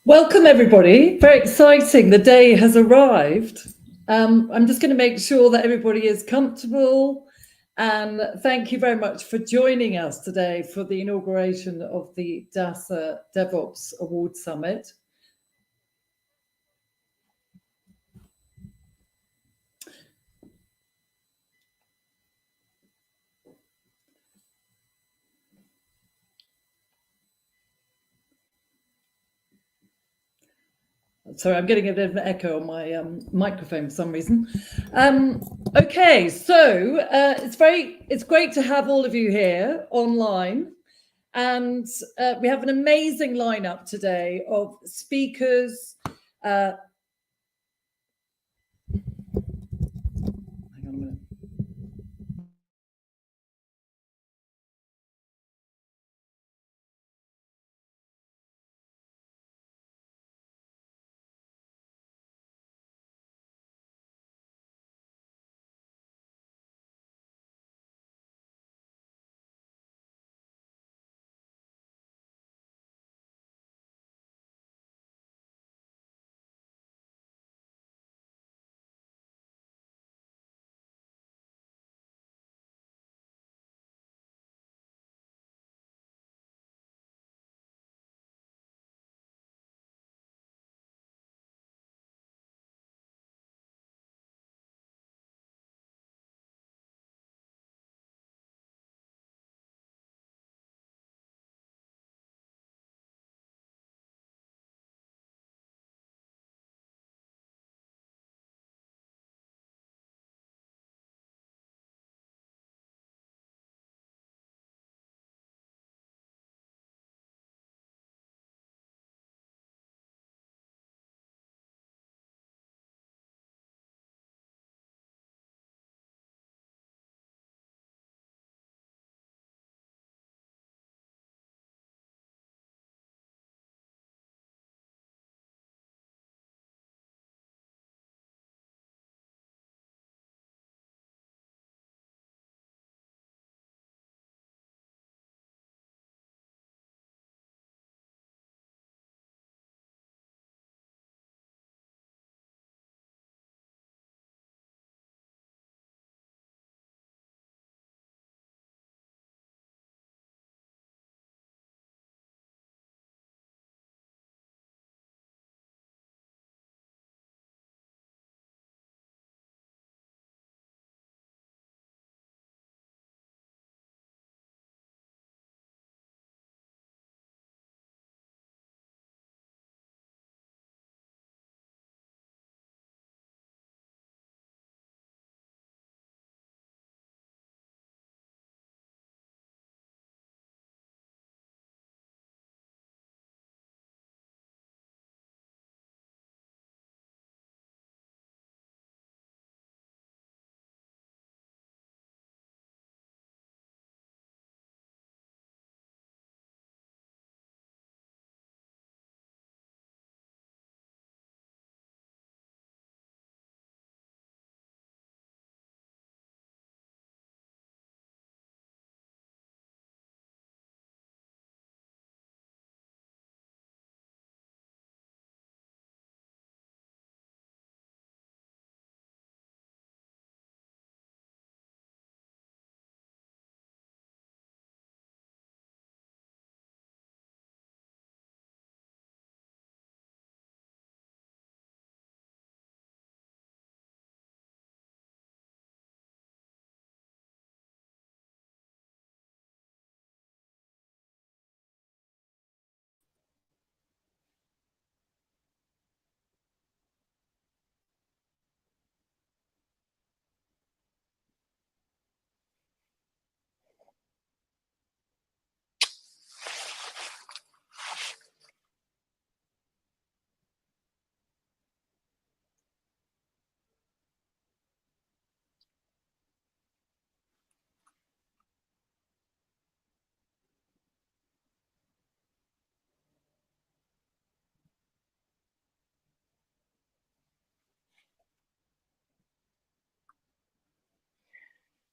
Welcome, everybody. Very exciting. The day has arrived. I'm just going to make sure that everybody is comfortable. And thank you very much for joining us today for the inauguration of the DASA DevOps Award Summit. Sorry, I'm getting a bit of an echo on my microphone for some reason. Okay, so it's great to have all of you here online, and we have an amazing lineup today of speakers. Hang on a minute.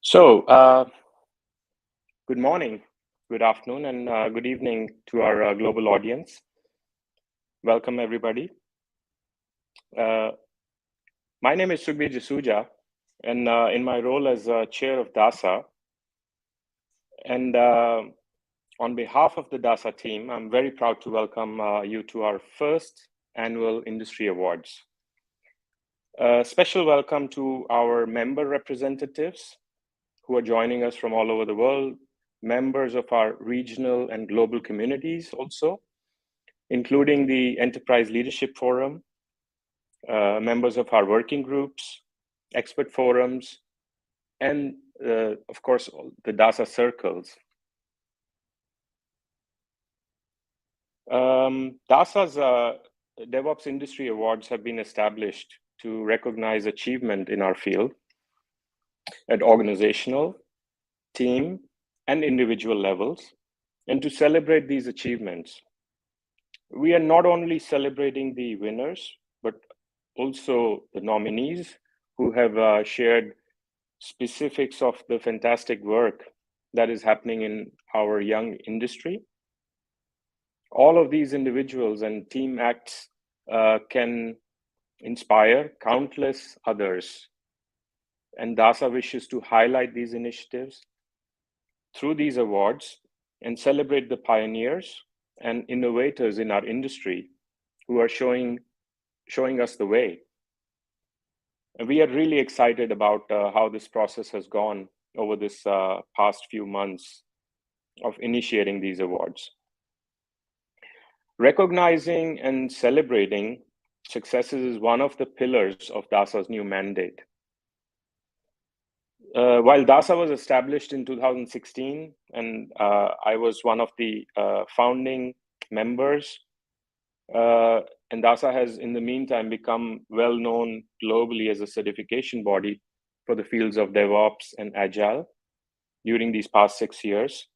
So, good morning, good afternoon, and good evening to our global audience. Welcome, everybody. My name is Sukhbir Jasuja, and in my role as chair of DASA, and on behalf of the DASA team, I'm very proud to welcome you to our first annual industry awards. Special welcome to our member representatives who are joining us from all over the world, members of our regional and global communities also, including the Enterprise Leadership Forum, members of our working groups, expert forums, and of course, the DASA circles. DASA's DevOps Industry Awards have been established to recognize achievement in our field at organizational, team, and individual levels, and to celebrate these achievements. We are not only celebrating the winners, but also the nominees who have shared specifics of the fantastic work that is happening in our young industry. All of these individuals and team acts can inspire countless others. And DASA wishes to highlight these initiatives through these awards and celebrate the pioneers and innovators in our industry who are showing us the way. And we are really excited about how this process has gone over this past few months of initiating these awards. Recognizing and celebrating successes is one of the pillars of DASA's new mandate. While DASA was established in 2016, and I was one of the founding members, and DASA has in the meantime become well known globally as a certification body for the fields of DevOps and Agile during these past 6 years.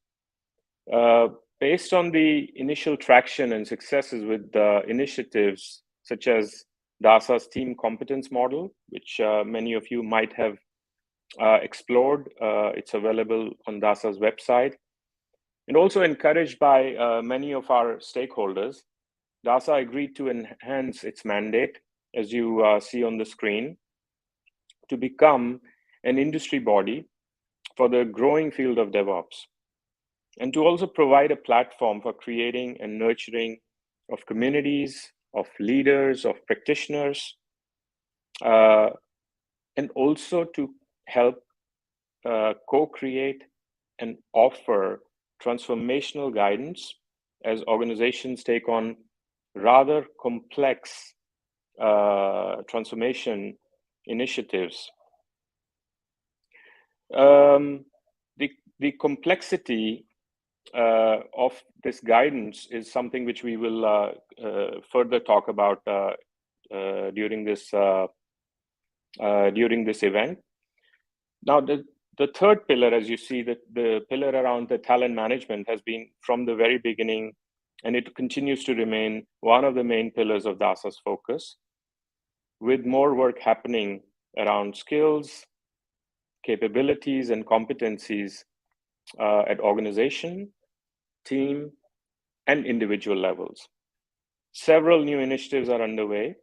Based on the initial traction and successes with initiatives such as DASA's team competence model, which many of you might have explored. It's available on DASA's website. And also encouraged by many of our stakeholders, DASA agreed to enhance its mandate, as you see on the screen, to become an industry body for the growing field of DevOps, and to also provide a platform for creating and nurturing of communities, of leaders, of practitioners, and also to help co-create and offer transformational guidance as organizations take on rather complex transformation initiatives. The complexity of this guidance is something which we will further talk about during this event. Now, the third pillar, as you see, the pillar around the talent management has been from the very beginning, and it continues to remain one of the main pillars of DASA's focus, with more work happening around skills, capabilities, and competencies at organization, team, and individual levels. Several new initiatives are underway,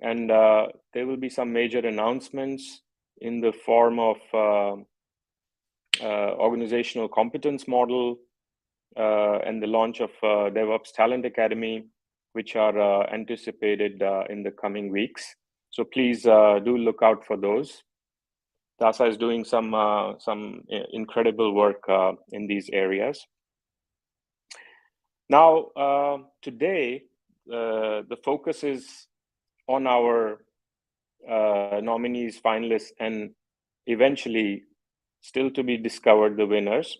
and there will be some major announcements in the form of organizational competence model and the launch of DevOps Talent Academy, which are anticipated in the coming weeks. So please do look out for those. DASA is doing some incredible work in these areas. Now, today, the focus is on our nominees, finalists, and eventually still to be discovered, the winners.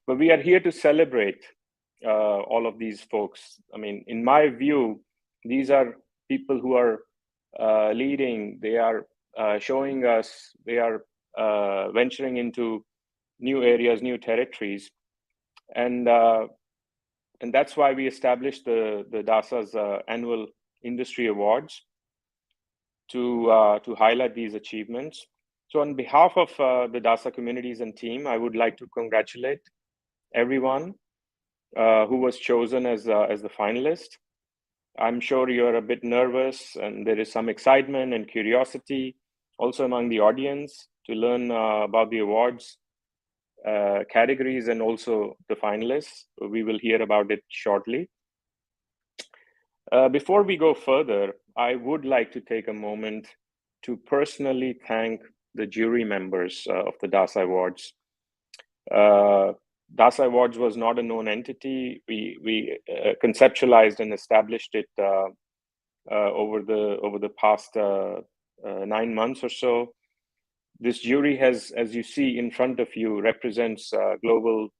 But we are here to celebrate all of these folks. I mean, in my view, these are people who are leading. They are showing us, they are venturing into new areas, new territories. And that's why we established the DASA's annual industry awards to highlight these achievements. So on behalf of the DASA communities and team, I would like to congratulate everyone who was chosen as the finalist. I'm sure you're a bit nervous, and there is some excitement and curiosity also among the audience to learn about the awards categories and also the finalists. We will hear about it shortly. Before we go further, I would like to take a moment to personally thank the jury members of the DASA Awards. DASA Awards was not a known entity. We conceptualized and established it over the past 9 months or so. This jury has, as you see in front of you, represents global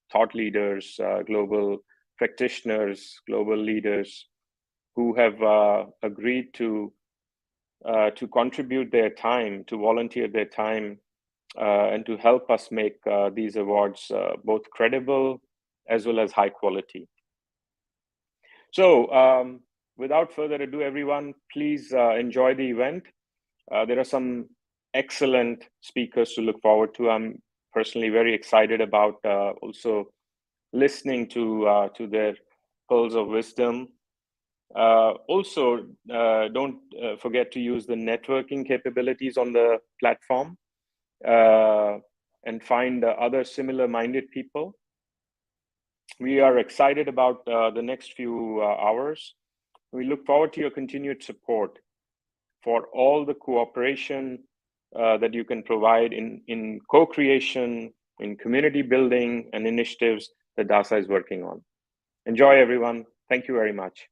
thought leaders, global practitioners, global leaders who have agreed to contribute their time, to volunteer their time, and to help us make these awards both credible as well as high quality. So without further ado, everyone, please enjoy the event. There are some excellent speakers to look forward to. I'm personally very excited about also listening to their pearls of wisdom. Also, don't forget to use the networking capabilities on the platform and find other similar-minded people. We are excited about the next few hours. We look forward to your continued support for all the cooperation that you can provide in co-creation, in community building and initiatives that DASA is working on. Enjoy, everyone. Thank you very much.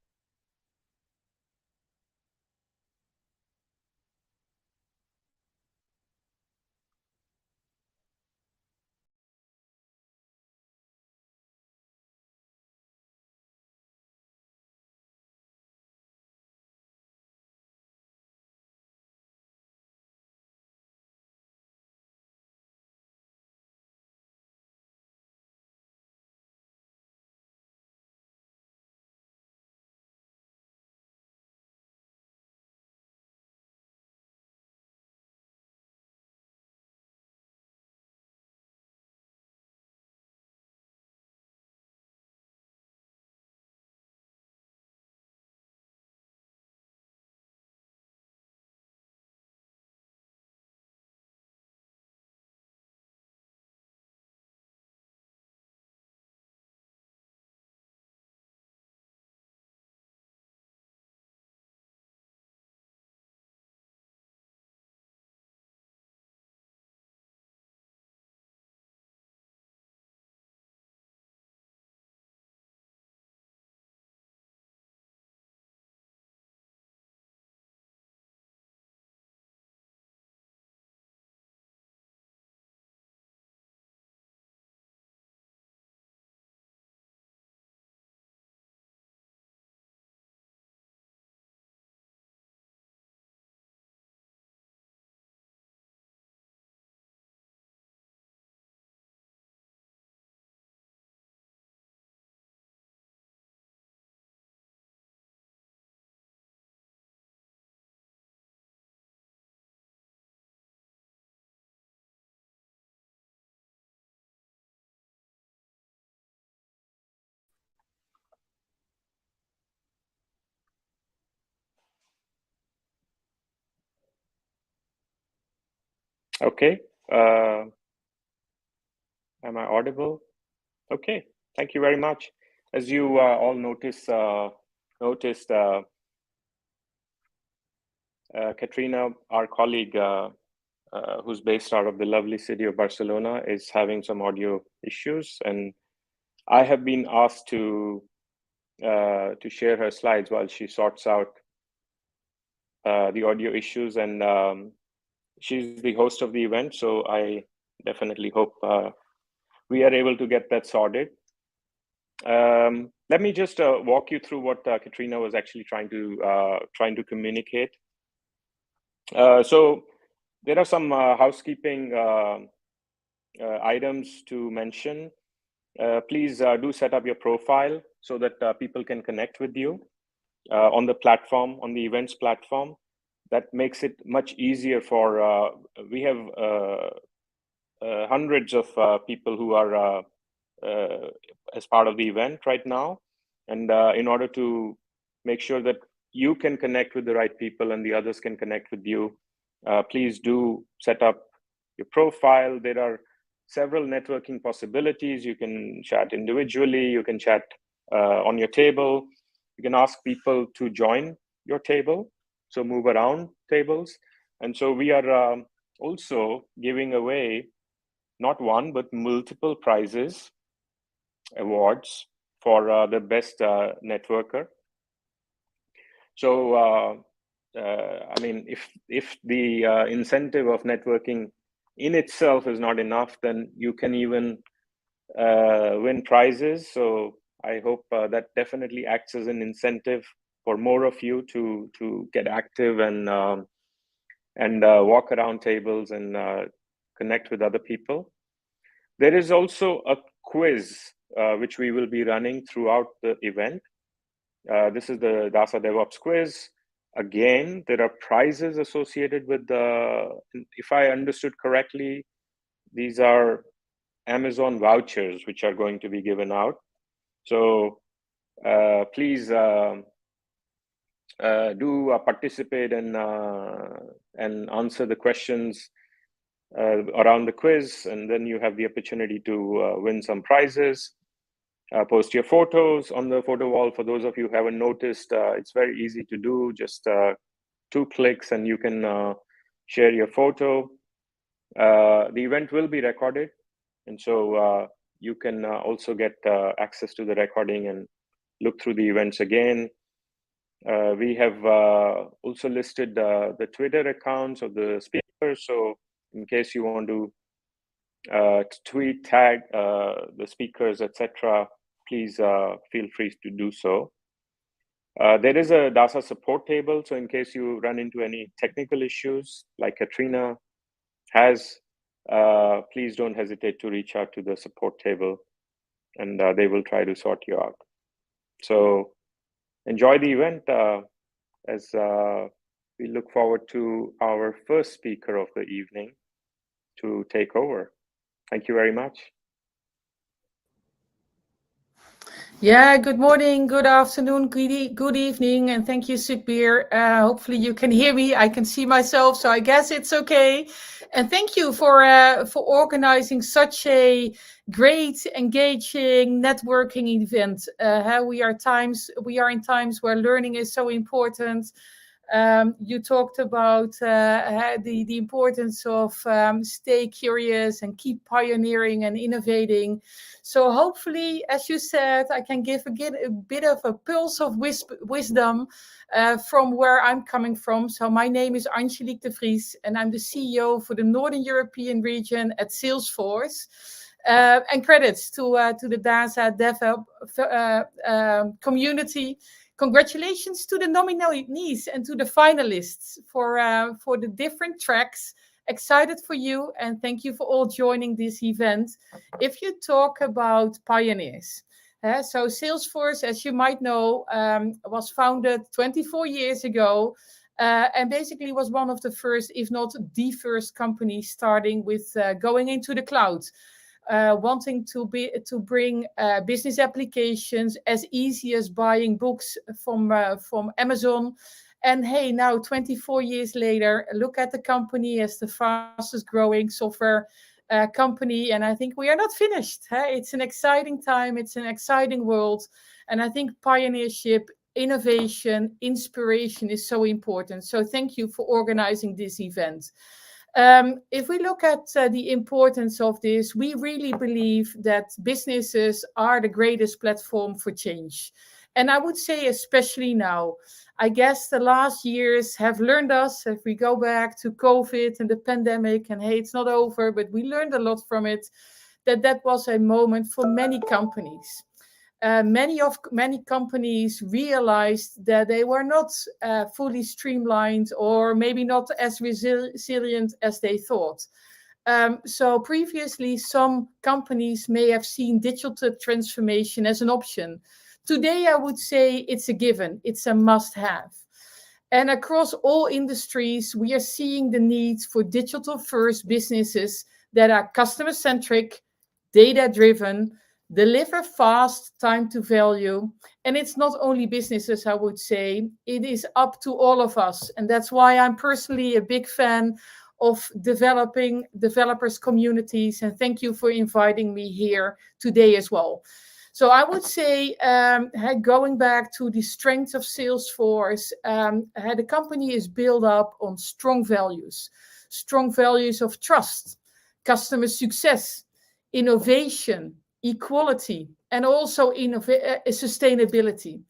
Okay. Am I audible? Okay. Thank you very much. As you all noticed, Katrina, our colleague, who's based out of the lovely city of Barcelona, is having some audio issues, and I have been asked to share her slides while she sorts out the audio issues, and she's the host of the event, so I definitely hope we are able to get that sorted. Let me just walk you through what Katrina was actually trying to communicate. So there are some housekeeping items to mention. Please do set up your profile so that people can connect with you on the platform, on the events platform. That makes it much easier for, we have hundreds of people who are as part of the event right now. And in order to make sure that you can connect with the right people and the others can connect with you. Please do set up your profile. There are several networking possibilities. You can chat individually, you can chat on your table, you can ask people to join your table, so move around tables. And so we are also giving away not one, but multiple prizes, awards for the best networker. So, I mean, if the incentive of networking in itself is not enough, then you can even win prizes. So I hope that definitely acts as an incentive for more of you to get active and walk around tables and connect with other people. There is also a quiz which we will be running throughout the event. This is the DASA DevOps quiz. Again, there are prizes associated with if I understood correctly, these are Amazon vouchers which are going to be given out. So please do participate and answer the questions around the quiz, and then you have the opportunity to win some prizes. Post your photos on the photo wall. For those of you who haven't noticed, it's very easy to do. Just 2 clicks and you can share your photo. The event will be recorded, and so you can also get access to the recording and look through the events again. We have also listed the Twitter accounts of the speakers, so in case you want to tweet, tag the speakers, etc., please feel free to do so. There is a DASA support table, so in case you run into any technical issues like Katrina has, please don't hesitate to reach out to the support table, and they will try to sort you out. So enjoy the event as we look forward to our first speaker of the evening to take over. Thank you very much. Yeah, good morning, good afternoon, good evening, and thank you, Sukhbir. Hopefully you can hear me. I can see myself, so I guess it's okay. And thank you for organizing such a great, engaging networking event. We are in times where learning is so important. You talked about the importance of stay curious and keep pioneering and innovating. So hopefully, as you said, I can give a bit of a pulse of wisdom from where I'm coming from. So my name is Angelique de Vries, and I'm the CEO for the Northern European region at Salesforce. And credits to the DASA DevOps community. Congratulations to the nominees and to the finalists for the different tracks. Excited for you, and thank you for all joining this event. If you talk about pioneers, so Salesforce, as you might know, was founded 24 years ago, and basically was one of the first, if not the first company starting with going into the cloud. Wanting to bring business applications as easy as buying books from Amazon. And hey, now 24 years later, look at the company as the fastest growing software company. And I think we are not finished. It's an exciting time. It's an exciting world. And I think pioneership, innovation, inspiration is so important. So thank you for organizing this event. If we look at the importance of this, we really believe that businesses are the greatest platform for change. And I would say especially now, I guess the last years have learned us, if we go back to COVID and the pandemic, and hey, it's not over, but we learned a lot from it, that was a moment for many companies. Many companies realized that they were not fully streamlined or maybe not as resilient as they thought. So previously, some companies may have seen digital transformation as an option. Today, I would say it's a given. It's a must-have. And across all industries, we are seeing the need for digital-first businesses that are customer-centric, data-driven, deliver fast, time to value. And it's not only businesses, I would say, it is up to all of us. And that's why I'm personally a big fan of developing developers communities. And thank you for inviting me here today as well. So I would say, going back to the strength of Salesforce, the company is built up on strong values of trust, customer success, innovation, equality, and also sustainability.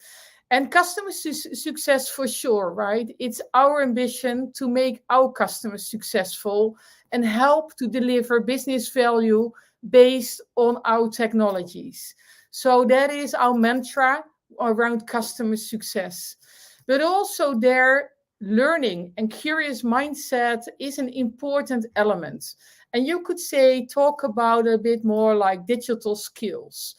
And customer success for sure, right? It's our ambition to make our customers successful and help to deliver business value based on our technologies. So that is our mantra around customer success. But also their learning and curious mindset is an important element. And you could say, talk about a bit more like digital skills.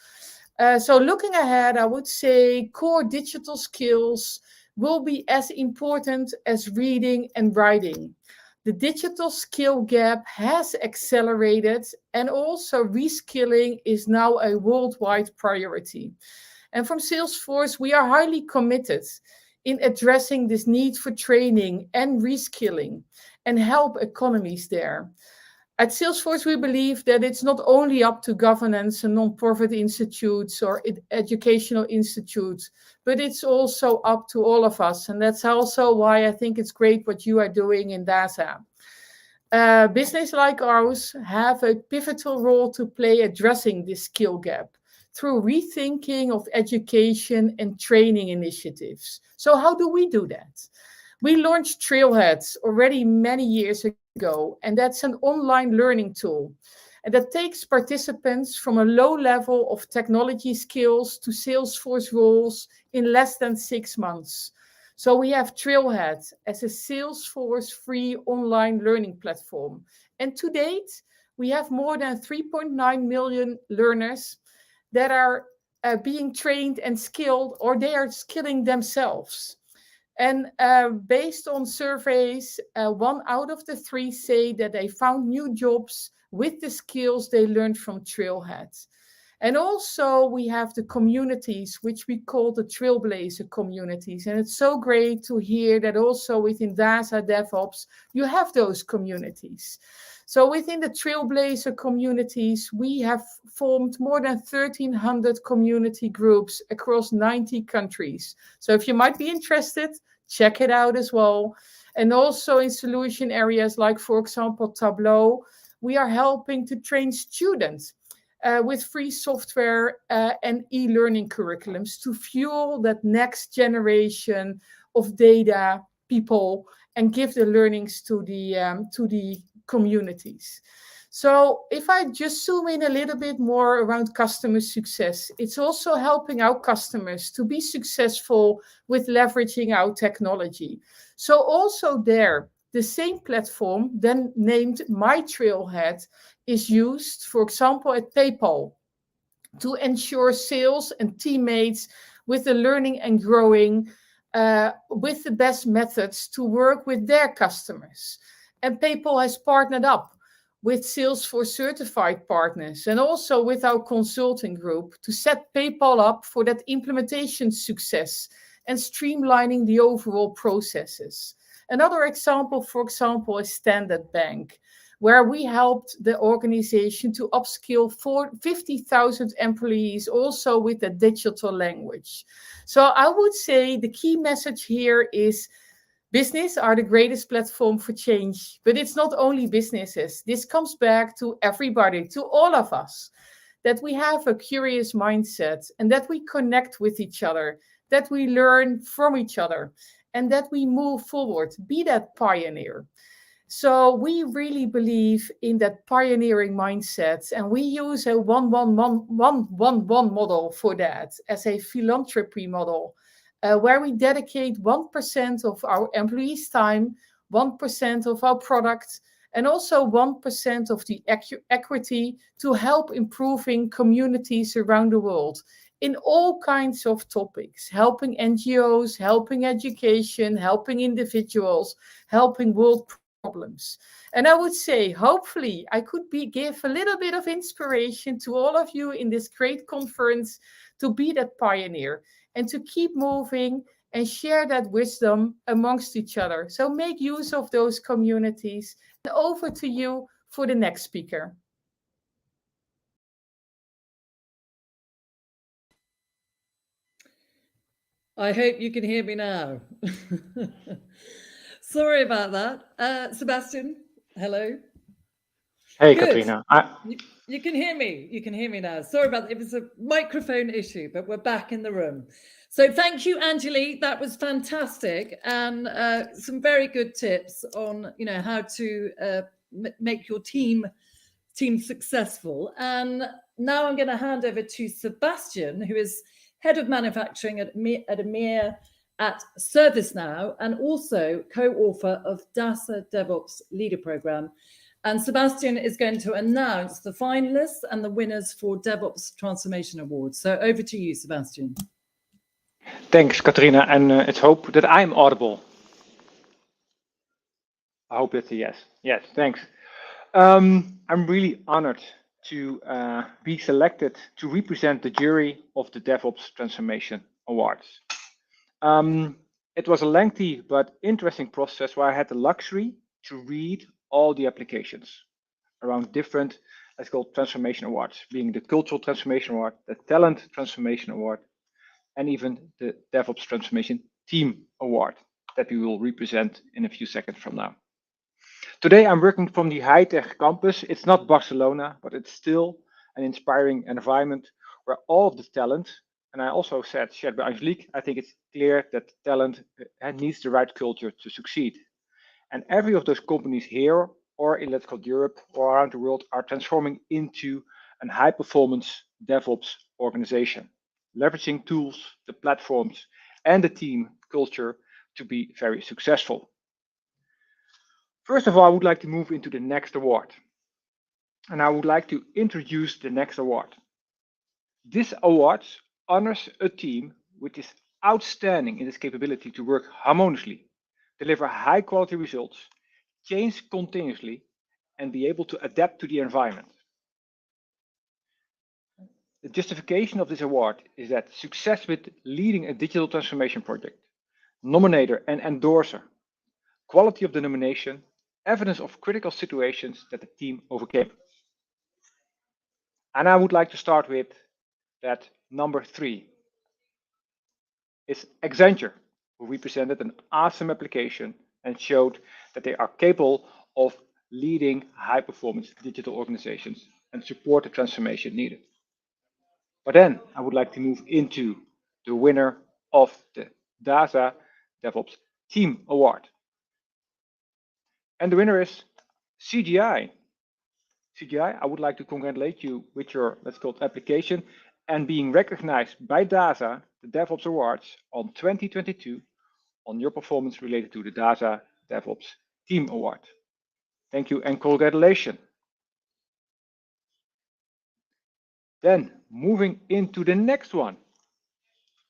So looking ahead, I would say core digital skills will be as important as reading and writing. The digital skill gap has accelerated, and also reskilling is now a worldwide priority. And from Salesforce, we are highly committed in addressing this need for training and reskilling and help economies there. At Salesforce, we believe that it's not only up to governance and non-profit institutes or educational institutes, but it's also up to all of us. And that's also why I think it's great what you are doing in DASA. Business like ours have a pivotal role to play addressing this skill gap through rethinking of education and training initiatives. So how do we do that? We launched Trailheads already many years ago, and that's an online learning tool. And that takes participants from a low level of technology skills to Salesforce roles in less than 6 months. So we have Trailhead as a Salesforce free online learning platform. And to date, we have more than 3.9 million learners that are being trained and skilled, or they are skilling themselves. And based on surveys, 1 out of the 3 say that they found new jobs with the skills they learned from Trailhead. And also we have the communities, which we call the Trailblazer communities. And it's so great to hear that also within DASA DevOps, you have those communities. So within the Trailblazer communities, we have formed more than 1,300 community groups across 90 countries. So if you might be interested, check it out as well. And also in solution areas like, for example, Tableau, we are helping to train students with free software and e-learning curriculums to fuel that next generation of data people and give the learnings to the communities. So if I just zoom in a little bit more around customer success, it's also helping our customers to be successful with leveraging our technology. So also there, the same platform, then named My Trailhead, is used, for example, at PayPal to ensure sales and teammates with the learning and growing with the best methods to work with their customers. And PayPal has partnered up with Salesforce certified partners and also with our consulting group to set PayPal up for that implementation success and streamlining the overall processes. Another example, for example, is Standard Bank, where we helped the organization to upskill 50,000 employees also with the digital language. So I would say the key message here is business are the greatest platform for change, but it's not only businesses. This comes back to everybody, to all of us, that we have a curious mindset and that we connect with each other, that we learn from each other, and that we move forward, be that pioneer. So we really believe in that pioneering mindset, and we use a 1-1-1-1-1 model for that as a philanthropy model, where we dedicate 1% of our employees' time, 1% of our product, and also 1% of the equity to help improving communities around the world in all kinds of topics, helping NGOs, helping education, helping individuals, helping world problems. And I would say, hopefully, I could give a little bit of inspiration to all of you in this great conference to be that pioneer and to keep moving and share that wisdom amongst each other. So make use of those communities. And over to you for the next speaker. I hope you can hear me now. Sorry about that. Sebastian, hello. Hey, Good. Katrina. You can hear me. You can hear me now. Sorry about that. It was a microphone issue, but we're back in the room. So thank you, Anjali. That was fantastic, and some very good tips on how to make your team successful. And now I'm going to hand over to Sebastian, who is head of manufacturing at EMEA at ServiceNow, and also co-author of DASA DevOps Leader Program. And Sebastian is going to announce the finalists and the winners for DevOps Transformation Awards. So over to you, Sebastian. Thanks, Katrina, and it's hope that I'm audible. I hope that's a yes. Yes, thanks. I'm really honored to be selected to represent the jury of the DevOps Transformation Awards. It was a lengthy but interesting process where I had the luxury to read all the applications around different, let's call it transformation awards, being the Cultural Transformation Award, the Talent Transformation Award, and even the DevOps Transformation Team Award that we will represent in a few seconds from now. Today I'm working from the high-tech campus. It's not Barcelona, but it's still an inspiring environment where all of the talent, and I also shared by Angelique, I think it's clear that talent needs the right culture to succeed. And every of those companies here, or in let's call it Europe, or around the world, are transforming into a high-performance DevOps organization, leveraging tools, the platforms, and the team culture to be very successful. First of all, I would like to move into the next award. And I would like to introduce the next award. This award honors a team which is outstanding in its capability to work harmoniously, deliver high quality results, change continuously, and be able to adapt to the environment. The justification of this award is that success with leading a digital transformation project, nominator and endorser, quality of the nomination, evidence of critical situations that the team overcame. And I would like to start with that number 3. It's Accenture, who represented an awesome application and showed that they are capable of leading high-performance digital organizations and support the transformation needed. But then I would like to move into the winner of the DASA DevOps Team Award. And the winner is CGI. CGI, I would like to congratulate you with your, let's call it, application and being recognized by DASA, the DevOps Awards on 2022 on your performance related to the DASA DevOps Team Award. Thank you and congratulations. Then moving into the next one,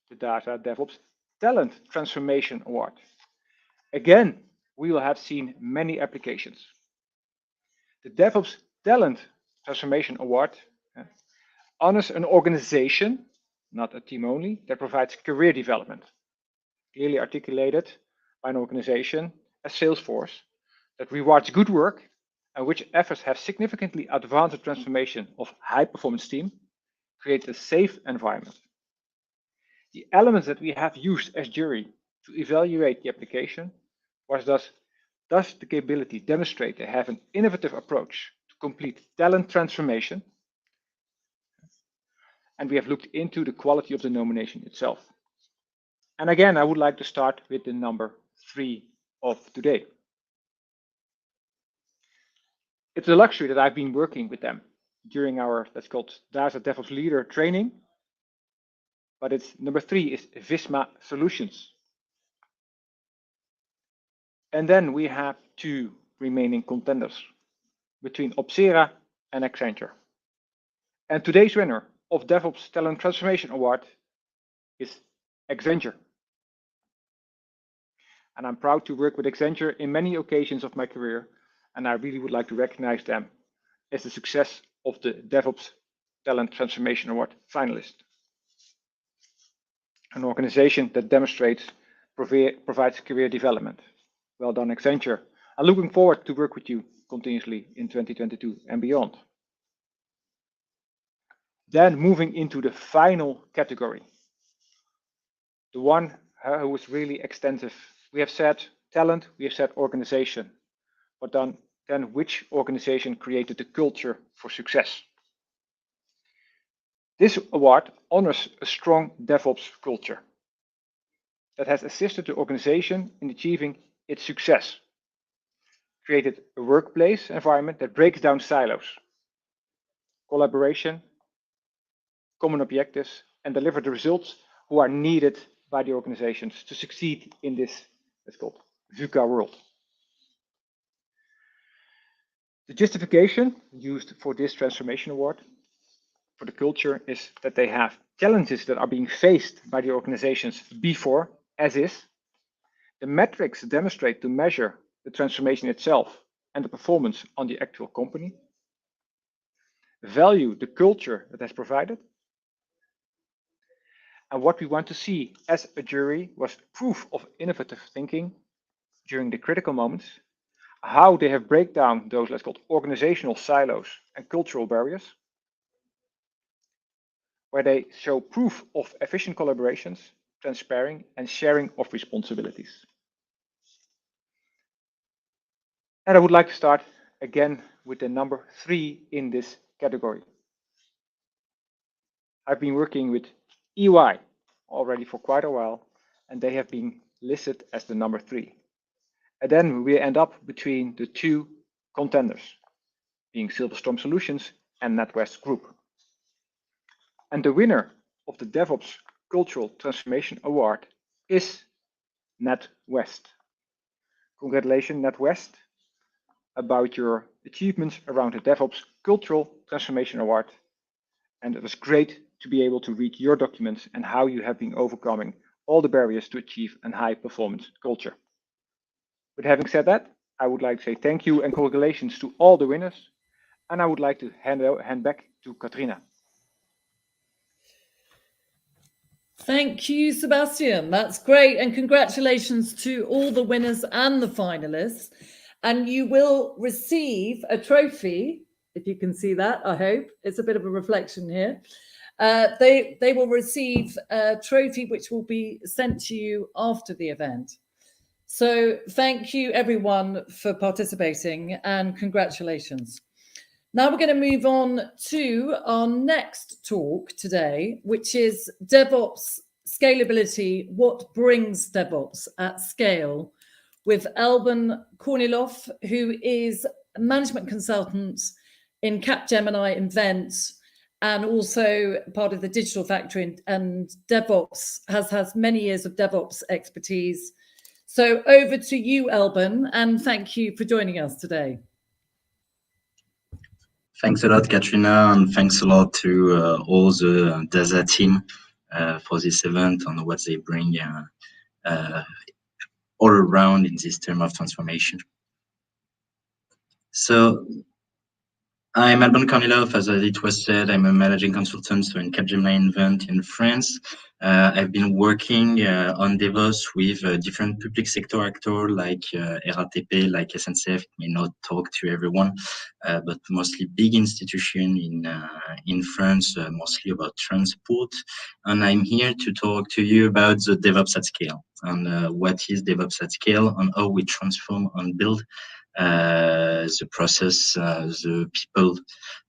the DASA DevOps Talent Transformation Award. Again, we will have seen many applications. The DevOps Talent Transformation Award honors an organization, not a team only, that provides career development, clearly articulated by an organization, a sales force, that rewards good work and which efforts have significantly advanced the transformation of high-performance team, create a safe environment. The elements that we have used as jury to evaluate the application was thus the capability demonstrate they have an innovative approach to complete talent transformation. And we have looked into the quality of the nomination itself. And again, I would like to start with the number 3 of today. It's a luxury that I've been working with them during our, that's called DASA DevOps Leader training. But it's number 3 is Visma Solutions. And then we have 2 remaining contenders between Opsera and Accenture. And today's winner of DevOps Talent Transformation Award is Accenture. And I'm proud to work with Accenture in many occasions of my career, and I really would like to recognize them as the success of the DevOps Talent Transformation Award finalist. An organization that provides career development. Well done, Accenture. I'm looking forward to work with you continuously in 2022 and beyond. Then moving into the final category, the one who was really extensive. We have said talent, we have said organization, but then which organization created the culture for success? This award honors a strong DevOps culture that has assisted the organization in achieving its success, created a workplace environment that breaks down silos, collaboration, common objectives, and deliver the results who are needed by the organizations to succeed in this, let's call it, VUCA world. The justification used for this transformation award for the culture is that they have challenges that are being faced by the organizations before, as is. The metrics demonstrate to measure the transformation itself and the performance on the actual company. Value the culture that has provided. And what we want to see as a jury was proof of innovative thinking during the critical moments, how they have break down those, let's call it, organizational silos and cultural barriers, where they show proof of efficient collaborations, transparing and sharing of responsibilities. And I would like to start again with the number 3 in this category. I've been working with EY already for quite a while, and they have been listed as the number 3. And then we end up between the 2 contenders, being Silverstorm Solutions and NatWest Group. And the winner of the DevOps Cultural Transformation Award is NatWest. Congratulations, NatWest, about your achievements around the DevOps Cultural Transformation Award. And it was great to be able to read your documents and how you have been overcoming all the barriers to achieve a high performance culture. With having said that, I would like to say thank you and congratulations to all the winners. And I would like to hand back to Katrina. Thank you, Sebastian. That's great. And congratulations to all the winners and the finalists. And you will receive a trophy, if you can see that, I hope. It's a bit of a reflection here. They will receive a trophy which will be sent to you after the event. So thank you, everyone, for participating and congratulations. Now we're going to move on to our next talk today, which is DevOps Scalability, What Brings DevOps at Scale, with Alban Kornilov, who is a management consultant in Capgemini Invent and also part of the Digital Factory and DevOps, has many years of DevOps expertise. So over to you, Alban, and thank you for joining us today. Thanks a lot, Katrina, and thanks a lot to all the DASA team for this event and what they bring all around in this term of transformation. So I'm Alban Kornilov, as it was said. I'm a managing consultant in Capgemini Invent in France. I've been working on DevOps with different public sector actors like RATP, like SNCF. It may not talk to everyone, but mostly big institutions in France, mostly about transport. And I'm here to talk to you about the DevOps at scale and what is DevOps at scale and how we transform and build the process, the people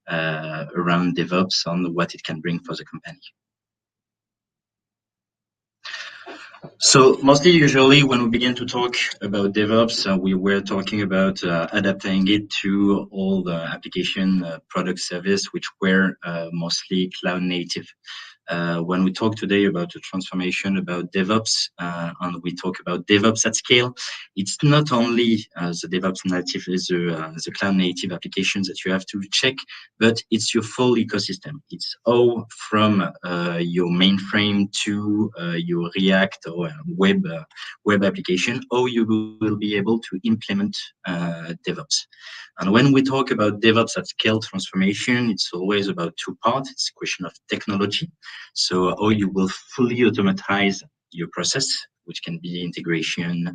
around DevOps and what it can bring for the company. So mostly usually when we begin to talk about DevOps, we were talking about adapting it to all the application product service, which were mostly cloud native. When we talk today about the transformation about DevOps, and we talk about DevOps at scale, it's not only the DevOps native, the cloud native applications that you have to check, but it's your full ecosystem. It's all from your mainframe to your React or web application, how you will be able to implement DevOps. And when we talk about DevOps at scale transformation, it's always about two parts. It's a question of technology. So how you will fully automatize your process, which can be integration,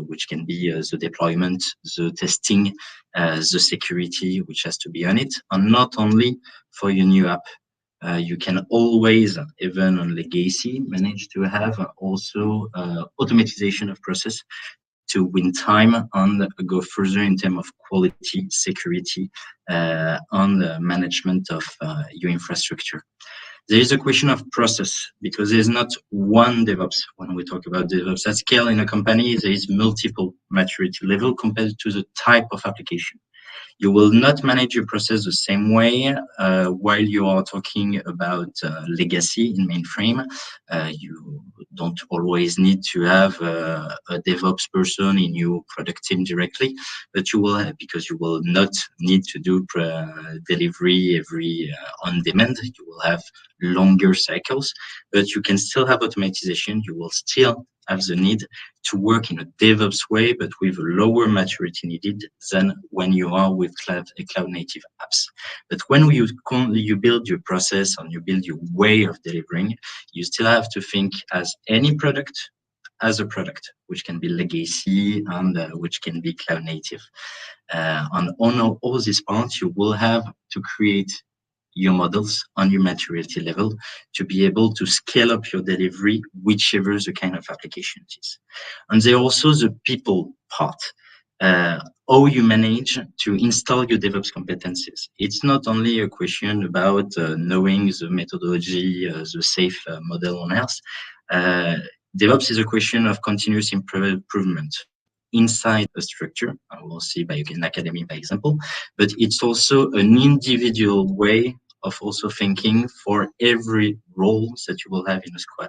which can be the deployment, the testing, the security, which has to be on it. And not only for your new app. You can always, even on legacy, manage to have also automatization of process to win time and go further in terms of quality, security, and management of your infrastructure. There is a question of process, because there's not one DevOps. When we talk about DevOps at scale in a company, there is multiple maturity level compared to the type of application. You will not manage your process the same way while you are talking about legacy in mainframe. You don't always need to have a DevOps person in your product team directly, but you will have, because you will not need to do delivery every on demand. You will have longer cycles, but you can still have automatization. You will still have the need to work in a DevOps way, but with a lower maturity needed than when you are with cloud native apps. But when you build your process and you build your way of delivering, you still have to think as any product as a product, which can be legacy and which can be cloud native. On all these parts, you will have to create your models on your maturity level to be able to scale up your delivery, whichever the kind of application it is. And there's also the people part. How you manage to install your DevOps competencies. It's not only a question about knowing the methodology, the safe model on Earth. DevOps is a question of continuous improvement inside a structure. We'll see by an academy, by example, but it's also an individual way of also thinking for every role that you will have in a squad.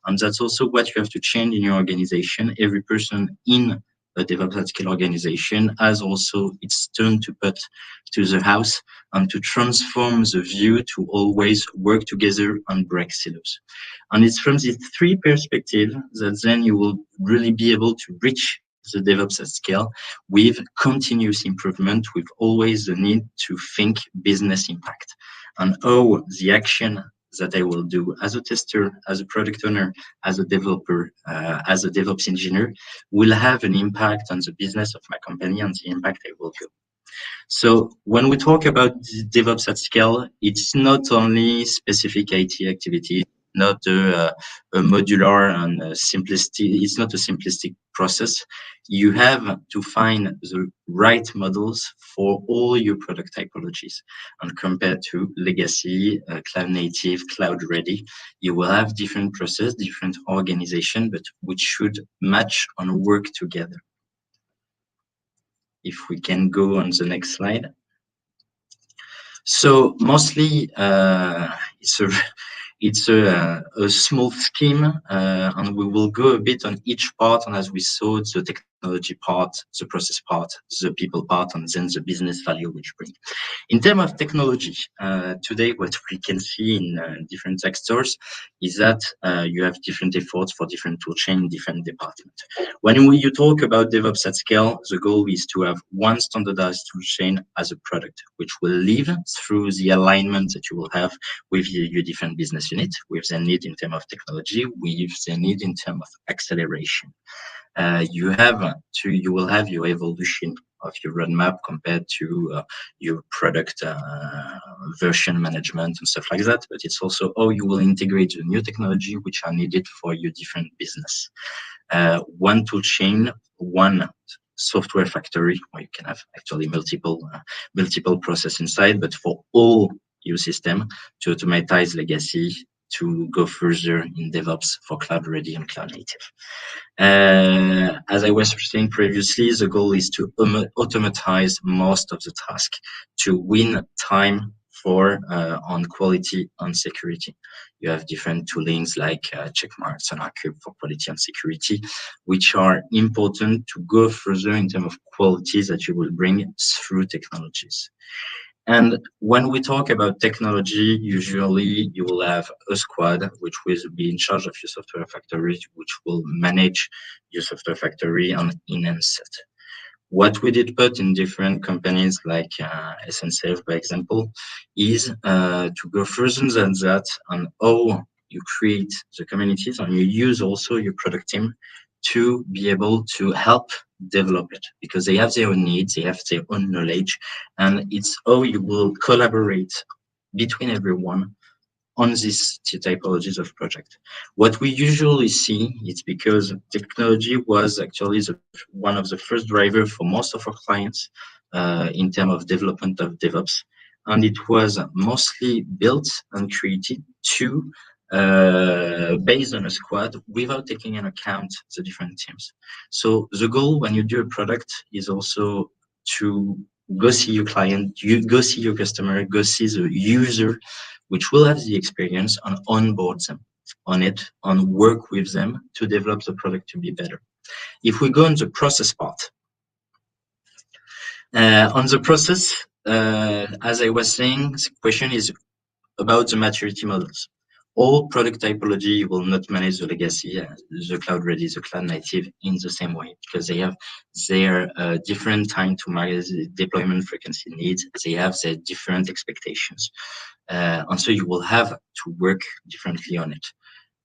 And that's also what you have to change in your organization. Every person in a DevOps at scale organization has also its turn to put to the house and to transform the view to always work together and break silos. And it's from these three perspectives that then you will really be able to reach the DevOps at scale with continuous improvement, with always the need to think business impact and how the action that I will do as a tester, as a product owner, as a developer, as a DevOps engineer will have an impact on the business of my company and the impact I will do. So when we talk about DevOps at scale, it's not only specific IT activity, not a modular and simplistic. It's not a simplistic process. You have to find the right models for all your product typologies. And compared to legacy, cloud native, cloud ready, you will have different process, different organization, but which should match and work together. If we can go on the next slide. So mostly it's a small scheme, and we will go a bit on each part. And as we saw, the technology part, the process part, the people part, and then the business value which bring. In terms of technology, today what we can see in different sectors is that you have different efforts for different tool chain, different departments. When you talk about DevOps at scale, the goal is to have one standardized tool chain as a product, which will live through the alignment that you will have with your different business units, with the need in terms of technology, with the need in terms of acceleration. You will have your evolution of your roadmap compared to your product version management and stuff like that. But it's also how you will integrate the new technology which are needed for your different business. One tool chain, one software factory, where you can have actually multiple process inside, but for all your system to automatize legacy, to go further in DevOps for cloud ready and cloud native. As I was saying previously, the goal is to automatize most of the task to win time for on quality and security. You have different toolings like checkmarks and RCube for quality and security, which are important to go further in terms of qualities that you will bring through technologies. And when we talk about technology, usually you will have a squad which will be in charge of your software factory, which will manage your software factory and enhance it. What we did put in different companies like SNCF, for example, is to go further than that on how you create the communities and you use also your product team to be able to help develop it, because they have their own needs, they have their own knowledge, and it's how you will collaborate between everyone on these typologies of project. What we usually see is because technology was actually one of the first drivers for most of our clients in terms of development of DevOps, and it was mostly built and created to based on a squad without taking into account the different teams. So the goal when you do a product is also to go see your client, you go see your customer, go see the user, which will have the experience and onboard them on it, and work with them to develop the product to be better. If we go on the process part, on the process, as I was saying, the question is about the maturity models. All product typology will not manage the legacy, the cloud ready, the cloud native in the same way, because they have their different time to market deployment frequency needs. They have their different expectations. And so you will have to work differently on it,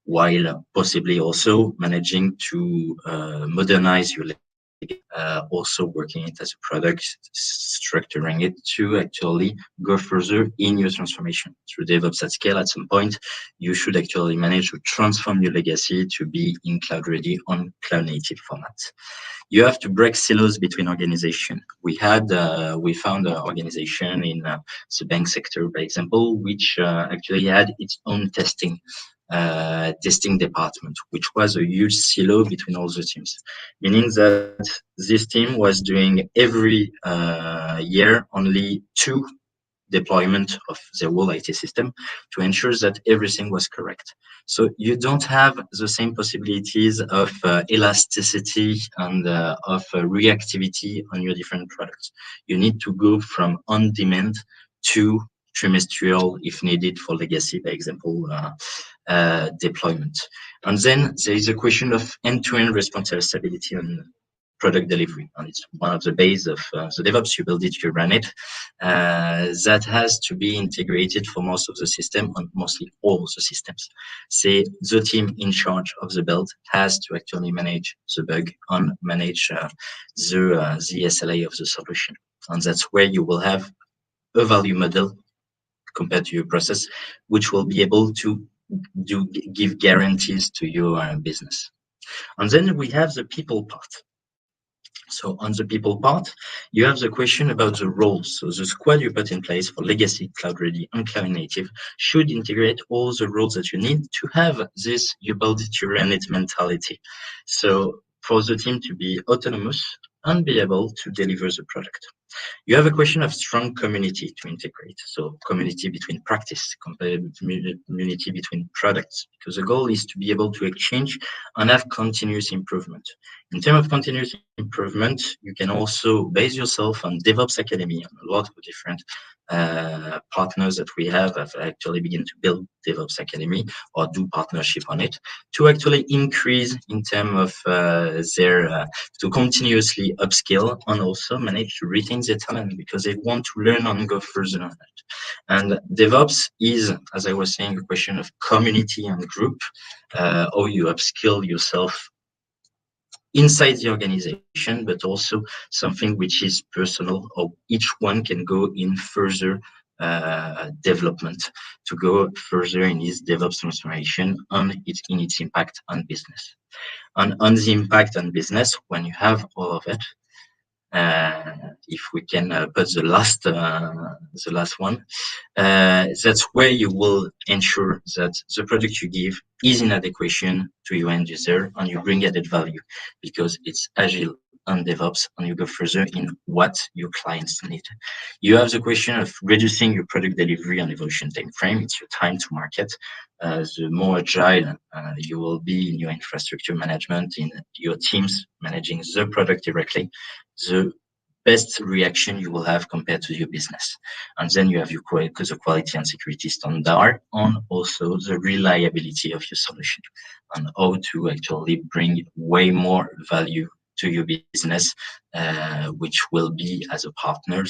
while possibly also managing to modernize your also working it as a product, structuring it to actually go further in your transformation. Through DevOps at scale, at some point, you should actually manage to transform your legacy to be in cloud ready on cloud native format. You have to break silos between organizations. We found an organization in the bank sector, for example, which actually had its own testing department, which was a huge silo between all the teams, meaning that this team was doing every year only 2 deployment of the whole IT system to ensure that everything was correct. So you don't have the same possibilities of elasticity and of reactivity on your different products. You need to go from on-demand to trimestral if needed for legacy, for example, deployment. And then there is a question of end-to-end responsibility on product delivery, and it's one of the base of the DevOps. You build it, you run it. That has to be integrated for most of the system and mostly all the systems. Say the team in charge of the build has to actually manage the bug and manage the SLA of the solution, and that's where you will have a value model compared to your process, which will be able to give guarantees to your business. And then we have the people part. So on the people part, you have the question about the roles. So the squad you put in place for legacy, cloud ready, and cloud native should integrate all the roles that you need to have this you build it, you run it mentality. So for the team to be autonomous and be able to deliver the product. You have a question of strong community to integrate. So community between practice, community between products, because the goal is to be able to exchange and have continuous improvement. In terms of continuous improvement, you can also base yourself on DevOps Academy and a lot of different partners that we have actually begin to build DevOps Academy or do partnership on it to actually increase in terms of to continuously upskill and also manage to retain their talent because they want to learn and go further on it. And DevOps is, as I was saying, a question of community and group, how you upskill yourself inside the organization, but also something which is personal, or each one can go in further development to go further in his DevOps transformation in its impact on business. And on the impact on business, when you have all of it, if we can put the last one, that's where you will ensure that the product you give is in adequation to your end user and you bring added value because it's agile, on DevOps and you go further in what your clients need. You have the question of reducing your product delivery and evolution time frame. It's your time to market. The more agile you will be in your infrastructure management, in your teams managing the product directly, the best reaction you will have compared to your business. And then you have your the quality and security standard on also the reliability of your solution and how to actually bring way more value to your business, which will be as a partner,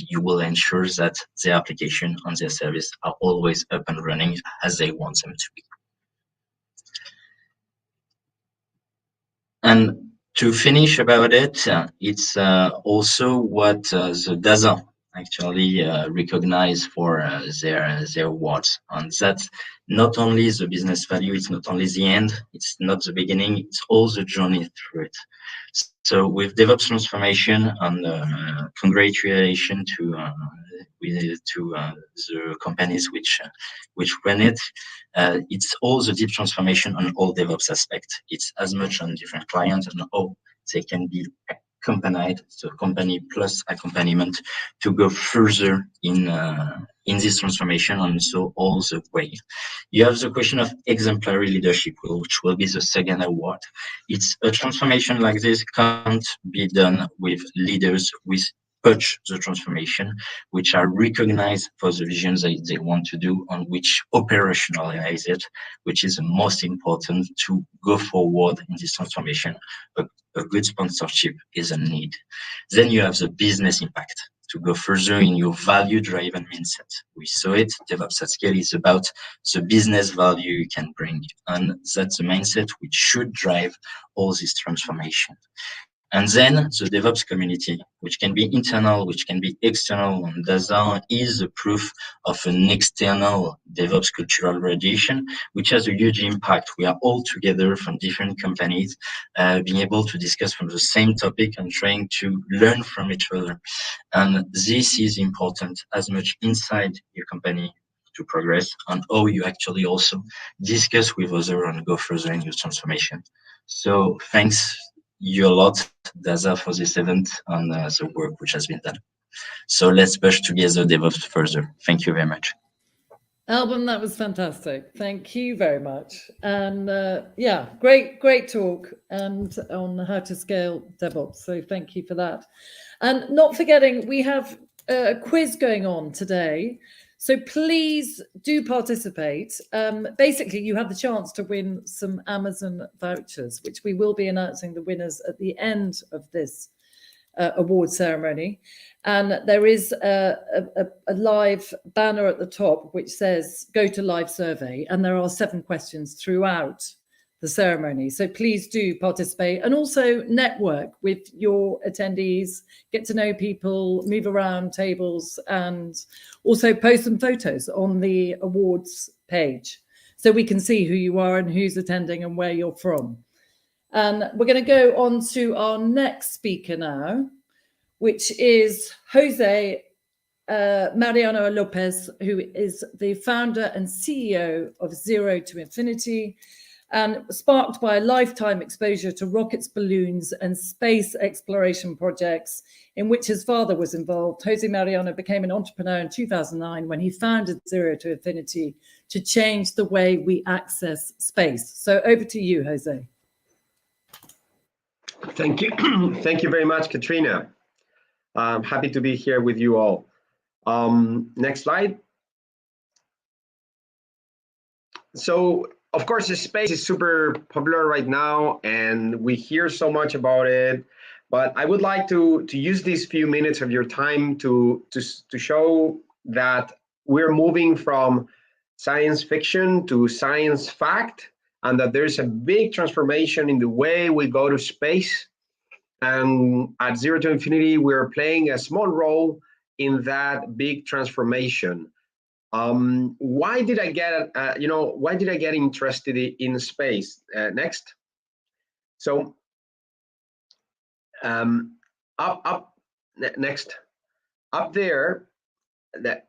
you will ensure that the application and their service are always up and running as they want them to be. And to finish about it, it's also what the DASA actually recognize for their awards. And that's not only the business value, it's not only the end, it's not the beginning, it's all the journey through it. So with DevOps transformation, and congratulations to the companies which run it. It's all the deep transformation on all DevOps aspects. It's as much on different clients and how they can be accompanied, so company plus accompaniment to go further in this transformation, and so all the way. You have the question of exemplary leadership, which will be the second award. It's a transformation like this can't be done with leaders with touch the transformation, which are recognized for the visions they want to do, on which operationalize it, which is the most important to go forward in this transformation. A good sponsorship is a need. Then you have the business impact to go further in your value-driven mindset. We saw it, DevOps at Scale is about the business value you can bring, and that's the mindset which should drive all this transformation. And then the DevOps community, which can be internal, which can be external, and DASA is a proof of an external DevOps cultural radiation, which has a huge impact. We are all together from different companies, being able to discuss from the same topic and trying to learn from each other. And this is important as much inside your company to progress, and how you actually also discuss with others and go further in your transformation. So thanks you a lot, DASA, for this event and the work which has been done. So let's push together DevOps further. Thank you very much. Alban, that was fantastic. Thank you very much. And yeah, great talk and on how to scale DevOps. So thank you for that. And not forgetting, we have a quiz going on today. So please do participate. Basically, you have the chance to win some Amazon vouchers, which we will be announcing the winners at the end of this award ceremony. And there is a live banner at the top which says go to live survey, and there are 7 questions throughout the ceremony. So please do participate and also network with your attendees, get to know people, move around tables, and also post some photos on the awards page so we can see who you are and who's attending and where you're from. And we're going to go on to our next speaker now, which is Jose Mariano Lopez, who is the founder and CEO of Zero to Infinity, and sparked by a lifetime exposure to rockets, balloons, and space exploration projects in which his father was involved. Jose Mariano became an entrepreneur in 2009 when he founded Zero to Infinity to change the way we access space. So over to you, Jose. Thank you. Thank you very much, Katrina. I'm happy to be here with you all. Next slide. So, of course, the space is super popular right now, and we hear so much about it. But I would like to use these few minutes of your time to show that we're moving from science fiction to science fact, and that there's a big transformation in the way we go to space. And at Zero to Infinity, we're playing a small role in that big transformation. Why did I get, why did I get interested in space? Next. So, next. Up there, that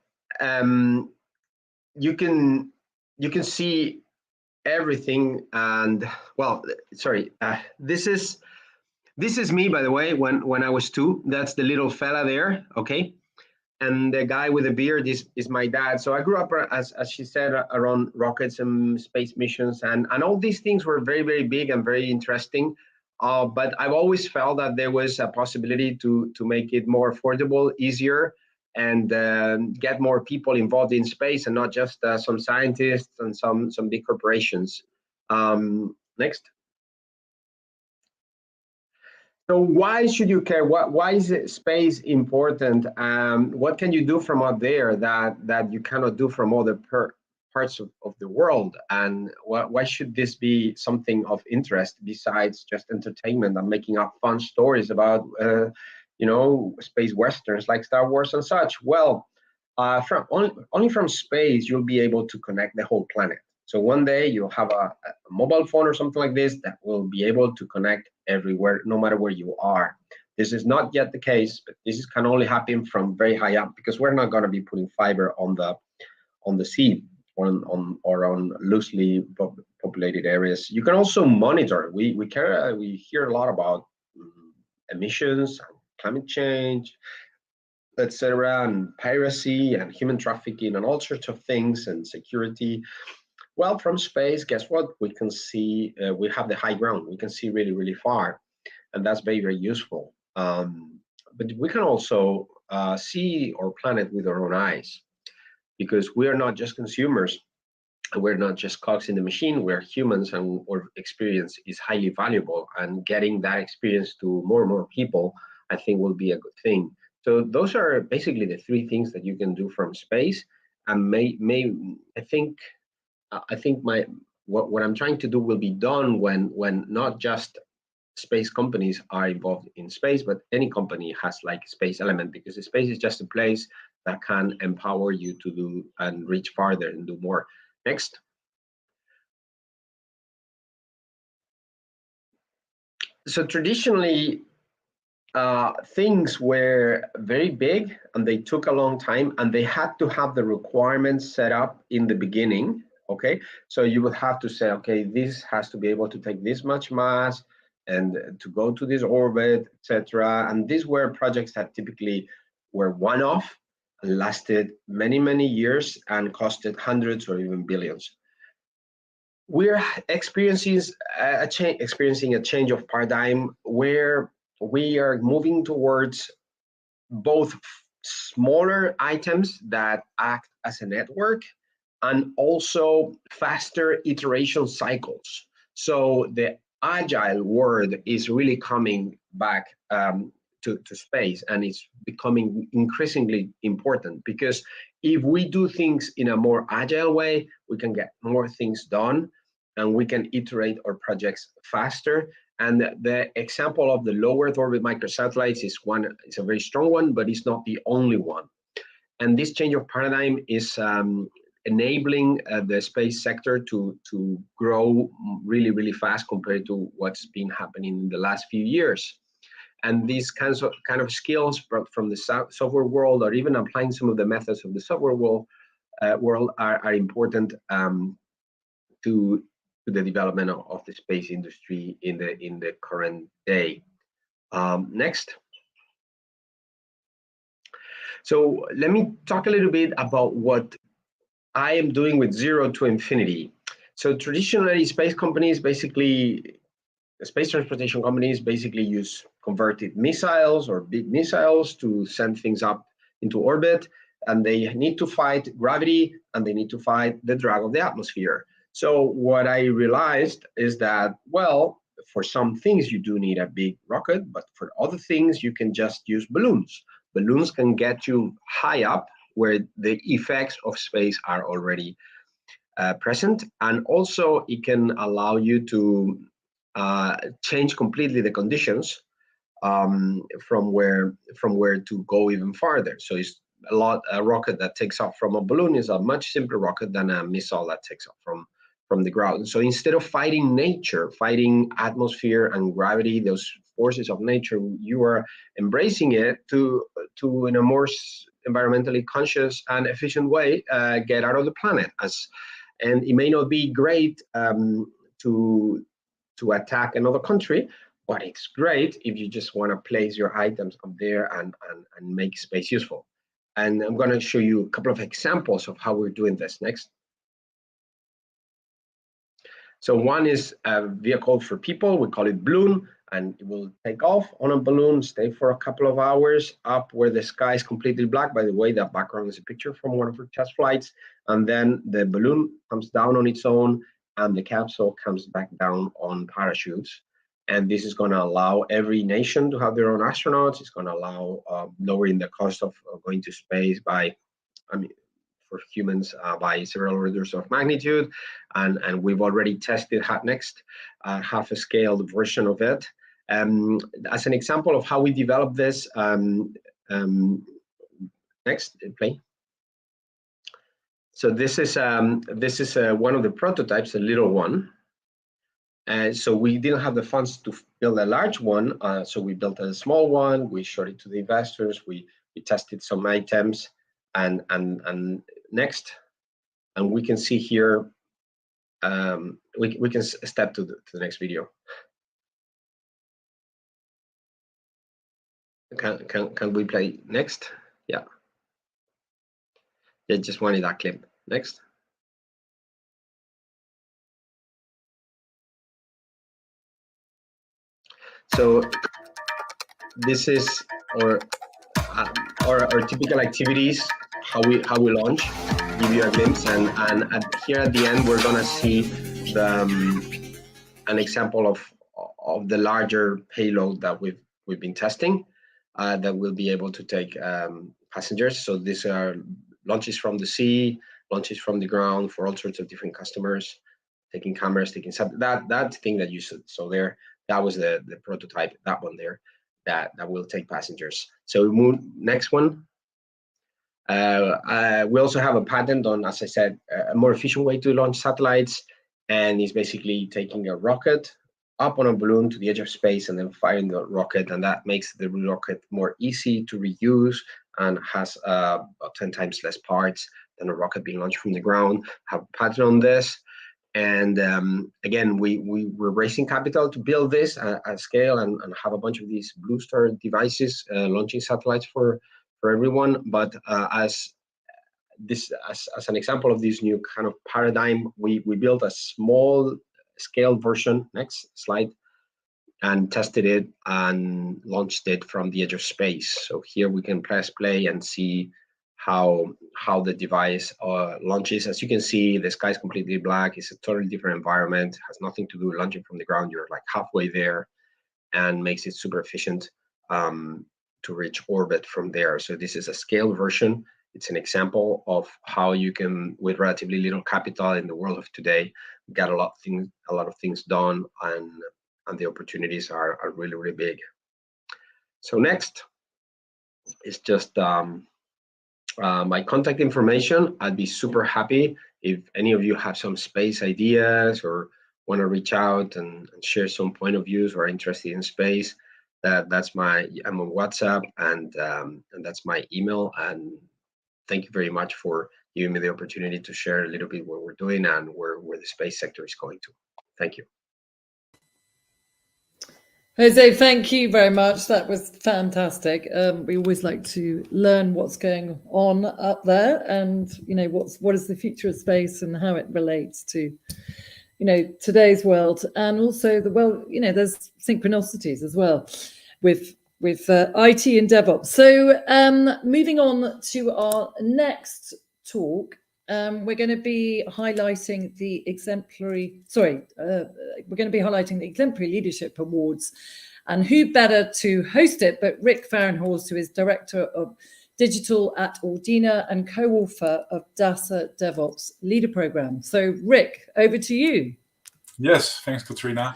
you can see everything. And well, sorry, this is This is me, by the way, when I was 2. That's the little fella there, okay? And the guy with the beard is my dad. So I grew up, as she said, around rockets and space missions, and all these things were very, very big and very interesting. But I've always felt that there was a possibility to make it more affordable, easier, and get more people involved in space, and not just some scientists and some big corporations. Next. So why should you care? Why is space important? What can you do from out there that you cannot do from other parts of the world? And why should this be something of interest besides just entertainment and making up fun stories about space westerns like Star Wars and such? Well, only from space you'll be able to connect the whole planet. So one day you'll have a mobile phone or something like this that will be able to connect everywhere, no matter where you are. This is not yet the case, but this can only happen from very high up, because we're not going to be putting fiber on the sea or on loosely populated areas. You can also monitor. We hear a lot about emissions, climate change, etc., and piracy and human trafficking and all sorts of things, and security. Well, from space, guess what? We can see, we have the high ground. We can see really, really far, and that's very, very useful. But we can also see our planet with our own eyes, because we are not just consumers. We're not just cogs in the machine. We're humans, and our experience is highly valuable. And getting that experience to more and more people, I think, will be a good thing. So those are basically the 3 things that you can do from space. And I think what I'm trying to do will be done when not just space companies are involved in space, but any company has like a space element, because the space is just a place that can empower you to do and reach farther and do more. Next. So traditionally, things were very big and they took a long time, and they had to have the requirements set up in the beginning. Okay, so you would have to say, okay, this has to be able to take this much mass and to go to this orbit, etc. And these were projects that typically were one-off, lasted many, many years, and costed hundreds or even billions. We're experiencing a change of paradigm, where we are moving towards both smaller items that act as a network, and also faster iteration cycles. So the agile word is really coming back to space, and it's becoming increasingly important, because if we do things in a more agile way, we can get more things done, and we can iterate our projects faster. And the example of the low Earth orbit microsatellites is a very strong one, but it's not the only one. And this change of paradigm is enabling the space sector to grow really, really fast compared to what's been happening in the last few years. And these kind of skills from the software world, or even applying some of the methods of the software world are important to the development of the space industry in the current day. Next. So let me talk a little bit about what I am doing with Zero to Infinity. So traditionally, space transportation companies basically use converted missiles or big missiles to send things up into orbit, and they need to fight gravity, and they need to fight the drag of the atmosphere. So what I realized is that, well, for some things you do need a big rocket, but for other things you can just use balloons. Balloons can get you high up, where the effects of space are already present, and also it can allow you to change completely the conditions from where to go even farther. So it's a rocket that takes off from a balloon is a much simpler rocket than a missile that takes off from the ground. So instead of fighting nature, fighting atmosphere and gravity, those forces of nature, you are embracing it to in a more environmentally conscious and efficient way get out of the planet. And it may not be great to attack another country, but it's great if you just want to place your items up there and make space useful. And I'm going to show you a couple of examples of how we're doing this next. So one is a vehicle for people. We call it balloon, and it will take off on a balloon, stay for a couple of hours up where the sky is completely black. By the way, that background is a picture from one of our test flights. And then the balloon comes down on its own, and the capsule comes back down on parachutes. And this is going to allow every nation to have their own astronauts. It's going to allow lowering the cost of going to space by, for humans by several orders of magnitude, and we've already tested next half a scaled version of it. As an example of how we developed this, next play. So this is one of the prototypes, a little one. And so we didn't have the funds to build a large one, so we built a small one. We showed it to the investors. We tested some items, and next, and we can see here. We can step to the next video. Can we play next? Yeah. I just wanted that clip. Next. So this is our typical activities, how we launch. Give you a glimpse, and here at the end we're gonna see an example of the larger payload that we've been testing that will be able to take passengers. So these are launches from the sea, launches from the ground for all sorts of different customers, taking cameras, taking that thing that you saw there. That was the prototype, that one there, that will take passengers. So we move next one. We also have a patent on, as I said, a more efficient way to launch satellites, and it's basically taking a rocket up on a balloon to the edge of space and then firing the rocket, and that makes the rocket more easy to reuse and has about 10 times less parts than a rocket being launched from the ground. Have a patent on this. And again, we're raising capital to build this at scale and have a bunch of these Blue Star devices launching satellites for everyone. But as an example of this new kind of paradigm, we built a small scale version, next slide, and tested it and launched it from the edge of space. So here we can press play and see how the device launches. As you can see, the sky is completely black. It's a totally different environment. It has nothing to do with launching from the ground. You're like halfway there, and makes it super efficient to reach orbit from there. So this is a scaled version. It's an example of how you can, with relatively little capital in the world of today, get a lot of things done, and the opportunities are really, really big. So next is just my contact information. I'd be super happy if any of you have some space ideas or want to reach out and share some point of views or are interested in space. I'm on WhatsApp, and that's my email. And thank you very much for giving me the opportunity to share a little bit what we're doing and where the space sector is going to. Thank you. Jose, thank you very much. That was fantastic. We always like to learn what's going on up there, and what is the future of space and how it relates to today's world, and also the world. There's synchronicities as well with IT and DevOps. So moving on to our next talk. We're going to be highlighting the exemplary leadership awards, and who better to host it but Rick Fahrenhorst, who is director of digital at Ordina and co-author of DASA DevOps Leader Program. So Rick, over to you. Yes, thanks, Katrina.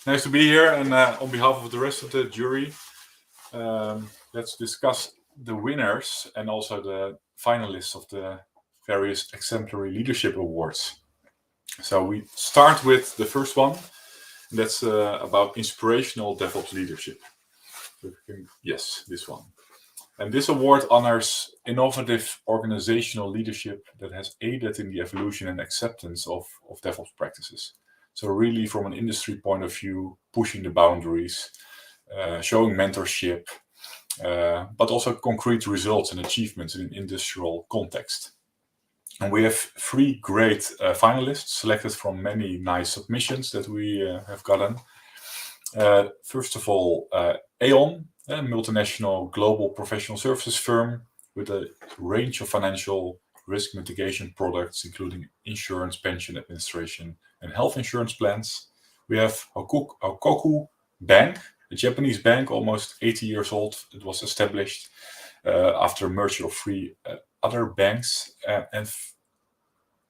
Nice to be here, and on behalf of the rest of the jury, let's discuss the winners and also the finalists of the various exemplary leadership awards. So we start with the first one. That's about inspirational DevOps leadership. Yes, this one. And this award honors innovative organizational leadership that has aided in the evolution and acceptance of DevOps practices. So really from an industry point of view, pushing the boundaries, showing mentorship, but also concrete results and achievements in an industrial context. And we have 3 great finalists selected from many nice submissions that we have gotten. First of all, Aon, a multinational global professional services firm with a range of financial risk mitigation products, including insurance, pension administration, and health insurance plans. We have Hokoku Bank, a Japanese bank, almost 80 years old. It was established after a merger of 3 other banks. And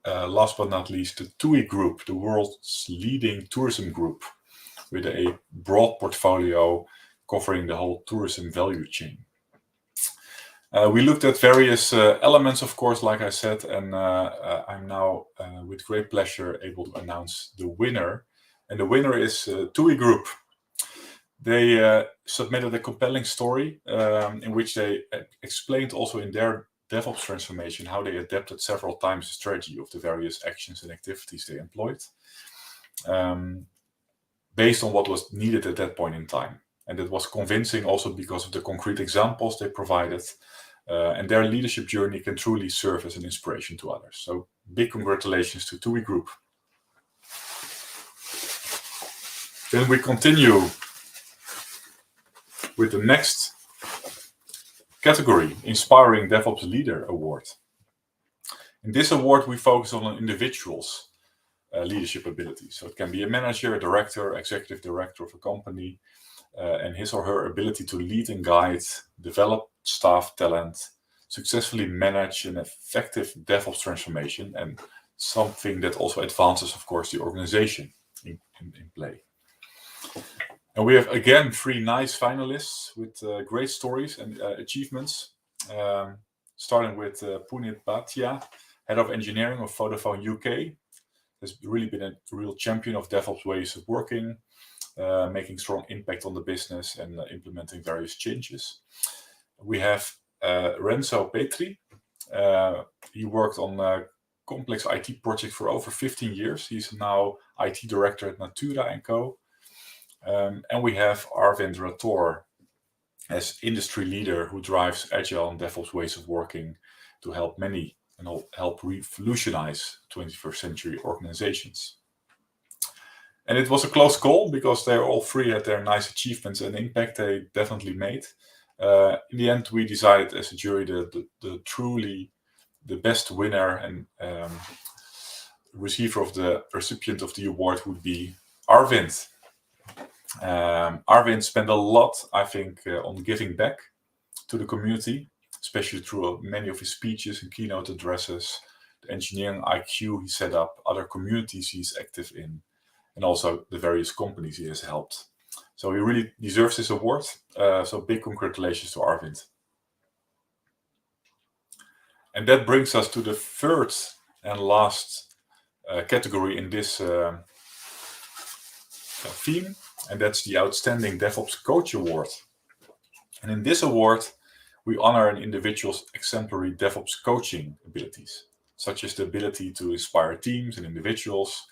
last but not least, the TUI Group, the world's leading tourism group, with a broad portfolio covering the whole tourism value chain. We looked at various elements, of course, like I said, and I'm now with great pleasure able to announce the winner. And the winner is TUI Group. They submitted a compelling story in which they explained also in their DevOps transformation how they adapted several times the strategy of the various actions and activities they employed, based on what was needed at that point in time. And it was convincing also because of the concrete examples they provided, and their leadership journey can truly serve as an inspiration to others. So big congratulations to TUI Group. Then we continue with the next category, Inspiring DevOps Leader Award. In this award, we focus on an individual's leadership ability. So it can be a manager, a director, executive director of a company, and his or her ability to lead and guide, develop staff talent, successfully manage an effective DevOps transformation, and something that also advances, of course, the organization in play. And we have again 3 nice finalists with great stories and achievements, starting with Punit Bhatia, Head of Engineering of Vodafone UK. Has really been a real champion of DevOps ways of working, making strong impact on the business and implementing various changes. We have Renzo Petri. He worked on complex IT projects for over 15 years. He's now IT director at Natura & Co. And we have Arvind Rathore as industry leader who drives agile and DevOps ways of working to help many and help revolutionize 21st century organizations. And it was a close call because they all 3 had their nice achievements and impact they definitely made. In the end, we decided as a jury that the truly the best winner and recipient of the award would be Arvind. Arvind spent a lot, I think, on giving back to the community, especially through many of his speeches and keynote addresses, the engineering IQ he set up, other communities he's active in, and also the various companies he has helped. So he really deserves this award. So big congratulations to Arvind. And that brings us to the 3rd and last category in this theme, and that's the Outstanding DevOps Coach Award. And in this award, we honor an individual's exemplary DevOps coaching abilities, such as the ability to inspire teams and individuals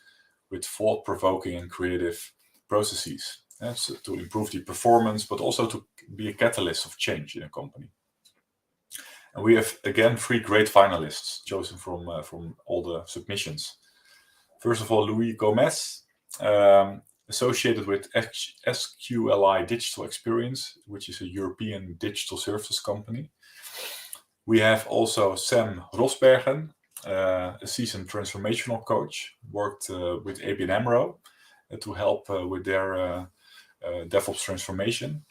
with thought-provoking and creative processes, so to improve the performance, but also to be a catalyst of change in a company. And we have, again, 3 great finalists chosen from all the submissions. First of all, Luis Gomez, associated with SQLI Digital Experience, which is a European digital services company. We have also Sam Rosbergen, a seasoned transformational coach, worked with ABN AMRO to help with their DevOps transformation.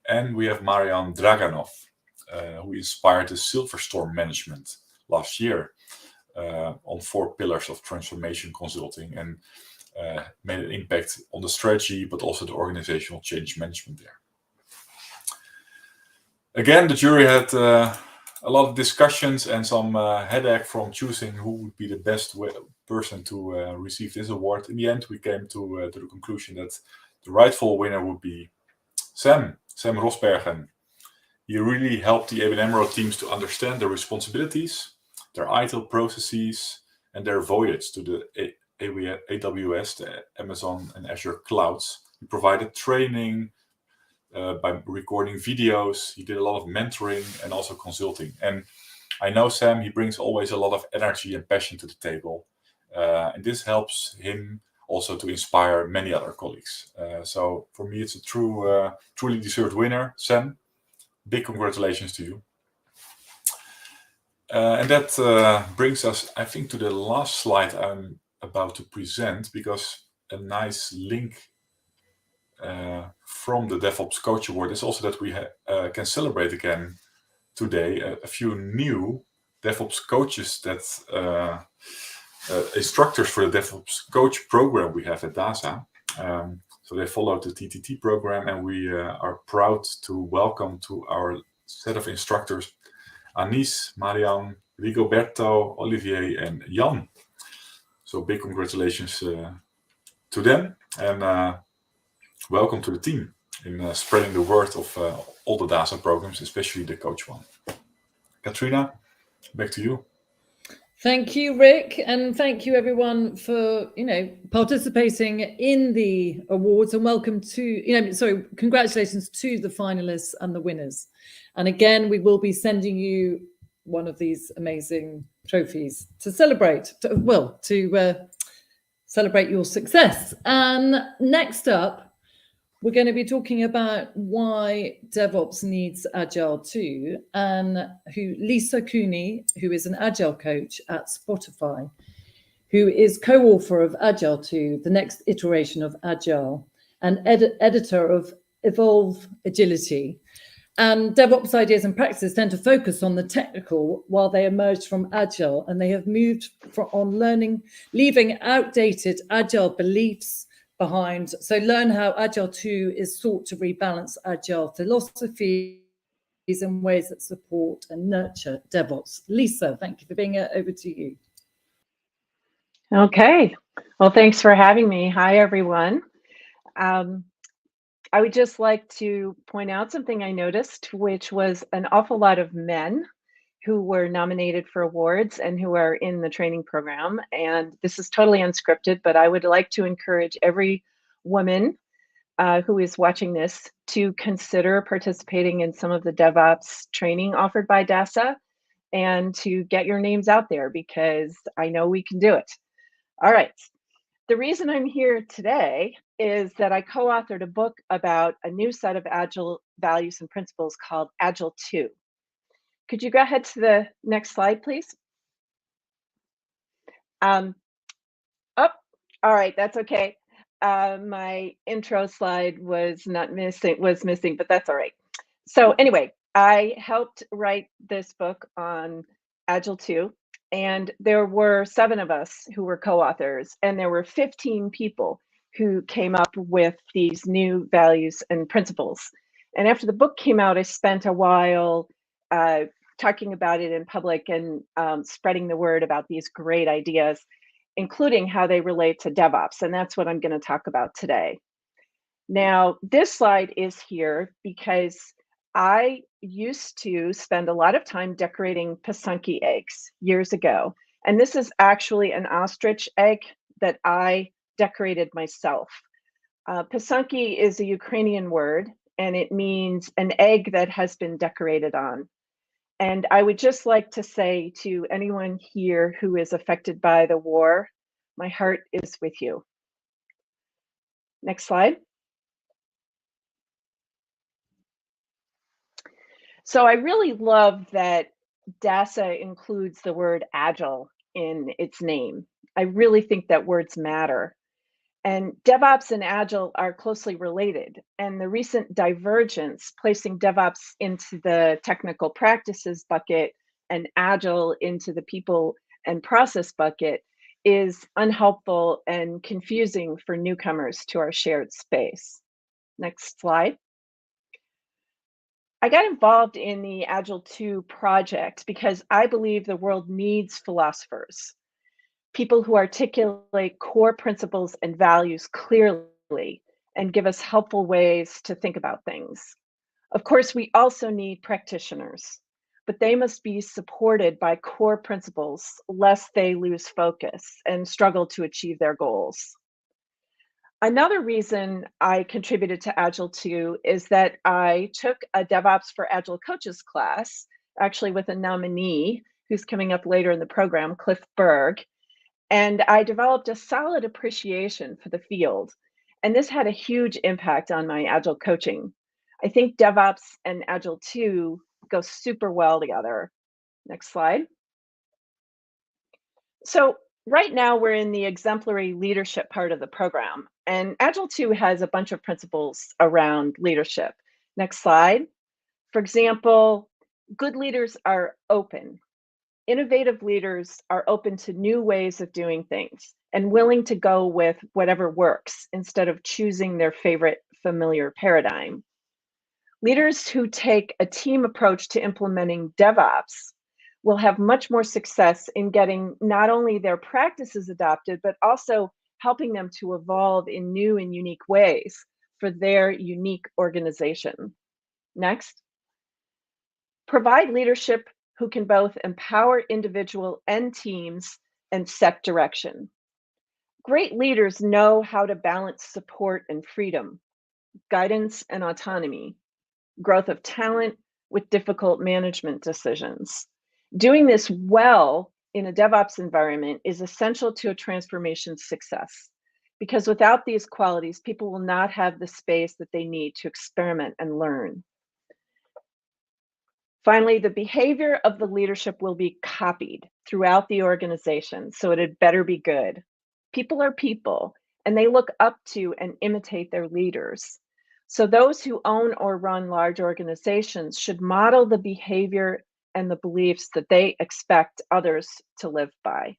And we have Marian Draganov, who inspired the Silverstorm management last year on 4 pillars of transformation consulting and made an impact on the strategy, but also the organizational change management there. Again, the jury had a lot of discussions and some headache from choosing who would be the best person to receive this award. In the end, we came to the conclusion that the rightful winner would be Sam Rosbergen. He really helped the ABN AMRO teams to understand their responsibilities, their ITIL processes, and their voyage to the AWS, the Amazon and Azure clouds. He provided training by recording videos. He did a lot of mentoring and also consulting. And I know Sam, he brings always a lot of energy and passion to the table. And this helps him also to inspire many other colleagues. So for me, it's a truly deserved winner. Sam, big congratulations to you. And that brings us, I think, to the last slide I'm about to present, because a nice link from the DevOps Coach Award is also that we can celebrate again today a few new DevOps coaches that instructors for the DevOps Coach program we have at DASA. So they followed the TTT program, and we are proud to welcome to our set of instructors Anis, Marianne, Rigoberto, Olivier, and Jan. So big congratulations to them, and welcome to the team in spreading the word of all the DASA programs, especially the coach one. Katrina, back to you. Thank you, Rick, and thank you everyone for participating in the awards, and welcome to congratulations to the finalists and the winners. And again, we will be sending you one of these amazing trophies to celebrate, to celebrate your success. And next up, we're going to be talking about why DevOps needs Agile too, and Lisa Cooney, who is an Agile coach at Spotify, who is co-author of Agile 2, the next iteration of Agile, and editor of Evolve Agility. And DevOps ideas and practices tend to focus on the technical while they emerge from Agile, and they have moved on leaving outdated Agile beliefs behind. So learn how Agile 2 is sought to rebalance Agile philosophies in ways that support and nurture DevOps. Lisa, thank you for being here. Over to you. Okay. Well, thanks for having me. Hi, everyone. I would just like to point out something I noticed, which was an awful lot of men who were nominated for awards and who are in the training program. And this is totally unscripted, but I would like to encourage every woman who is watching this to consider participating in some of the DevOps training offered by DASA and to get your names out there, because I know we can do it. All right. The reason I'm here today is that I co-authored a book about a new set of Agile values and principles called Agile 2. Could you go ahead to the next slide, please? All right, that's okay. My intro slide was missing, but that's all right. So anyway, I helped write this book on Agile 2. And there were 7 of us who were co-authors, and there were 15 people who came up with these new values and principles. And after the book came out, I spent a while talking about it in public and spreading the word about these great ideas, including how they relate to DevOps. And that's what I'm going to talk about today. Now, this slide is here because I used to spend a lot of time decorating Pasunky eggs years ago. And this is actually an ostrich egg that I decorated myself. Pasunky is a Ukrainian word, and it means an egg that has been decorated on. And I would just like to say to anyone here who is affected by the war, my heart is with you. Next slide. So I really love that DASA includes the word Agile in its name. I really think that words matter. And DevOps and Agile are closely related. And the recent divergence, placing DevOps into the technical practices bucket and Agile into the people and process bucket, is unhelpful and confusing for newcomers to our shared space. Next slide. I got involved in the Agile 2 project because I believe the world needs philosophers, people who articulate core principles and values clearly and give us helpful ways to think about things. Of course, we also need practitioners. but they must be supported by core principles lest they lose focus and struggle to achieve their goals. Another reason I contributed to Agile 2 is that I took a DevOps for Agile Coaches class, actually with a nominee who's coming up later in the program, Cliff Berg, and I developed a solid appreciation for the field. And this had a huge impact on my Agile coaching. I think DevOps and Agile 2 go super well together. Next slide. So right now we're in the exemplary leadership part of the program, and Agile 2 has a bunch of principles around leadership. Next slide. For example, good leaders are open. Innovative leaders are open to new ways of doing things and willing to go with whatever works instead of choosing their favorite familiar paradigm. Leaders who take a team approach to implementing DevOps will have much more success in getting not only their practices adopted, but also helping them to evolve in new and unique ways for their unique organization. Next. Provide leadership who can both empower individual and teams and set direction. Great leaders know how to balance support and freedom, guidance and autonomy, growth of talent with difficult management decisions. Doing this well in a DevOps environment is essential to a transformation's success, because without these qualities, people will not have the space that they need to experiment and learn. Finally, the behavior of the leadership will be copied throughout the organization, so it had better be good. People are people, and they look up to and imitate their leaders. So those who own or run large organizations should model the behavior and the beliefs that they expect others to live by.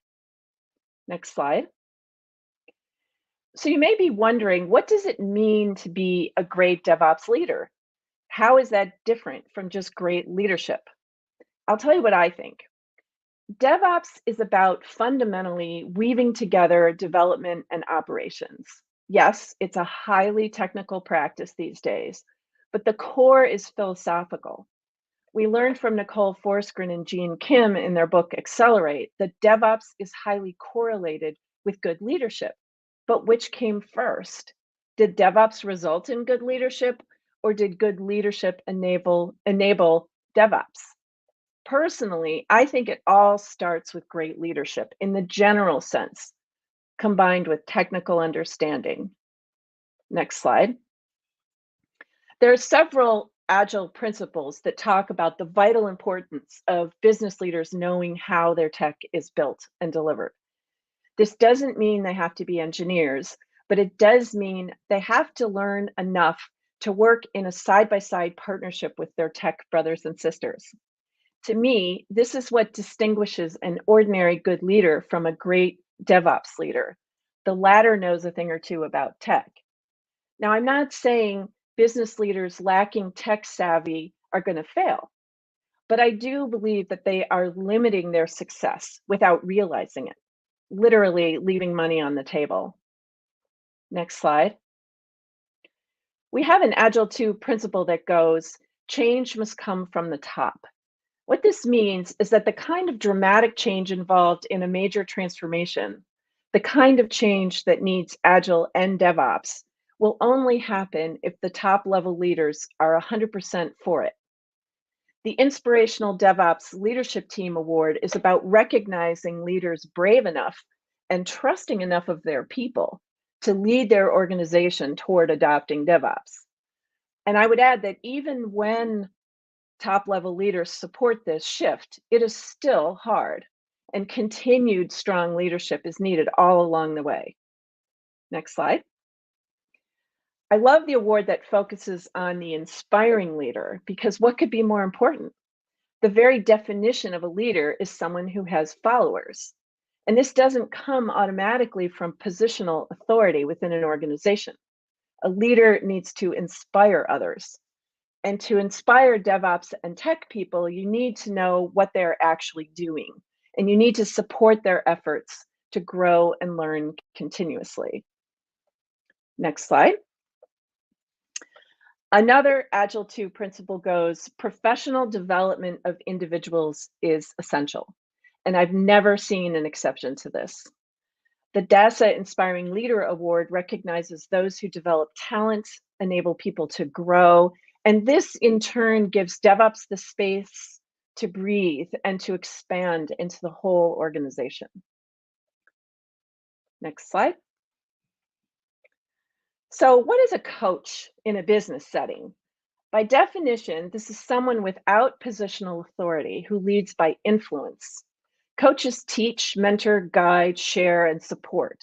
Next slide. So you may be wondering, what does it mean to be a great DevOps leader? How is that different from just great leadership? I'll tell you what I think. DevOps is about fundamentally weaving together development and operations. Yes, it's a highly technical practice these days, but the core is philosophical. We learned from Nicole Forsgren and Jean Kim in their book Accelerate that DevOps is highly correlated with good leadership. But which came first? Did DevOps result in good leadership, or did good leadership enable DevOps? Personally, I think it all starts with great leadership in the general sense, combined with technical understanding. Next slide. There are several Agile principles that talk about the vital importance of business leaders knowing how their tech is built and delivered. This doesn't mean they have to be engineers, but it does mean they have to learn enough to work in a side-by-side partnership with their tech brothers and sisters. To me, this is what distinguishes an ordinary good leader from a great DevOps leader. The latter knows a thing or two about tech. Now, I'm not saying business leaders lacking tech savvy are going to fail, but I do believe that they are limiting their success without realizing it, literally leaving money on the table. Next slide. We have an Agile 2 principle that goes, change must come from the top. What this means is that the kind of dramatic change involved in a major transformation, the kind of change that needs Agile and DevOps, will only happen if the top level leaders are 100% for it. The Inspirational DevOps Leadership Team Award is about recognizing leaders brave enough and trusting enough of their people to lead their organization toward adopting DevOps. And I would add that even when top level leaders support this shift, it is still hard, and continued strong leadership is needed all along the way. Next slide. I love the award that focuses on the inspiring leader, because what could be more important? The very definition of a leader is someone who has followers. And this doesn't come automatically from positional authority within an organization. A leader needs to inspire others. And to inspire DevOps and tech people, you need to know what they're actually doing. And you need to support their efforts to grow and learn continuously. Next slide. Another Agile 2 principle goes, professional development of individuals is essential. And I've never seen an exception to this. The DASA Inspiring Leader Award recognizes those who develop talent, enable people to grow, and this in turn gives DevOps the space to breathe and to expand into the whole organization. Next slide. So what is a coach in a business setting? By definition, this is someone without positional authority who leads by influence. Coaches teach, mentor, guide, share, and support.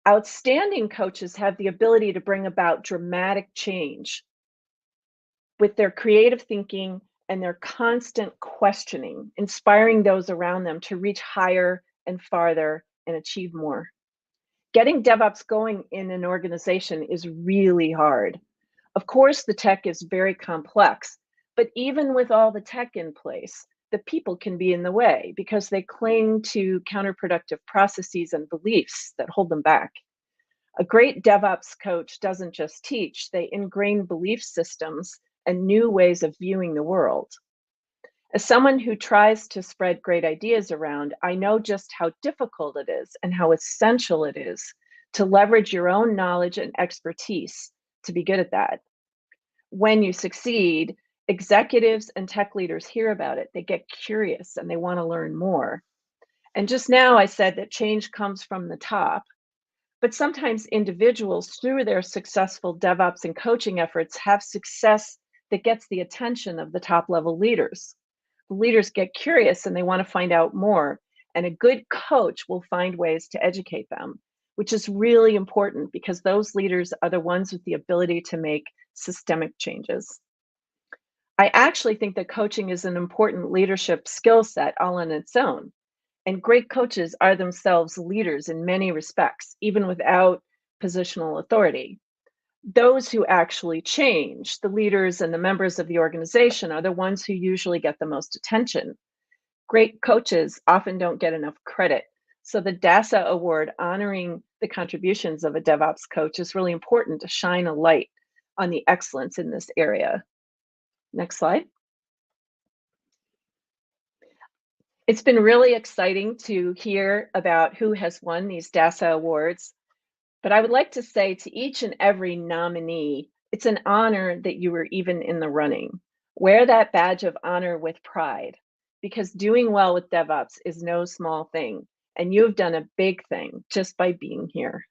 Outstanding coaches have the ability to bring about dramatic change with their creative thinking and their constant questioning, inspiring those around them to reach higher and farther and achieve more. Getting DevOps going in an organization is really hard. Of course, the tech is very complex, but even with all the tech in place, the people can be in the way because they cling to counterproductive processes and beliefs that hold them back. A great DevOps coach doesn't just teach, they ingrain belief systems and new ways of viewing the world. As someone who tries to spread great ideas around, I know just how difficult it is and how essential it is to leverage your own knowledge and expertise to be good at that. When you succeed, executives and tech leaders hear about it. They get curious and they want to learn more. And just now I said that change comes from the top, but sometimes individuals through their successful DevOps and coaching efforts have success that gets the attention of the top level leaders. The leaders get curious and they want to find out more, and a good coach will find ways to educate them, which is really important because those leaders are the ones with the ability to make systemic changes. I actually think that coaching is an important leadership skill set all on its own. And great coaches are themselves leaders in many respects, even without positional authority. Those who actually change, the leaders and the members of the organization, are the ones who usually get the most attention. Great coaches often don't get enough credit. So the DASA award honoring the contributions of a DevOps coach is really important to shine a light on the excellence in this area. Next slide. It's been really exciting to hear about who has won these DASA awards, but I would like to say to each and every nominee, it's an honor that you were even in the running. Wear that badge of honor with pride, because doing well with DevOps is no small thing, and you've done a big thing just by being here.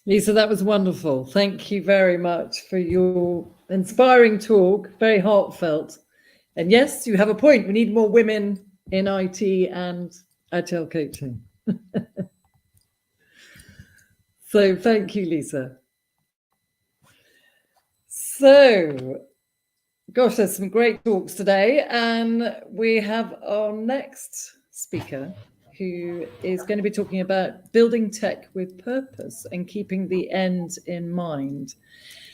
Lisa, that was wonderful. Thank you very much for your inspiring talk, very heartfelt. And yes, you have a point. We need more women in IT and agile coaching. So thank you, Lisa. So, gosh, there's some great talks today. And we have our next speaker, who is going to be talking about building tech with purpose and keeping the end in mind.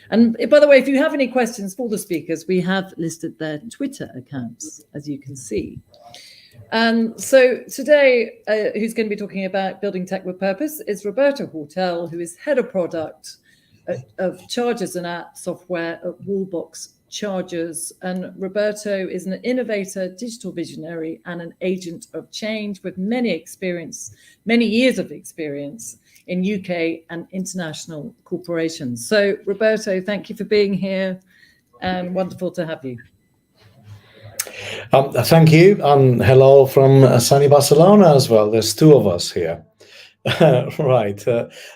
And by the way, if you have any questions for the speakers, we have listed their Twitter accounts, as you can see. And so today, who's going to be talking about building tech with purpose is Roberto Hortel, who is head of product of chargers and app software at Wallbox Chargers. And Roberto is an innovator, digital visionary, and an agent of change with many years of experience in UK and international corporations. So Roberto, thank you for being here, and wonderful to have you. Thank you, and hello from sunny Barcelona as well. There's two of us here. Right,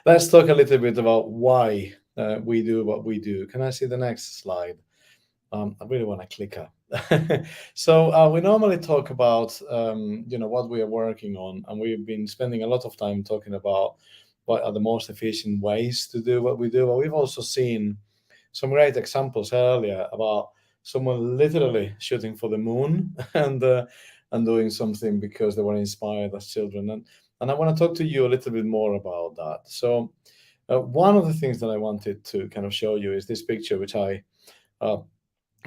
let's talk a little bit about why we do what we do. Can I see the next slide? I really want a clicker. So we normally talk about what we are working on, and we've been spending a lot of time talking about what are the most efficient ways to do what we do. But we've also seen some great examples earlier about someone literally shooting for the moon and doing something because they were inspired as children. And I want to talk to you a little bit more about that. So one of the things that I wanted to kind of show you is this picture, which I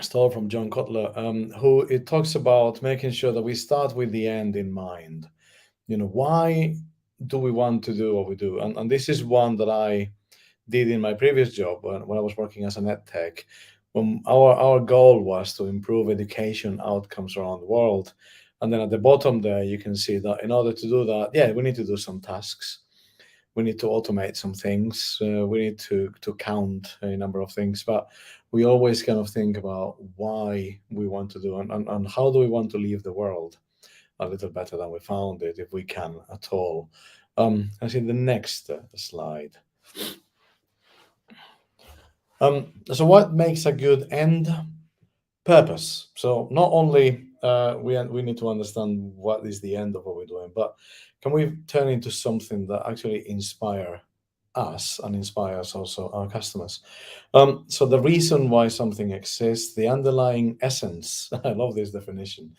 stole from John Kotler, who it talks about making sure that we start with the end in mind. Why do we want to do what we do? And this is one that I did in my previous job when I was working as an ed tech. Our goal was to improve education outcomes around the world. And then at the bottom there, you can see that in order to do that, yeah, we need to do some tasks. We need to automate some things. We need to count a number of things, but we always kind of think about why we want to do and how do we want to leave the world a little better than we found it, if we can at all. I see the next slide. So what makes a good end? Purpose. So not only we need to understand what is the end of what we're doing, but can we turn into something that actually inspire us and inspires also our customers? So the reason why something exists, the underlying essence. I love this definition.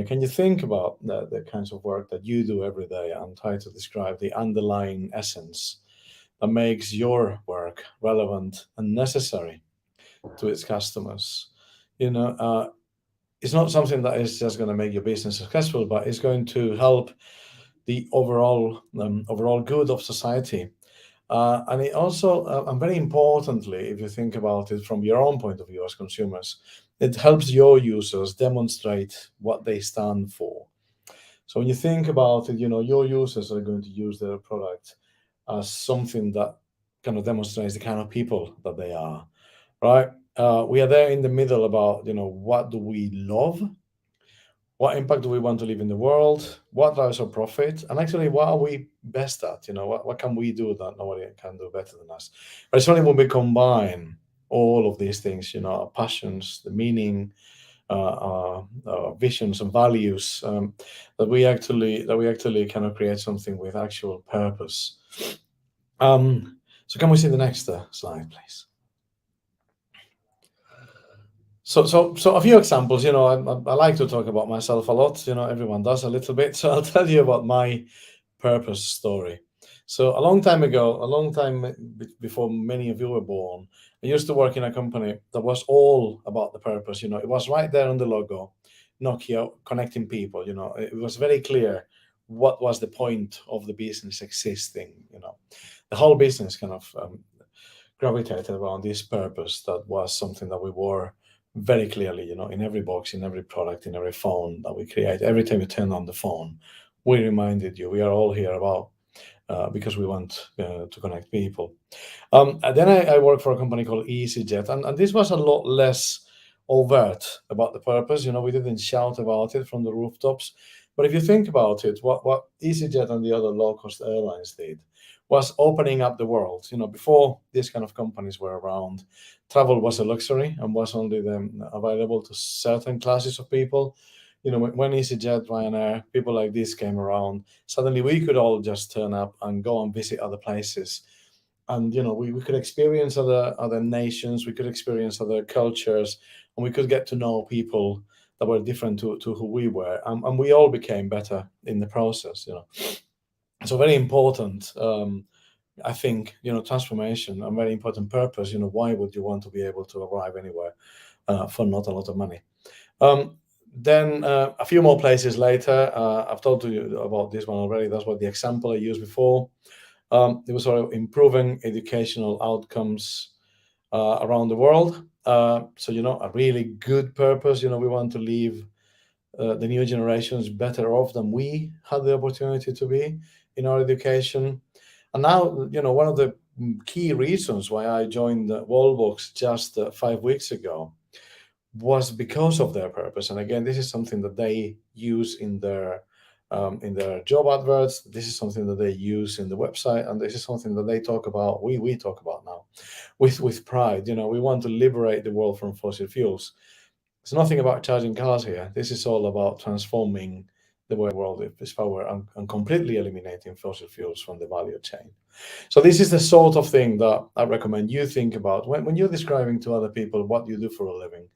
Can you think about the kinds of work that you do every day and try to describe the underlying essence that makes your work relevant and necessary to its customers? It's not something that is just going to make your business successful, but it's going to help the overall good of society. And it also, and very importantly, if you think about it from your own point of view as consumers, it helps your users demonstrate what they stand for. So when you think about it, your users are going to use their product as something that kind of demonstrates the kind of people that they are, right? We are there in the middle about, what do we love? What impact do we want to leave in the world? What drives our profit? And actually, what are we best at? What can we do that nobody can do better than us? But it's only when we combine all of these things, our passions, the meaning, our visions and values, that we actually kind of create something with actual purpose. So can we see the next slide, please? So a few examples. I like to talk about myself a lot. Everyone does a little bit. So I'll tell you about my purpose story. So a long time before many of you were born, I used to work in a company that was all about the purpose. It was right there on the logo, Nokia, connecting people. It was very clear what was the point of the business existing. The whole business kind of gravitated around this purpose. That was something that we wore very clearly, in every box, in every product, in every phone that we create. Every time you turn on the phone, we reminded you we are all here about because we want to connect people. And then I worked for a company called EasyJet, and this was a lot less overt about the purpose. We didn't shout about it from the rooftops. But if you think about it, what EasyJet and the other low-cost airlines did was opening up the world. Before these kind of companies were around, travel was a luxury and was only then available to certain classes of people. When EasyJet, Ryanair, people like this came around, suddenly we could all just turn up and go and visit other places. And, we could experience other nations, we could experience other cultures, and we could get to know people that were different to who we were. And we all became better in the process, So very important, I think, transformation, a very important purpose. Why would you want to be able to arrive anywhere for not a lot of money? Then a few more places later, I've told you about this one already. That's what the example I used before. It was sort of improving educational outcomes around the world. So, a really good purpose. We want to leave the new generations better off than we had the opportunity to be in our education. And now, one of the key reasons why I joined Wallbox just 5 weeks ago was because of their purpose. And again, this is something that they use in their job adverts. This is something that they use in the website, and this is something that they talk about. We talk about now with pride. We want to liberate the world from fossil fuels. It's nothing about charging cars here. This is all about transforming the world with this power and completely eliminating fossil fuels from the value chain. So this is the sort of thing that I recommend you think about when you're describing to other people what you do for a living.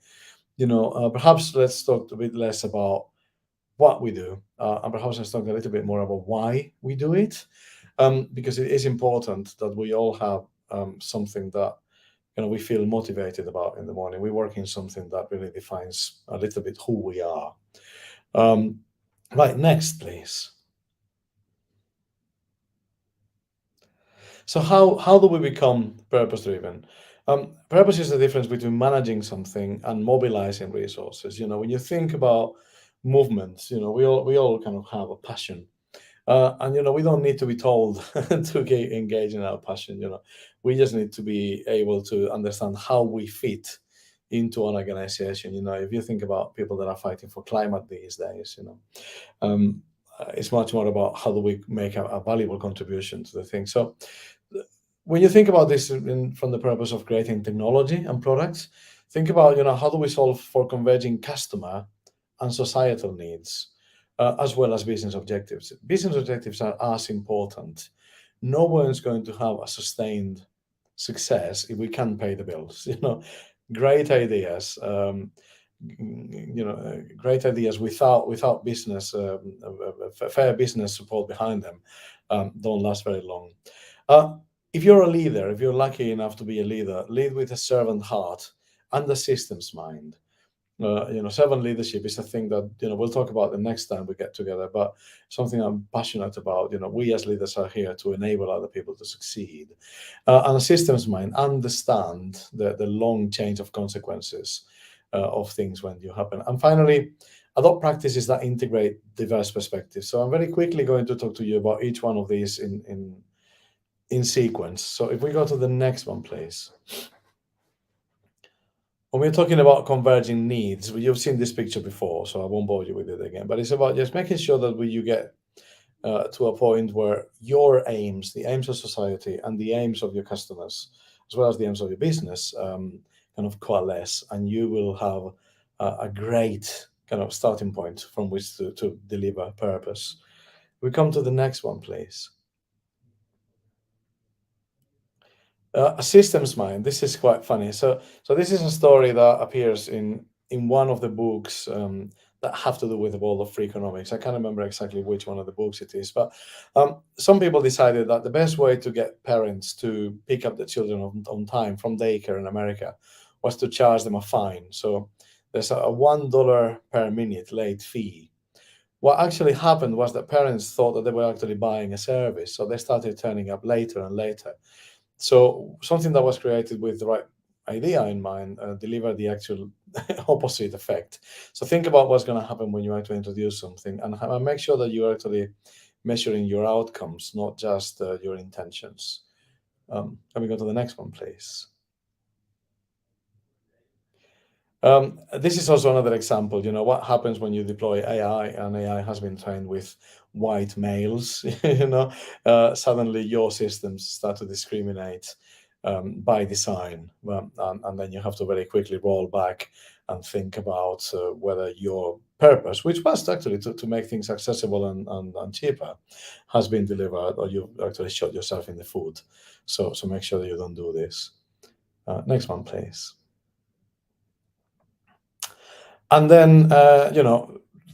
Perhaps let's talk a bit less about what we do, and perhaps let's talk a little bit more about why we do it, because it is important that we all have something that we feel motivated about in the morning. We work in something that really defines a little bit who we are. Right, next, please. So how do we become purpose-driven? Purpose is the difference between managing something and mobilizing resources. When you think about movements, we all kind of have a passion. And we don't need to be told to get engaged in our passion. We just need to be able to understand how we fit into an organization. If you think about people that are fighting for climate these days, it's much more about how do we make a valuable contribution to the thing. So when you think about this from the purpose of creating technology and products, think about how do we solve for converging customer and societal needs, as well as business objectives. Business objectives are as important. No one's going to have a sustained success if we can't pay the bills. Great ideas, great ideas without business, fair business support behind them, don't last very long. If you're a leader, if you're lucky enough to be a leader, lead with a servant heart and a systems mind. Servant leadership is a thing that we'll talk about the next time we get together, but something I'm passionate about. We as leaders are here to enable other people to succeed, and a systems mind, understand the long change of consequences of things when you happen. And finally, adopt practices that integrate diverse perspectives. So I'm very quickly going to talk to you about each one of these in sequence. So if we go to the next one, please. When we're talking about converging needs, you've seen this picture before, so I won't bore you with it again, but it's about just making sure that you get to a point where your aims, the aims of society and the aims of your customers, as well as the aims of your business, kind of coalesce, and you will have a great kind of starting point from which to deliver purpose. We come to the next one, please. A systems mind. This is quite funny. So this is a story that appears in one of the books that have to do with the world of free economics. I can't remember exactly which one of the books it is, but some people decided that the best way to get parents to pick up the children on time from daycare in America was to charge them a fine. So there's a $1 per minute late fee. What actually happened was that parents thought that they were actually buying a service, so they started turning up later and later. So something that was created with the right idea in mind delivered the actual opposite effect. So think about what's going to happen when you actually introduce something, and make sure that you're actually measuring your outcomes, not just your intentions. Can we go to the next one, please? This is also another example. What happens when you deploy AI and AI has been trained with white males. Suddenly your systems start to discriminate by design, and then you have to very quickly roll back and think about whether your purpose, which was actually to make things accessible and cheaper, has been delivered, or you actually shot yourself in the foot. So make sure that you don't do this. Next one, please. And then,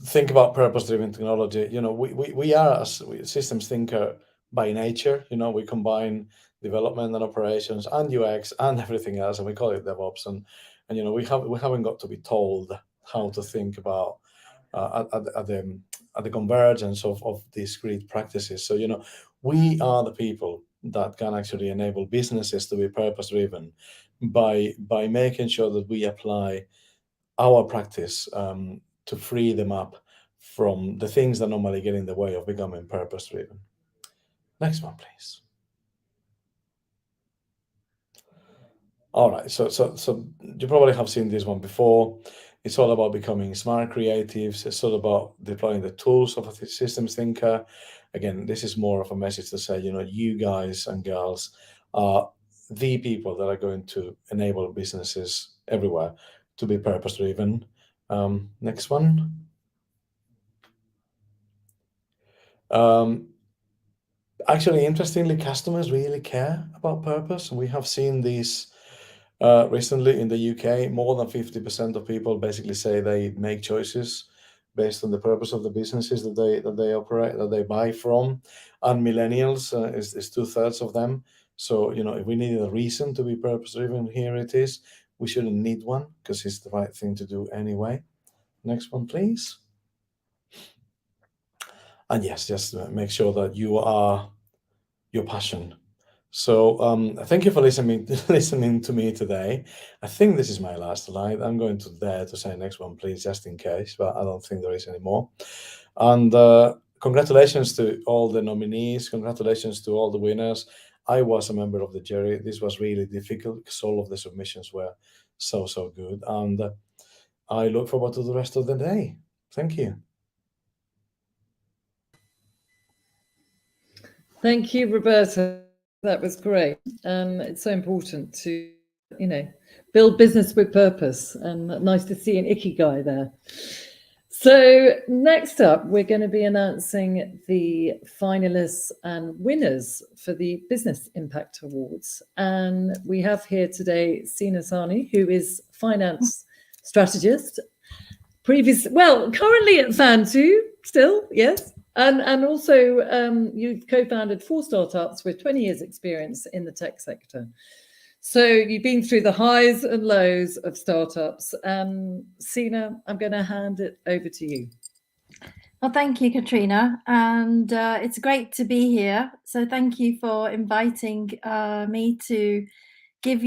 think about purpose-driven technology. We are a systems thinker by nature. We combine development and operations and UX and everything else, and we call it DevOps. And we haven't got to be told how to think about at the convergence of discrete practices. So we are the people that can actually enable businesses to be purpose-driven by making sure that we apply our practice to free them up from the things that normally get in the way of becoming purpose-driven. Next one, please. All right, so you probably have seen this one before. It's all about becoming smart creatives. It's all about deploying the tools of a systems thinker. Again, this is more of a message to say, you guys and girls are the people that are going to enable businesses everywhere to be purpose-driven. Next one. Actually, interestingly, customers really care about purpose. We have seen these recently in the UK. More than 50% of people basically say they make choices based on the purpose of the businesses that they operate, that they buy from. And millennials is 2/3 of them. So, if we needed a reason to be purpose-driven, here it is. We shouldn't need one because it's the right thing to do anyway. Next one, please. And yes, just make sure that you are your passion So thank you for listening to me today. I think this is my last slide. I'm going to dare to say next one, please, just in case, but I don't think there is any more. And congratulations to all the nominees. Congratulations to all the winners. I was a member of the jury. This was really difficult because all of the submissions were so good. And I look forward to the rest of the day. Thank you. Thank you, Roberta. That was great. It's so important to, build business with purpose, and nice to see an Ikigai there. So next up, we're going to be announcing the finalists and winners for the Business Impact Awards. And we have here today Sina Sani, who is finance strategist, currently at Fantu still, yes. And also you've co-founded 4 startups with 20 years experience in the tech sector. So you've been through the highs and lows of startups. Sina, I'm going to hand it over to you. Well, thank you, Katrina. And it's great to be here. So thank you for inviting me to give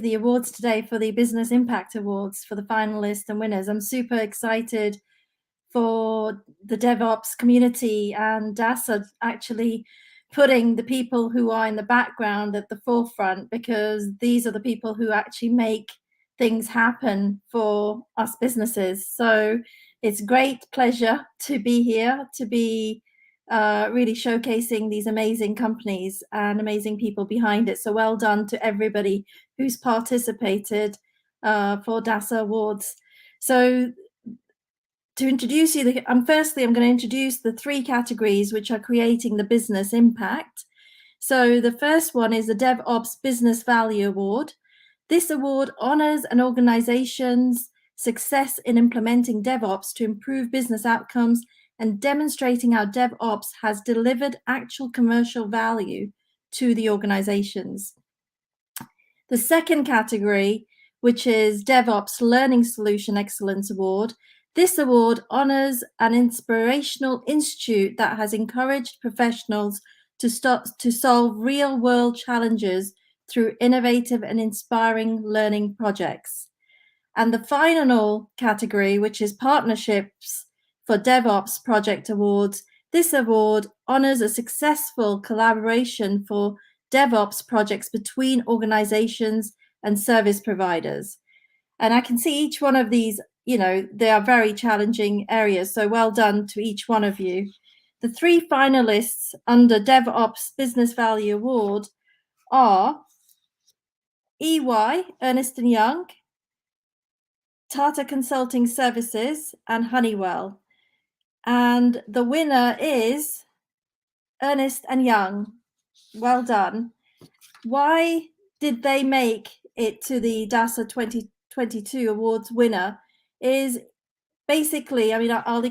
the awards today for the Business Impact Awards for the finalists and winners. I'm super excited for the DevOps community and DASA actually putting the people who are in the background at the forefront, because these are the people who actually make things happen for us businesses. So it's great pleasure to be here, to be really showcasing these amazing companies and amazing people behind it. So well done to everybody who's participated for DASA Awards. So to introduce you, firstly, I'm going to introduce the 3 categories which are creating the business impact. So the first one is the DevOps Business Value Award. This award honors an organization's success in implementing DevOps to improve business outcomes and demonstrating how DevOps has delivered actual commercial value to the organizations. The second category, which is DevOps Learning Solution Excellence Award. This award honors an inspirational institute that has encouraged professionals to solve real-world challenges through innovative and inspiring learning projects. And the final category, which is Partnerships for DevOps Project Awards. This award honors a successful collaboration for DevOps projects between organizations and service providers. And I can see each one of these, they are very challenging areas. So well done to each one of you. The 3 finalists under DevOps Business Value Award are EY, Ernst & Young, Tata Consulting Services, and Honeywell. And the winner is Ernst & Young. Well done. Why did they make it to the DASA 2022 awards winner is basically, I'll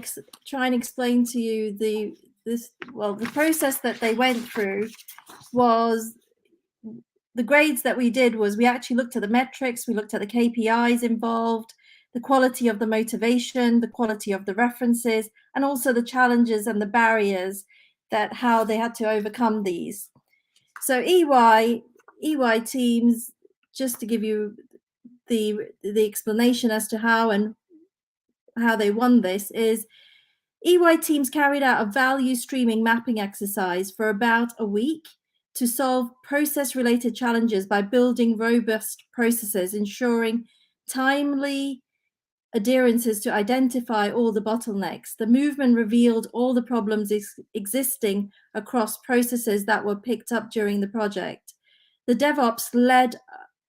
try and explain to you the process that they went through was the grades that we did was we actually looked at the metrics, we looked at the KPIs involved, the quality of the motivation, the quality of the references, and also the challenges and the barriers that how they had to overcome these. So EY teams, just to give you the explanation as to how they won this, is EY teams carried out a value streaming mapping exercise for about a week to solve process-related challenges by building robust processes, ensuring timely adherences to identify all the bottlenecks. The movement revealed all the problems existing across processes that were picked up during the project. The DevOps-led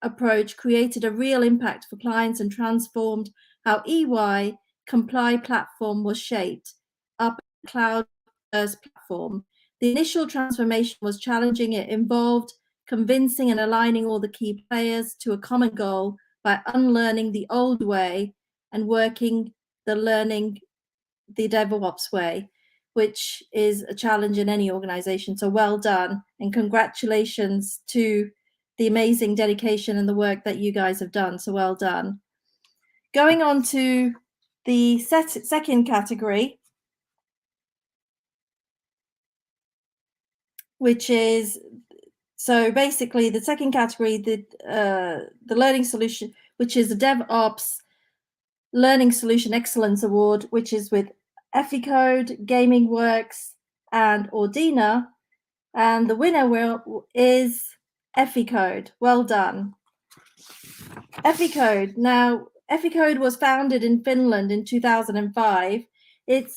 approach created a real impact for clients and transformed how EY Comply platform was shaped up a cloud-first platform. The initial transformation was challenging. It involved convincing and aligning all the key players to a common goal by unlearning the old way and working the DevOps way, which is a challenge in any organization. So well done, and congratulations to the amazing dedication and the work that you guys have done. So well done. Going on to the second category, which is So basically, the second category, the learning solution, which is the DevOps Learning Solution Excellence Award, which is with Efficode, Gaming Works, and Ordina. And the winner is Efficode. Well done. Efficode. Now, Efficode was founded in Finland in 2005. It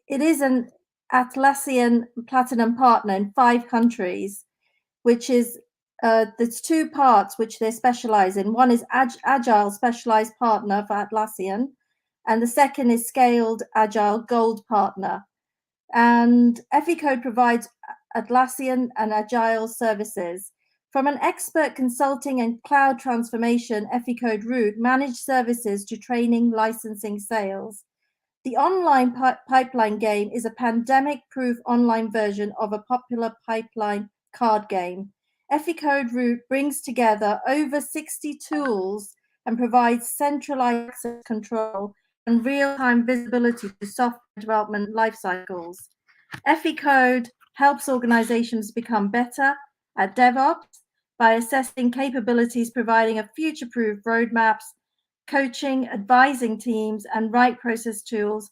is an Atlassian Platinum partner in 5 countries, which is there's 2 parts which they specialize in. One is Agile Specialized Partner for Atlassian, and the second is Scaled Agile Gold Partner. And Efficode provides Atlassian and Agile services. From an expert consulting and cloud transformation, Efficode route managed services to training, licensing, sales. The online pipeline game is a pandemic-proof online version of a popular pipeline card game. Efficode route brings together over 60 tools and provides centralized access control and real-time visibility to software development lifecycles. Efficode helps organizations become better at DevOps by assessing capabilities, providing a future-proof roadmaps, coaching, advising teams, and right process tools,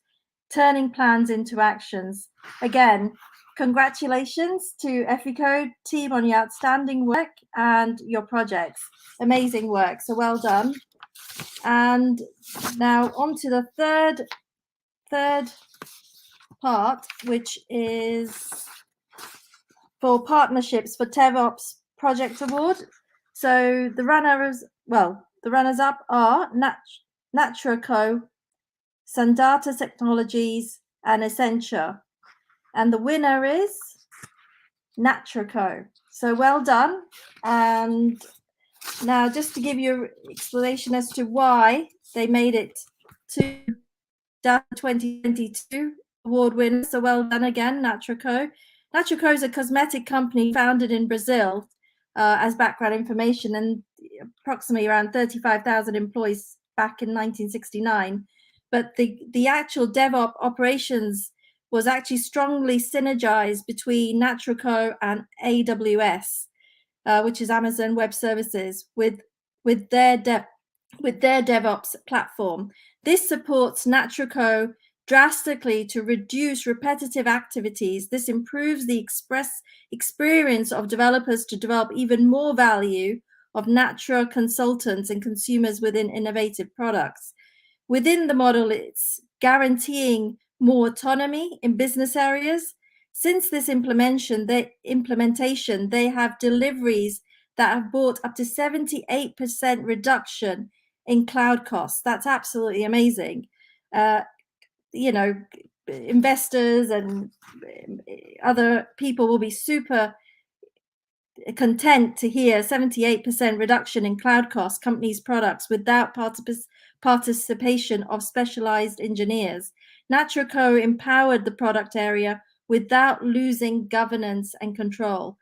turning plans into actions. Again, congratulations to Efficode team on your outstanding work and your projects. Amazing work, so well done. And now on to the third part, which is for partnerships for DevOps Project Award. So the runners-up are Natraco, Sandata Technologies, and Essentia. And the winner is Natraco. So well done. And now just to give you an explanation as to why they made it to DASA 2022 award winner. So well done again, Natraco. Natraco is a cosmetic company founded in Brazil, as background information, and approximately around 35,000 employees back in 1969. But the actual DevOps operations was actually strongly synergized between Natraco and AWS, which is Amazon Web Services, with their DevOps platform. This supports Natraco drastically to reduce repetitive activities. This improves the experience of developers to develop even more value of Natra consultants and consumers within innovative products. Within the model, it's guaranteeing more autonomy in business areas. Since this implementation, they have deliveries that have brought up to 78% reduction in cloud costs. That's absolutely amazing. Investors and other people will be super content to hear 78% reduction in cloud costs, companies' products without participation of specialized engineers. Natraco empowered the product area without losing governance and control.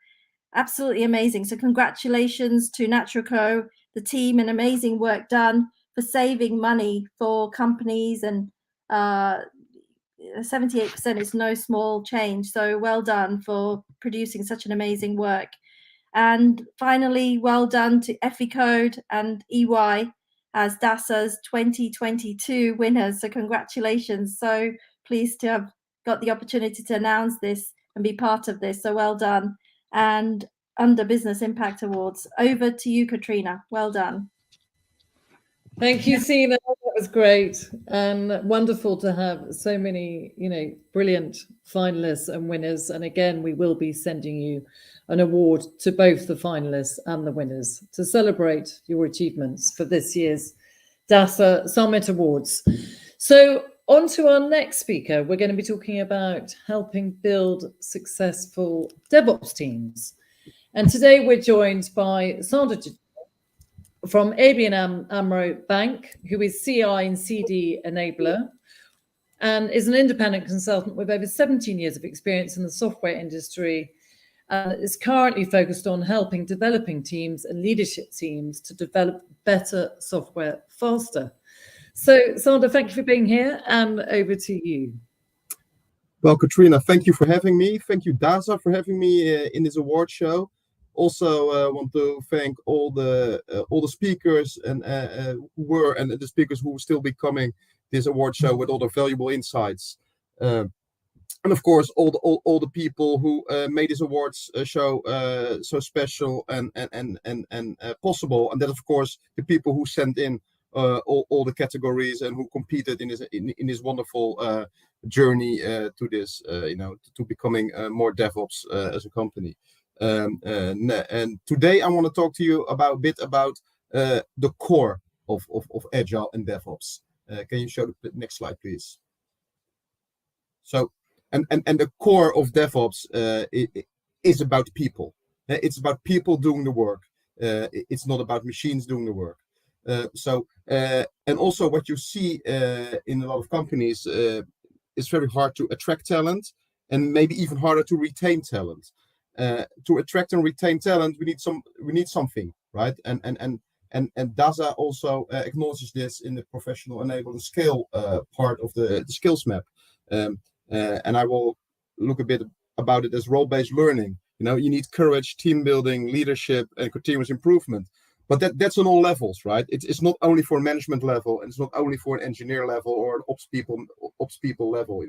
Absolutely amazing. So congratulations to Natraco, the team, and amazing work done for saving money for companies, and 78% is no small change. So well done for producing such an amazing work. And finally, well done to Efficode and EY as DASA's 2022 winners. So congratulations. So pleased to have got the opportunity to announce this and be part of this. So well done. And under Business Impact Awards, over to you, Katrina. Well done. Thank you, Sina. That was great and wonderful to have so many, brilliant finalists and winners. And again, we will be sending you an award to both the finalists and the winners to celebrate your achievements for this year's DASA Summit Awards. So on to our next speaker. We're going to be talking about helping build successful DevOps teams. And today we're joined by Sandra from ABN AMRO Bank, who is CI and CD enabler and is an independent consultant with over 17 years of experience in the software industry, and is currently focused on helping developing teams and leadership teams to develop better software faster. So Sandra, thank you for being here, and over to you. Well, Katrina, thank you for having me. Thank you, DASA, for having me in this award show. Also, want to thank all the speakers and the speakers who will still be coming this award show with all the valuable insights. And of course, all the people who made this awards show so special and possible, and that of course the people who sent in all the categories and who competed in this wonderful journey to this, to becoming more DevOps as a company. And today I want to talk to you a bit about the core of Agile and DevOps. Can you show the next slide, please? So. And the core of DevOps is about people. It's about people doing the work. It's not about machines doing the work. And also what you see in a lot of companies, it's very hard to attract talent and maybe even harder to retain talent. To attract and retain talent, we need something, right? And DASA also acknowledges this in the professional enable and scale part of the skills map. And I will look a bit about it as role-based learning. You need courage, team building, leadership, and continuous improvement. But that's on all levels, right? It's not only for management level, and it's not only for an engineer level or an ops people level.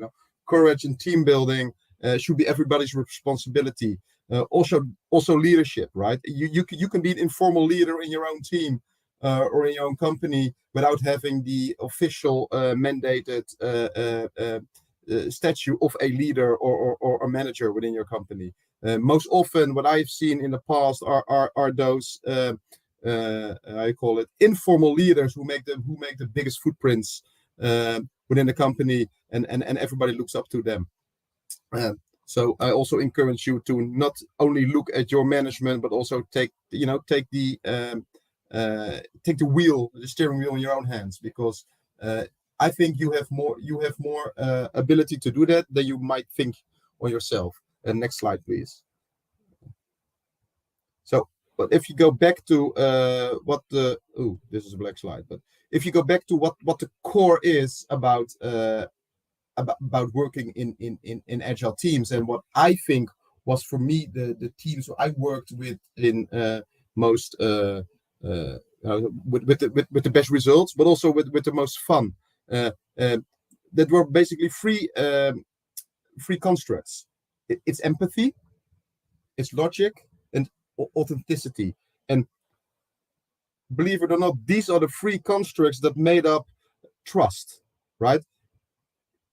Courage and team building should be everybody's responsibility. Also leadership, right? You can be an informal leader in your own team or in your own company without having the official mandated statue of a leader or a manager within your company. Most often, what I've seen in the past are those I call it informal leaders who make the biggest footprints within the company, and everybody looks up to them. So I also encourage you to not only look at your management, but also take the wheel, the steering wheel in your own hands, because I think you have more ability to do that than you might think on yourself. Next slide, please. So, but if you go back to this is a black slide. But if you go back to what the core is about working in agile teams, and what I think was for me the teams I worked with in most with the best results, but also with the most fun. That were basically three constructs. It's empathy, it's logic, and authenticity. And believe it or not, these are the three constructs that made up trust, right?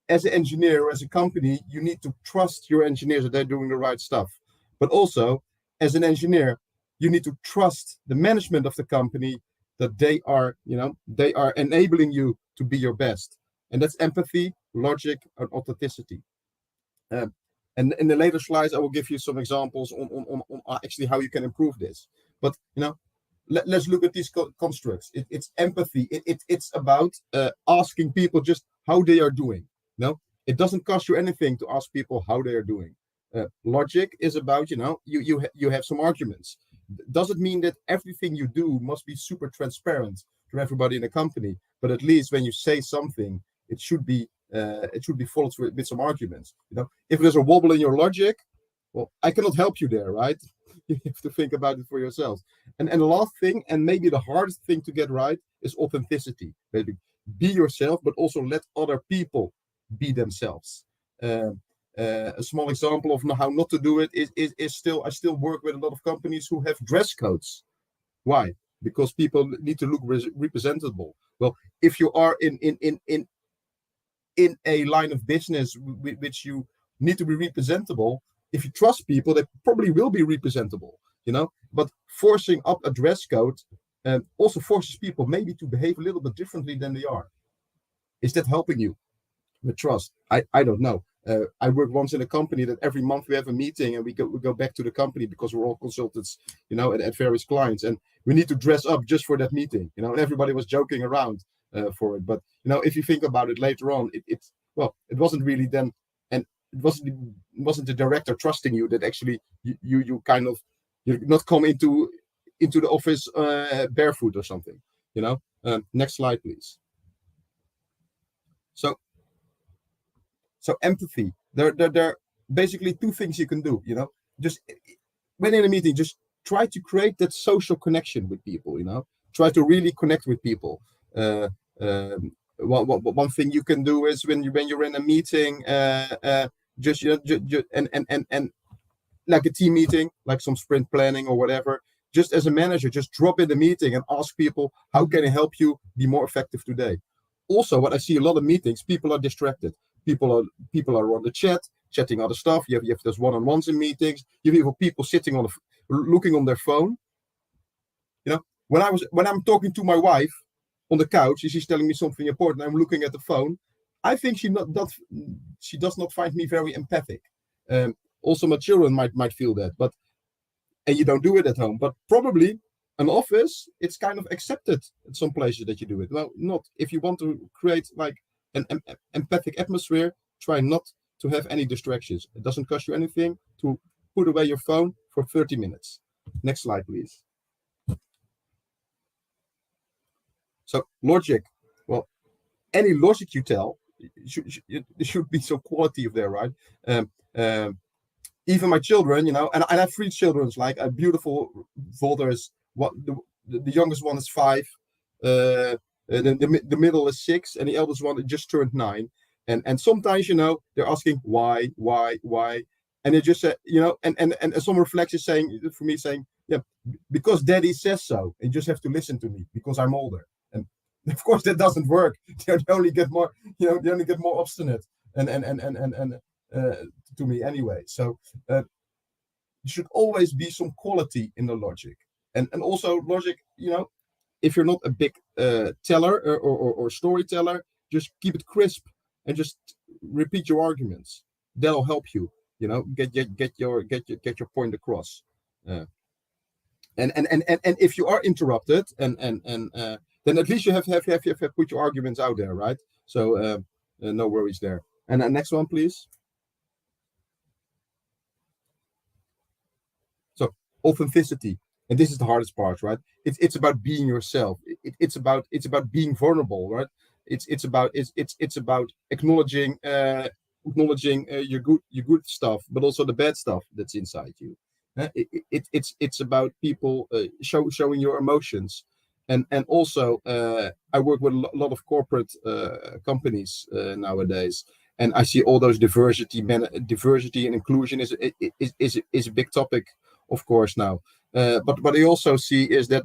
As an engineer or as a company, you need to trust your engineers that they're doing the right stuff. But also, as an engineer, you need to trust the management of the company that they are enabling you to be your best. And that's empathy, logic, and authenticity. And in the later slides, I will give you some examples on actually how you can improve this. But let's look at these constructs. It's empathy. It's about asking people just how they are doing. It doesn't cost you anything to ask people how they are doing. Logic is about you have some arguments. Does it mean that everything you do must be super transparent to everybody in the company? But at least when you say something, it should be followed with some arguments. If there's a wobble in your logic, well, I cannot help you there, right? You have to think about it for yourselves. And the last thing, and maybe the hardest thing to get right, is authenticity. Maybe be yourself, but also let other people be themselves. A small example of how not to do it is I still work with a lot of companies who have dress codes. Why? Because people need to look representable. Well, if you are in a line of business which you need to be representable, if you trust people, they probably will be representable. But forcing up a dress code also forces people maybe to behave a little bit differently than they are. Is that helping you with trust? I don't know. I worked once in a company that every month we have a meeting and we go back to the company because we're all consultants, at various clients, and we need to dress up just for that meeting, and everybody was joking around for it. But if you think about it later on, it wasn't really then, and it wasn't the director trusting you that actually you not come into the office barefoot or something. Next slide, please. So empathy. There are basically two things you can do. You know, just when in a meeting, just try to create that social connection with people. You know, try to really connect with people. One thing you can do is when you're in a meeting, just and like a team meeting, like some sprint planning or whatever. Just as a manager, just drop in the meeting and ask people, how can I help you be more effective today? Also, what I see a lot of meetings, people are distracted. People are on the chat, chatting other stuff. You have those one-on-ones in meetings. You have people sitting on looking on their phone. You know, when I'm talking to my wife on the couch, and she's telling me something important, I'm looking at the phone. I think she does not find me very empathic. Also, my children might feel that, and you don't do it at home. But probably an office, it's kind of accepted at some places that you do it. Well, not if you want to create like an empathic atmosphere. Try not to have any distractions. It doesn't cost you anything to put away your phone for 30 minutes. Next slide, please. So logic. Well, any logic you tell, there should be some quality of there, right? Even my children, you know, and I have 3 children, like a beautiful Volder is what the youngest one is 5, the middle is 6, and the eldest one just turned 9. And sometimes, you know, they're asking why, and they just say, you know, and some reflex is saying for me saying, yeah, because daddy says so, and you just have to listen to me because I'm older. And of course that doesn't work. They only get more, you know, they only get more obstinate and to me anyway. So there should always be some quality in the logic, and also logic, you know, if you're not a big teller or storyteller, just keep it crisp and just repeat your arguments. That'll help you, you know, get your point across. And if you are interrupted, and then at least you have put your arguments out there, right? So no worries there. And next one, please. So authenticity, and this is the hardest part, right? It's about being yourself. It's about being vulnerable, right? It's about acknowledging your good stuff, but also the bad stuff that's inside you. It's about people showing your emotions, and also I work with a lot of corporate companies nowadays, and I see all those diversity and inclusion is a big topic, of course, now. But what I also see is that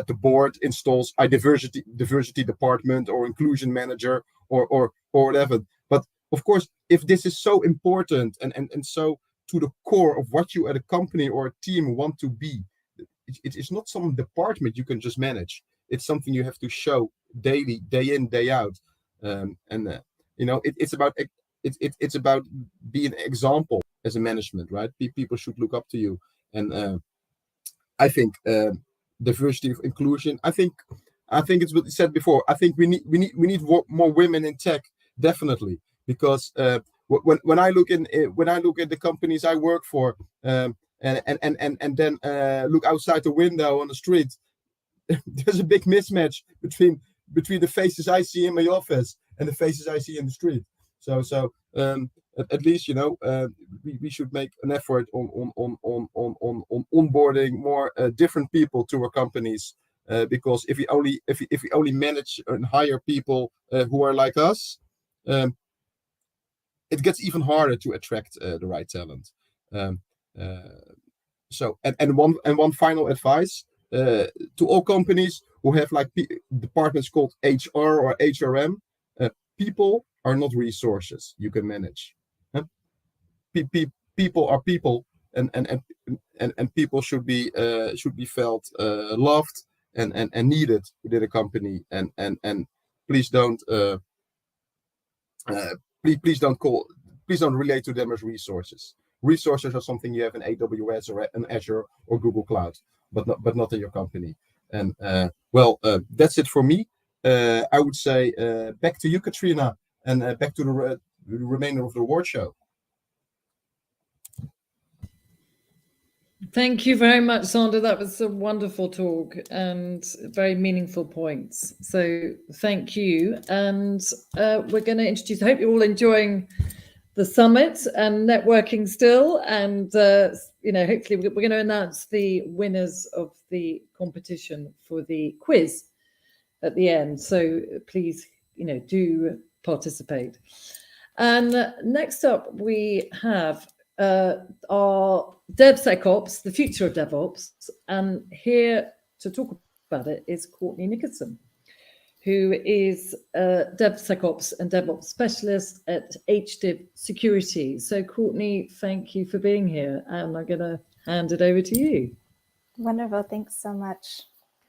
the board installs a diversity department or inclusion manager or whatever. But of course, if this is so important and so to the core of what you at a company or a team want to be, it is not some department you can just manage. It's something you have to show daily, day in, day out. You know, it's about being an example as a management, right? People should look up to you. And I think diversity of inclusion. I think it's what you said before. I think we need more women in tech, definitely, because when I look at the companies I work for, and then look outside the window on the street, there's a big mismatch between the faces I see in my office and the faces I see in the street. So at least, you know, we should make an effort on onboarding more different people to our companies, because if we only manage and hire people who are like us, it gets even harder to attract the right talent. So one final advice to all companies who have like departments called HR or HRM. People are not resources you can manage. People are people, and people should be felt loved and needed within a company. And please don't please don't relate to them as resources. Resources are something you have in AWS or in Azure or Google Cloud, but not in your company. And that's it for me. I would say back to you, Katrina, and back to the remainder of the award show. Thank you very much, Sander. That was a wonderful talk and very meaningful points. So thank you. And we're going to introduce, I hope you're all enjoying the summit and networking still, and hopefully we're going to announce the winners of the competition for the quiz at the end. So please, do participate. And next up we have our DevSecOps, the future of DevOps, and here to talk about it is Courtney Nickerson, who is a DevSecOps and DevOps specialist at HDiv Security. So Courtney, thank you for being here, and I'm going to hand it over to you. Wonderful. Thanks so much,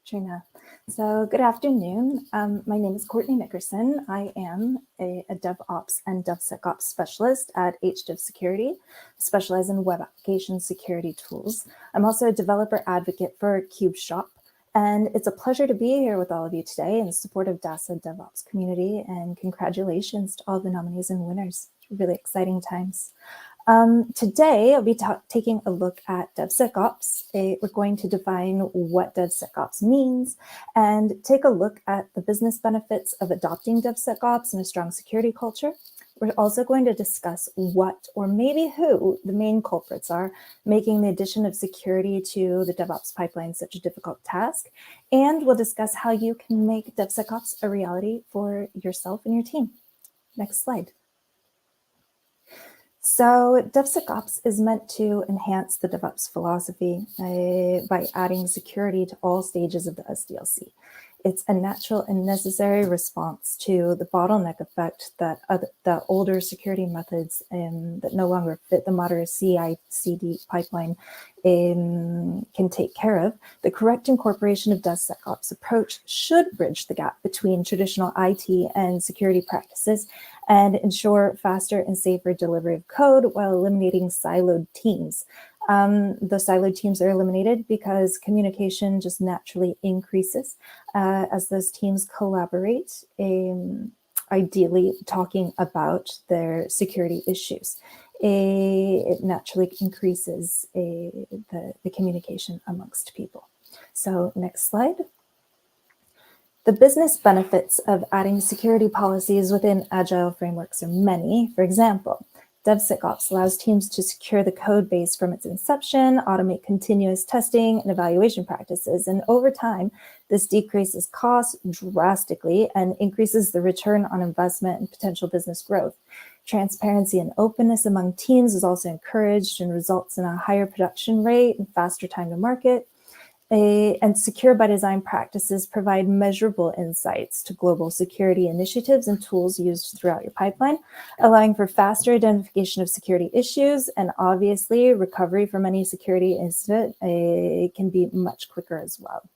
Katrina. So good afternoon. My name is Courtney Nickerson. I am a DevOps and DevSecOps specialist at HDiv Security, specialize in web application security tools. I'm also a developer advocate for KubeShop, and it's a pleasure to be here with all of you today in support of DASA DevOps community, and congratulations to all the nominees and winners. Really exciting times. Today, I'll be taking a look at DevSecOps. We're going to define what DevSecOps means and take a look at the business benefits of adopting DevSecOps and a strong security culture. We're also going to discuss what, or maybe who, the main culprits are making the addition of security to the DevOps pipeline such a difficult task. And we'll discuss how you can make DevSecOps a reality for yourself and your team. Next slide. So DevSecOps is meant to enhance the DevOps philosophy by adding security to all stages of the SDLC. It's a natural and necessary response to the bottleneck effect that the older security methods that no longer fit the modern CI/CD pipeline can take care of. The correct incorporation of DevSecOps approach should bridge the gap between traditional IT and security practices and ensure faster and safer delivery of code while eliminating siloed teams. The siloed teams are eliminated because communication just naturally increases as those teams collaborate, ideally talking about their security issues. It naturally increases the communication amongst people. So next slide. The business benefits of adding security policies within agile frameworks are many. For example, DevSecOps allows teams to secure the code base from its inception, automate continuous testing and evaluation practices. And over time, this decreases costs drastically and increases the return on investment and potential business growth. Transparency and openness among teams is also encouraged and results in a higher production rate and faster time to market. And secure by design practices provide measurable insights to global security initiatives and tools used throughout your pipeline, allowing for faster identification of security issues, and obviously recovery from any security incident can be much quicker as well.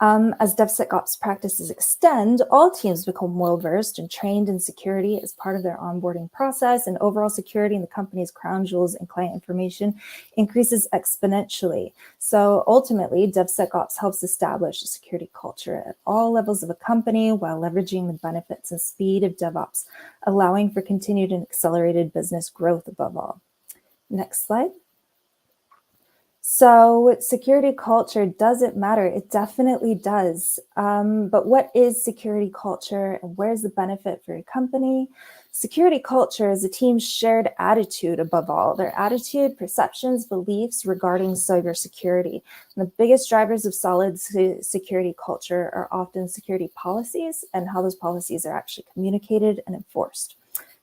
As DevSecOps practices extend, all teams become well-versed and trained in security as part of their onboarding process, and overall security in the company's crown jewels and client information increases exponentially. So ultimately, DevSecOps helps establish a security culture at all levels of a company while leveraging the benefits and speed of DevOps, allowing for continued and accelerated business growth above all. Next slide. So security culture, does it matter? It definitely does. But what is security culture and where's the benefit for your company? Security culture is a team's shared attitude above all, their attitude, perceptions, beliefs regarding cybersecurity. And the biggest drivers of solid security culture are often security policies and how those policies are actually communicated and enforced.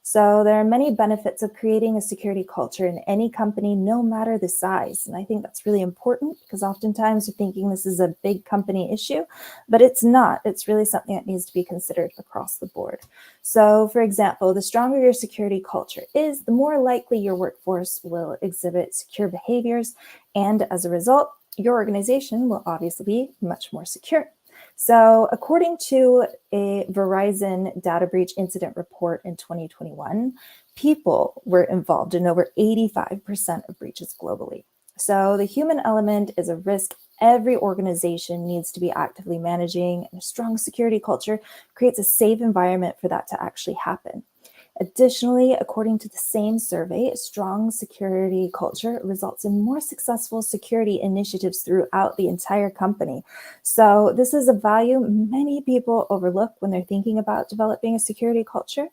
So there are many benefits of creating a security culture in any company, no matter the size. And I think that's really important because oftentimes we're thinking this is a big company issue, but it's not. It's really something that needs to be considered across the board. So for example, the stronger your security culture is, the more likely your workforce will exhibit secure behaviors. And as a result, your organization will obviously be much more secure. So according to a Verizon data breach incident report in 2021, people were involved in over 85% of breaches globally. So the human element is a risk every organization needs to be actively managing, and a strong security culture creates a safe environment for that to actually happen. Additionally, according to the same survey, a strong security culture results in more successful security initiatives throughout the entire company. So this is a value many people overlook when they're thinking about developing a security culture.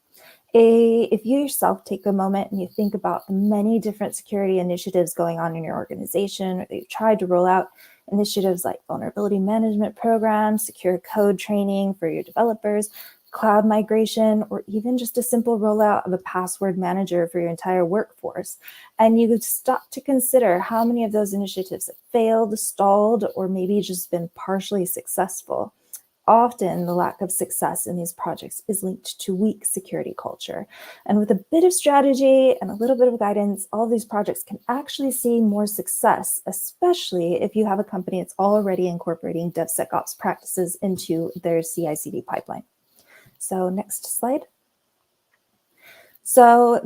If you yourself take a moment and you think about the many different security initiatives going on in your organization, or that you've tried to roll out initiatives like vulnerability management programs, secure code training for your developers, cloud migration, or even just a simple rollout of a password manager for your entire workforce, and you could stop to consider how many of those initiatives have failed, stalled, or maybe just been partially successful. Often the lack of success in these projects is linked to weak security culture. And with a bit of strategy and a little bit of guidance, all of these projects can actually see more success, especially if you have a company that's already incorporating DevSecOps practices into their CI/CD pipeline. So next slide. So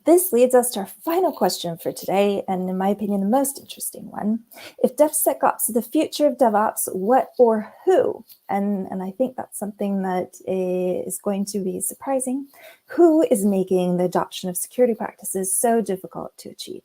this leads us to our final question for today, and in my opinion, the most interesting one. If DevSecOps is the future of DevOps, what or who? And I think that's something that is going to be surprising. Who is making the adoption of security practices so difficult to achieve?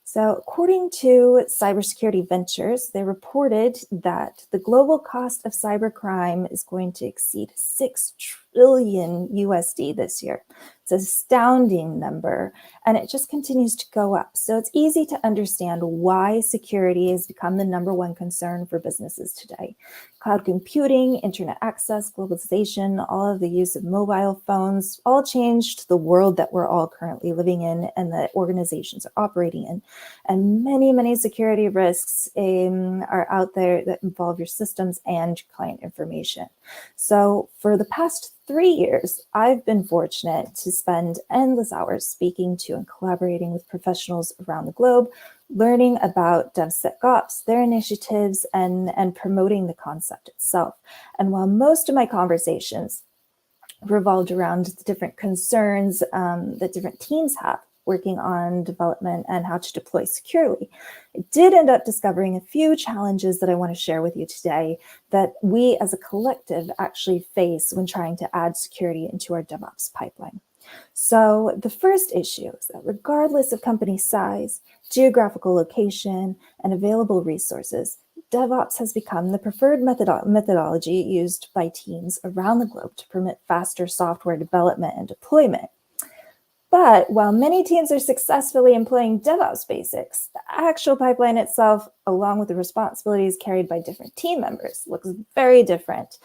So according to Cybersecurity Ventures, they reported that the global cost of cybercrime is going to exceed $6 trillion USD this year. It's an astounding number, and it just continues to go up. So it's easy to understand why security has become the #1 concern for businesses today. Cloud computing, internet access, globalization, all of the use of mobile phones, all changed the world that we're all currently living in and that organizations are operating in. And many, many security risks are out there that involve your systems and client information. So for the past 3 years, I've been fortunate to spend endless hours speaking to and collaborating with professionals around the globe, learning about DevSecOps, their initiatives, and promoting the concept itself. And while most of my conversations revolved around the different concerns that different teams have working on development and how to deploy securely, I did end up discovering a few challenges that I want to share with you today that we as a collective actually face when trying to add security into our DevOps pipeline. So the first issue is that regardless of company size, geographical location, and available resources, DevOps has become the preferred methodology used by teams around the globe to permit faster software development and deployment. But while many teams are successfully employing DevOps basics, the actual pipeline itself, along with the responsibilities carried by different team members, looks very different.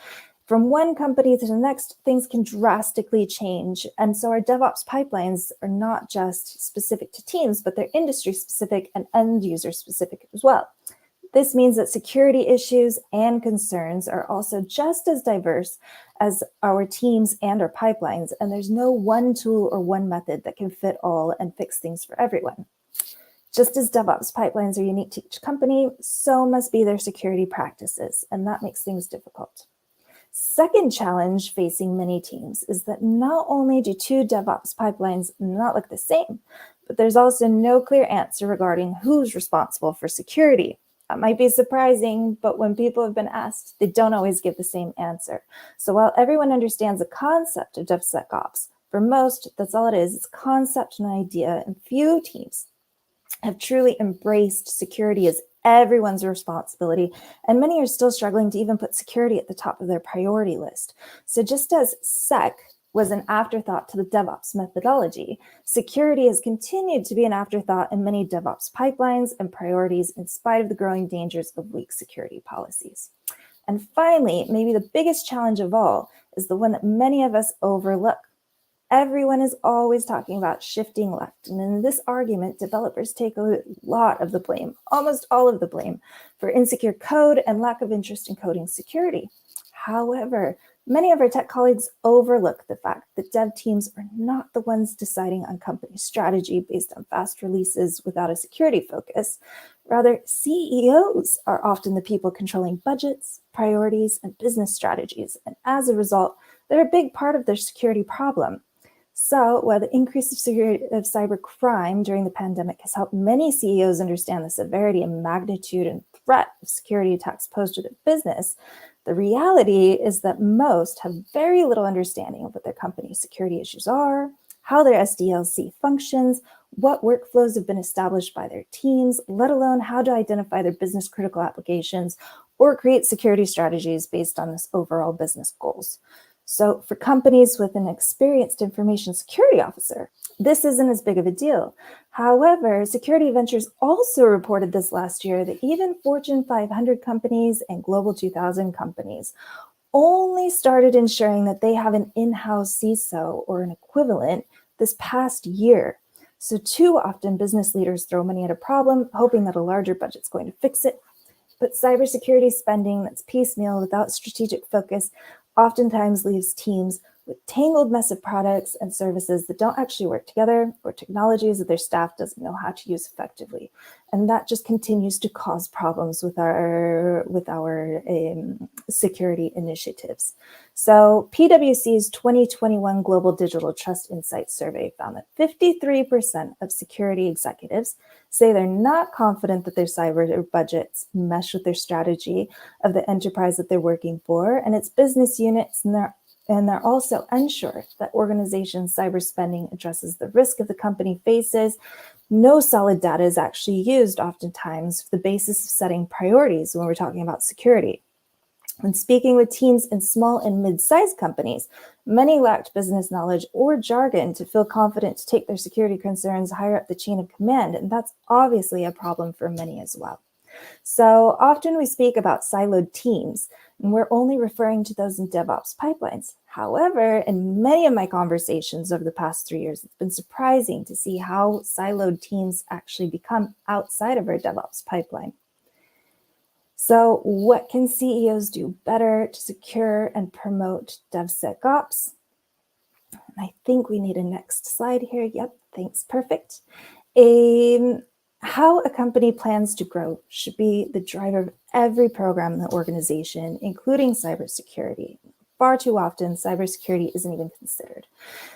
From one company to the next, things can drastically change. And so our DevOps pipelines are not just specific to teams, but they're industry specific and end user specific as well. This means that security issues and concerns are also just as diverse as our teams and our pipelines, and there's no one tool or one method that can fit all and fix things for everyone. Just as DevOps pipelines are unique to each company, so must be their security practices, and that makes things difficult. Second challenge facing many teams is that not only do two DevOps pipelines not look the same, but there's also no clear answer regarding who's responsible for security. That might be surprising, but when people have been asked, they don't always give the same answer. So while everyone understands the concept of DevSecOps, for most, that's all it is. It's a concept and idea, and few teams have truly embraced security as everyone's responsibility, and many are still struggling to even put security at the top of their priority list. So just as SEC was an afterthought to the DevOps methodology, security has continued to be an afterthought in many DevOps pipelines and priorities in spite of the growing dangers of weak security policies. And finally, maybe the biggest challenge of all is the one that many of us overlook. Everyone is always talking about shifting left. And in this argument, developers take a lot of the blame, almost all of the blame, for insecure code and lack of interest in coding security. However, many of our tech colleagues overlook the fact that dev teams are not the ones deciding on company strategy based on fast releases without a security focus. Rather, CEOs are often the people controlling budgets, priorities, and business strategies. And as a result, they're a big part of their security problem. So while the increase of cyber crime during the pandemic has helped many CEOs understand the severity and magnitude and threat of security attacks posed to their business, the reality is that most have very little understanding of what their company's security issues are, how their SDLC functions, what workflows have been established by their teams, let alone how to identify their business critical applications or create security strategies based on this overall business goals. So for companies with an experienced information security officer, this isn't as big of a deal. However, Security Ventures also reported this last year that even Fortune 500 companies and Global 2000 companies only started ensuring that they have an in-house CISO or an equivalent this past year. So too often business leaders throw money at a problem, hoping that a larger budget's going to fix it. But cybersecurity spending that's piecemeal without strategic focus oftentimes leaves teams with tangled mess of products and services that don't actually work together, or technologies that their staff doesn't know how to use effectively. And that just continues to cause problems with our security initiatives. So PwC's 2021 Global Digital Trust Insights survey found that 53% of security executives say they're not confident that their cyber budgets mesh with their strategy of the enterprise that they're working for and its business units, and they're also unsure that organizations' cyber spending addresses the risk of the company faces. No solid data is actually used oftentimes for the basis of setting priorities when we're talking about security. When speaking with teams in small and mid-sized companies, many lacked business knowledge or jargon to feel confident to take their security concerns higher up the chain of command, and that's obviously a problem for many as well. So often we speak about siloed teams, and we're only referring to those in DevOps pipelines. However, in many of my conversations over the past 3 years, it's been surprising to see how siloed teams actually become outside of our DevOps pipeline. So what can CEOs do better to secure and promote DevSecOps? I think we need a next slide here. Yep, thanks, perfect. How a company plans to grow should be the driver of every program in the organization, including cybersecurity. Far too often, cybersecurity isn't even considered.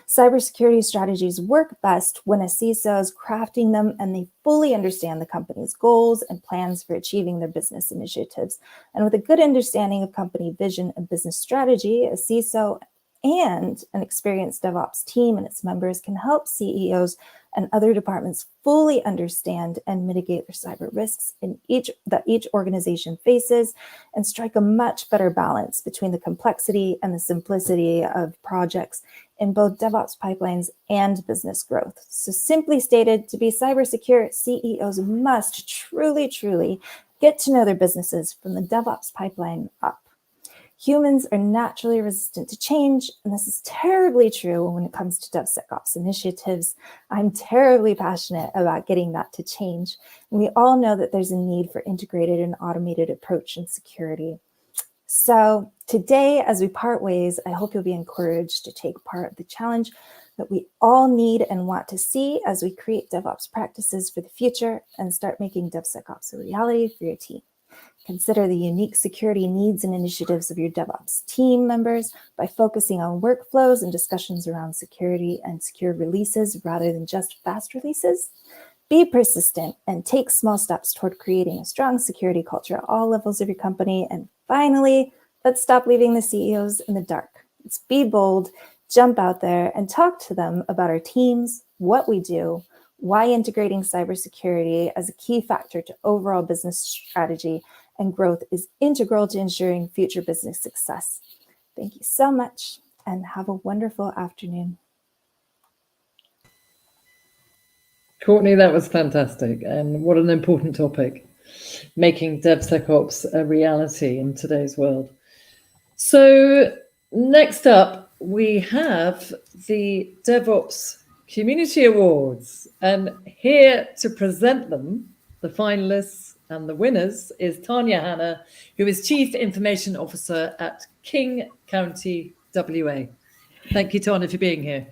Cybersecurity strategies work best when a CISO is crafting them and they fully understand the company's goals and plans for achieving their business initiatives. And with a good understanding of company vision and business strategy, a CISO and an experienced DevOps team and its members can help CEOs and other departments fully understand and mitigate their cyber risks that each organization faces, and strike a much better balance between the complexity and the simplicity of projects in both DevOps pipelines and business growth. So simply stated, to be cyber secure, CEOs must truly get to know their businesses from the DevOps pipeline up. Humans are naturally resistant to change, and this is terribly true when it comes to DevSecOps initiatives. I'm terribly passionate about getting that to change. And we all know that there's a need for integrated and automated approach in security. So today, as we part ways, I hope you'll be encouraged to take part of the challenge that we all need and want to see as we create DevOps practices for the future and start making DevSecOps a reality for your team. Consider the unique security needs and initiatives of your DevOps team members by focusing on workflows and discussions around security and secure releases rather than just fast releases. Be persistent and take small steps toward creating a strong security culture at all levels of your company. And finally, let's stop leaving the CEOs in the dark. Let's be bold, jump out there and talk to them about our teams, what we do, why integrating cybersecurity as a key factor to overall business strategy and growth is integral to ensuring future business success. Thank you so much and have a wonderful afternoon. Courtney, that was fantastic. And what an important topic, making DevSecOps a reality in today's world. So next up, we have the DevOps Community Awards. And here to present them, the finalists and the winners, is Tanya Hanna, who is Chief Information Officer at King County, WA. Thank you, Tanya, for being here.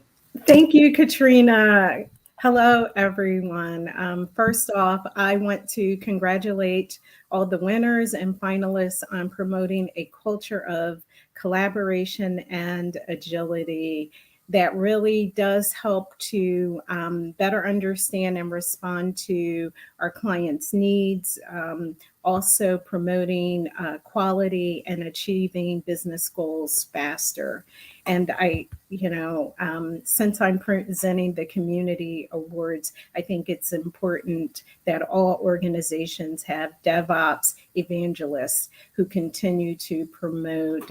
Thank you, Katrina. Hello, everyone. First off, I want to congratulate all the winners and finalists on promoting a culture of collaboration and agility that really does help to better understand and respond to our clients' needs, also promoting quality and achieving business goals faster. And since I'm presenting the community awards, I think it's important that all organizations have DevOps evangelists who continue to promote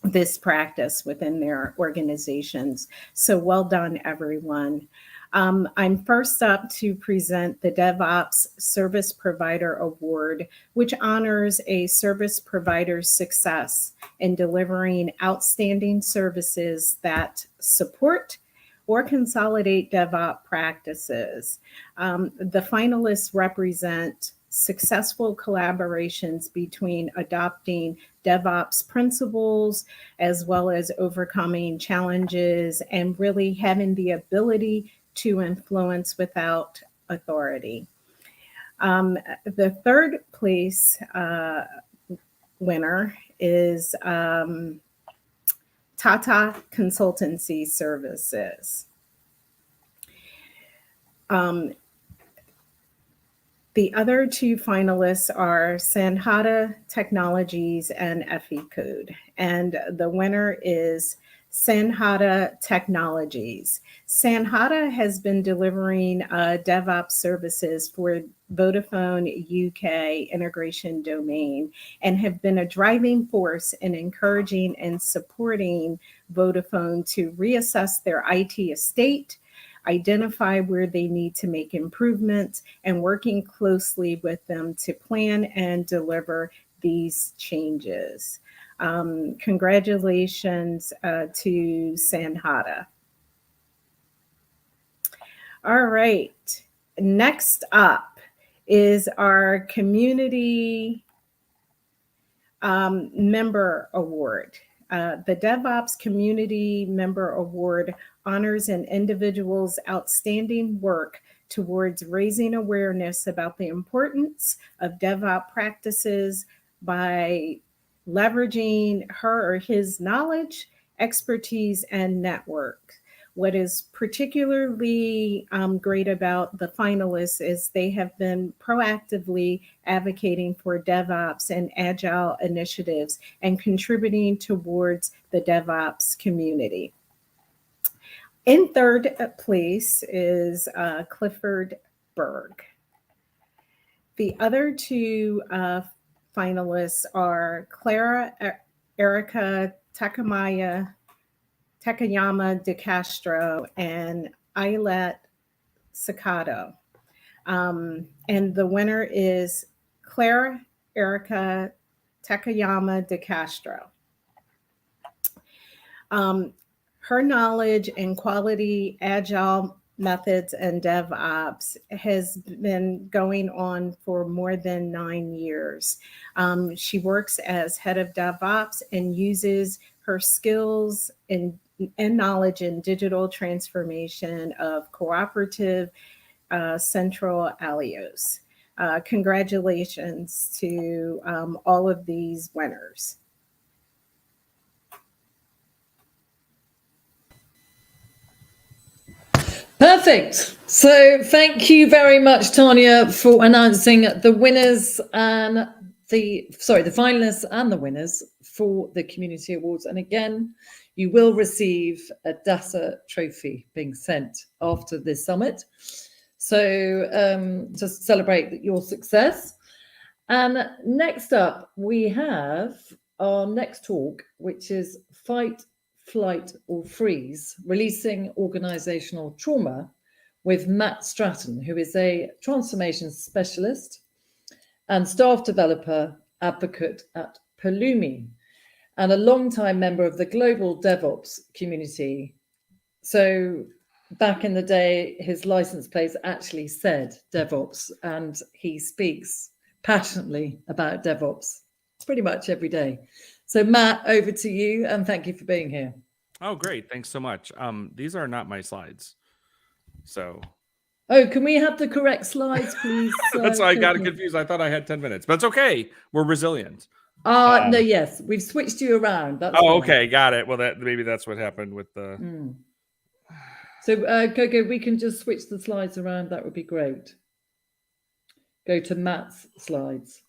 this practice within their organizations. So well done, everyone. I'm first up to present the DevOps Service Provider Award, which honors a service provider's success in delivering outstanding services that support or consolidate DevOps practices. The finalists represent successful collaborations between adopting DevOps principles as well as overcoming challenges and really having the ability to influence without authority. The third place winner is Tata Consultancy Services. The other two finalists are Sanhata Technologies and FE Code, and the winner is Sanhata Technologies. Sanhata has been delivering DevOps services for Vodafone UK integration domain and have been a driving force in encouraging and supporting Vodafone to reassess their IT estate, identify where they need to make improvements, and working closely with them to plan and deliver these changes. Congratulations to Sanhata. All right, next up is our Community Member Award. The DevOps Community Member Award honors an individual's outstanding work towards raising awareness about the importance of DevOps practices by leveraging her or his knowledge, expertise, and network. What is particularly great about the finalists is they have been proactively advocating for DevOps and Agile initiatives and contributing towards the DevOps community. In third place is Clifford Berg. The other two finalists are Clara Erica Takayama de Castro and Ayelet Sakato. And the winner is Clara Erica Takayama de Castro. Her knowledge in quality, agile methods, and DevOps has been going on for more than 9 years. She works as head of DevOps and uses her skills and knowledge in digital transformation of cooperative Central Alios. Congratulations to all of these winners. Perfect. So thank you very much, Tanya, for announcing the winners and the finalists and the winners for the community awards. And again, you will receive a DASA trophy being sent after this summit. So to celebrate your success. And next up, we have our next talk, which is Fight, Flight or Freeze, Releasing Organizational Trauma, with Matt Stratton, who is a transformation specialist and staff developer advocate at Pulumi and a longtime member of the global DevOps community. So back in the day, his license plates actually said DevOps, and he speaks passionately about DevOps pretty much every day. So Matt, over to you, and thank you for being here. Oh, great. Thanks so much. These are not my slides. So. Oh, can we have the correct slides, please? That's why I got confused. I thought I had 10 minutes, but it's okay. We're resilient. No, yes, we've switched you around. That's okay. Got it. Well, maybe that's what happened with the. So, Gogo, we can just switch the slides around. That would be great. Go to Matt's slides.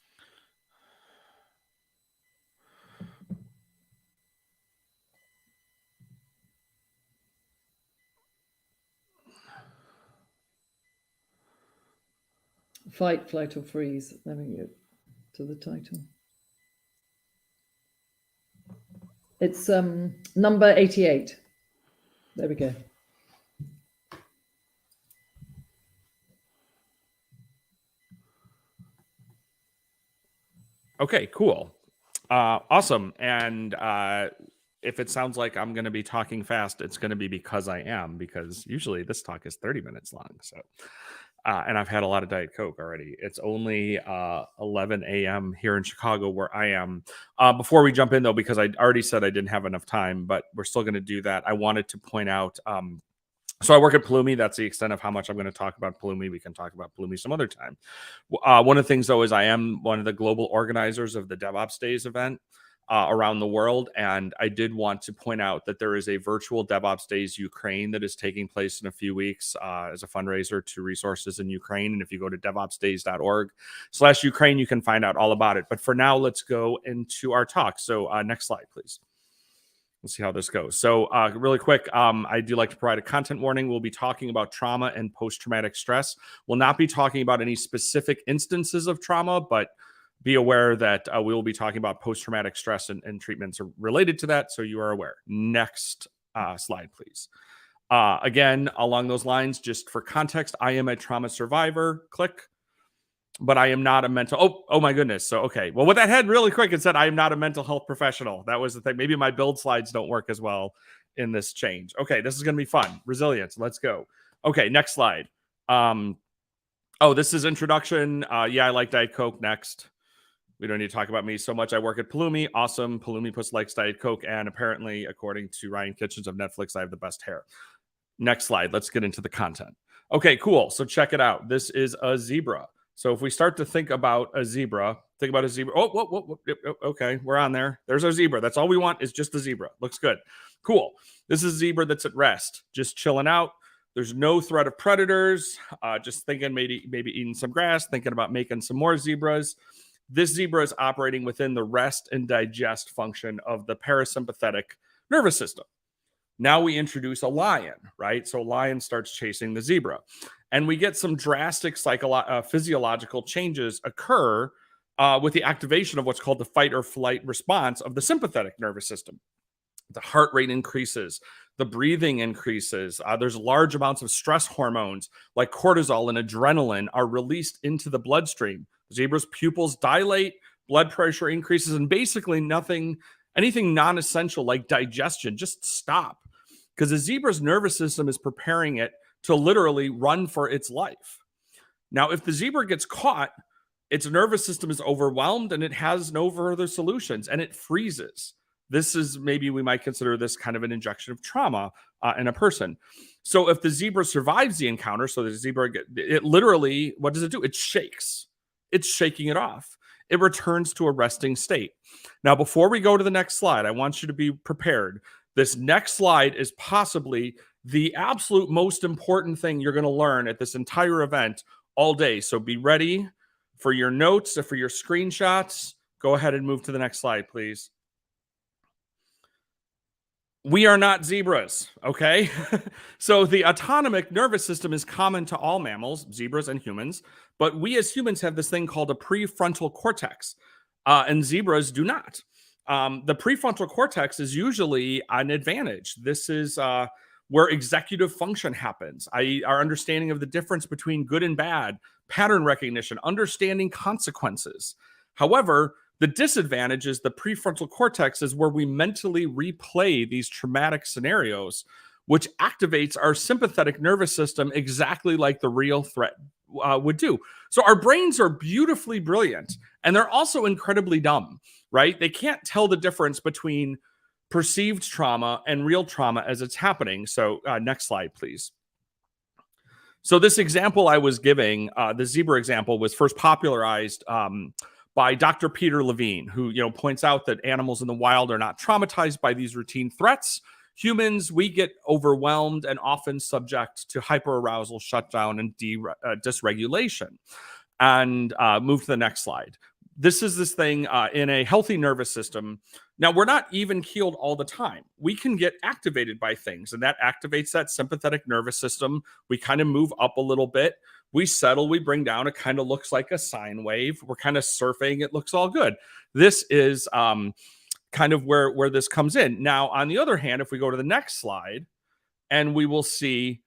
Fight, Flight or Freeze. Let me go to the title. It's number 88. There we go. Okay, cool. Awesome. And if it sounds like I'm going to be talking fast, it's going to be because I am, because usually this talk is 30 minutes long. So, and I've had a lot of Diet Coke already. It's only 11 a.m. here in Chicago where I am. Before we jump in, though, because I already said I didn't have enough time, but we're still going to do that. I wanted to point out, so I work at Pulumi. That's the extent of how much I'm going to talk about Pulumi. We can talk about Pulumi some other time. One of the things, though, is I am one of the global organizers of the DevOps Days event around the world. And I did want to point out that there is a virtual DevOps Days Ukraine that is taking place in a few weeks as a fundraiser to resources in Ukraine. And if you go to devopsdays.org/Ukraine, you can find out all about it. But for now, let's go into our talk. So next slide, please. Let's see how this goes. So really quick, I do like to provide a content warning. We'll be talking about trauma and post-traumatic stress. We'll not be talking about any specific instances of trauma, but be aware that we will be talking about post-traumatic stress and treatments related to that, so you are aware. Next slide, please. Again, along those lines, just for context, I am a trauma survivor. Click. But I am not a mental. Oh my goodness. So, okay. Well, with that head really quick, it said I am not a mental health professional. That was the thing. Maybe my build slides don't work as well in this change. Okay. This is going to be fun. Resilience. Let's go. Okay. Next slide. This is introduction. Yeah, I like Diet Coke. Next. We don't need to talk about me so much. I work at Pulumi. Awesome. Pulumi puts likes Diet Coke. And apparently, according to Ryan Kitchens of Netflix, I have the best hair. Next slide. Let's get into the content. Okay, cool. So check it out. This is a zebra. So if we start to think about a zebra, okay, we're on there. There's our zebra. That's all we want is just the zebra. Looks good. Cool. This is a zebra that's at rest, just chilling out. There's no threat of predators, just thinking maybe eating some grass, thinking about making some more zebras. This zebra is operating within the rest and digest function of the parasympathetic nervous system. Now we introduce a lion, right? So a lion starts chasing the zebra. And we get some drastic physiological changes occur with the activation of what's called the fight or flight response of the sympathetic nervous system. The heart rate increases, the breathing increases. There's large amounts of stress hormones like cortisol and adrenaline are released into the bloodstream. Zebra's pupils dilate, blood pressure increases, and basically anything non-essential like digestion just stop, because the zebra's nervous system is preparing it to literally run for its life. Now, if the zebra gets caught, its nervous system is overwhelmed and it has no further solutions and it freezes. This is maybe we might consider this kind of an injection of trauma in a person. So if the zebra survives the encounter, so the zebra, it literally, what does it do? It shakes. It's shaking it off. It returns to a resting state. Now, before we go to the next slide, I want you to be prepared. This next slide is possibly the absolute most important thing you're going to learn at this entire event all day. So be ready for your notes, for your screenshots. Go ahead and move to the next slide, please. We are not zebras, okay? So the autonomic nervous system is common to all mammals, zebras and humans, but we as humans have this thing called a prefrontal cortex, and zebras do not. The prefrontal cortex is usually an advantage. This is where executive function happens, i.e. our understanding of the difference between good and bad, pattern recognition, understanding consequences. However, the disadvantage is the prefrontal cortex is where we mentally replay these traumatic scenarios, which activates our sympathetic nervous system exactly like the real threat would do. So our brains are beautifully brilliant, and they're also incredibly dumb, right? They can't tell the difference between perceived trauma and real trauma as it's happening. So next slide, please. So this example I was giving, the zebra example, was first popularized by Dr. Peter Levine, who points out that animals in the wild are not traumatized by these routine threats. Humans, we get overwhelmed and often subject to hyperarousal, shutdown, and dysregulation. And move to the next slide. This is this thing in a healthy nervous system. Now, we're not even keeled all the time. We can get activated by things, and that activates that sympathetic nervous system. We kind of move up a little bit. We settle, we bring down. It kind of looks like a sine wave. We're kind of surfing. It looks all good. This is kind kind of where this comes in. Now, on the other hand, if we go to the next slide, and we will see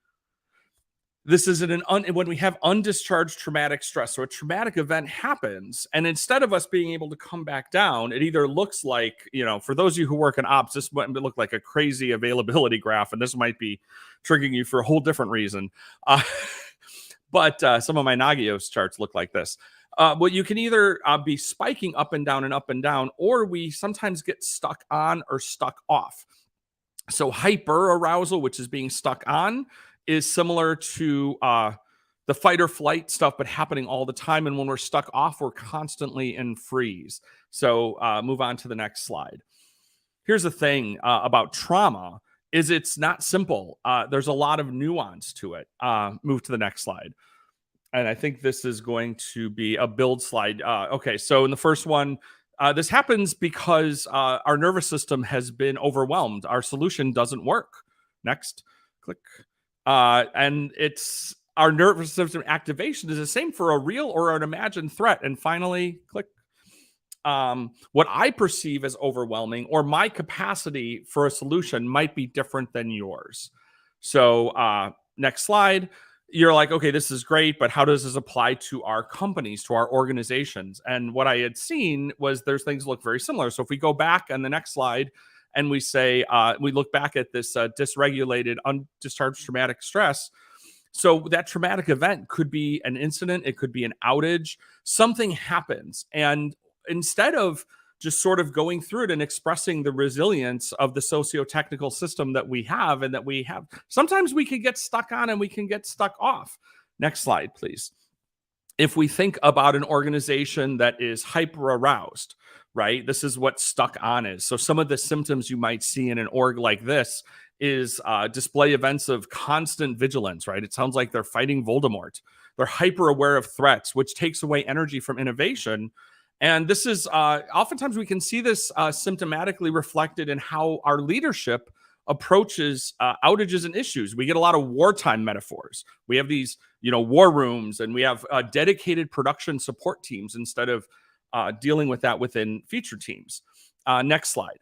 this is when we have undischarged traumatic stress. So a traumatic event happens, and instead of us being able to come back down, it either looks like, for those of you who work in ops, this might look like a crazy availability graph, and this might be triggering you for a whole different reason. But some of my Nagios charts look like this. Well, you can either be spiking up and down, or we sometimes get stuck on or stuck off. So hyper arousal, which is being stuck on, is similar to the fight or flight stuff, but happening all the time. And when we're stuck off, we're constantly in freeze. So move on to the next slide. Here's the thing about trauma is it's not simple. There's a lot of nuance to it. Move to the next slide. And I think this is going to be a build slide. Okay, so in the first one, this happens because our nervous system has been overwhelmed. Our solution doesn't work. Next, click. And it's our nervous system activation is the same for a real or an imagined threat. And finally, click. What I perceive as overwhelming or my capacity for a solution might be different than yours. So next slide. You're like, okay, this is great, but how does this apply to our companies, to our organizations? And what I had seen was there's things look very similar. So if we go back on the next slide and we say, we look back at this dysregulated, undischarged traumatic stress. So that traumatic event could be an incident. It could be an outage. Something happens. And instead of just sort of going through it and expressing the resilience of the socio-technical system that we have and that we have, sometimes we can get stuck on and we can get stuck off. Next slide, please. If we think about an organization that is hyper aroused, right? This is what stuck on is. So some of the symptoms you might see in an org like this is display events of constant vigilance, right? It sounds like they're fighting Voldemort. They're hyper aware of threats, which takes away energy from innovation. And this is oftentimes we can see this symptomatically reflected in how our leadership approaches outages and issues. We get a lot of wartime metaphors. We have these, war rooms, and we have dedicated production support teams instead of dealing with that within feature teams. Next slide.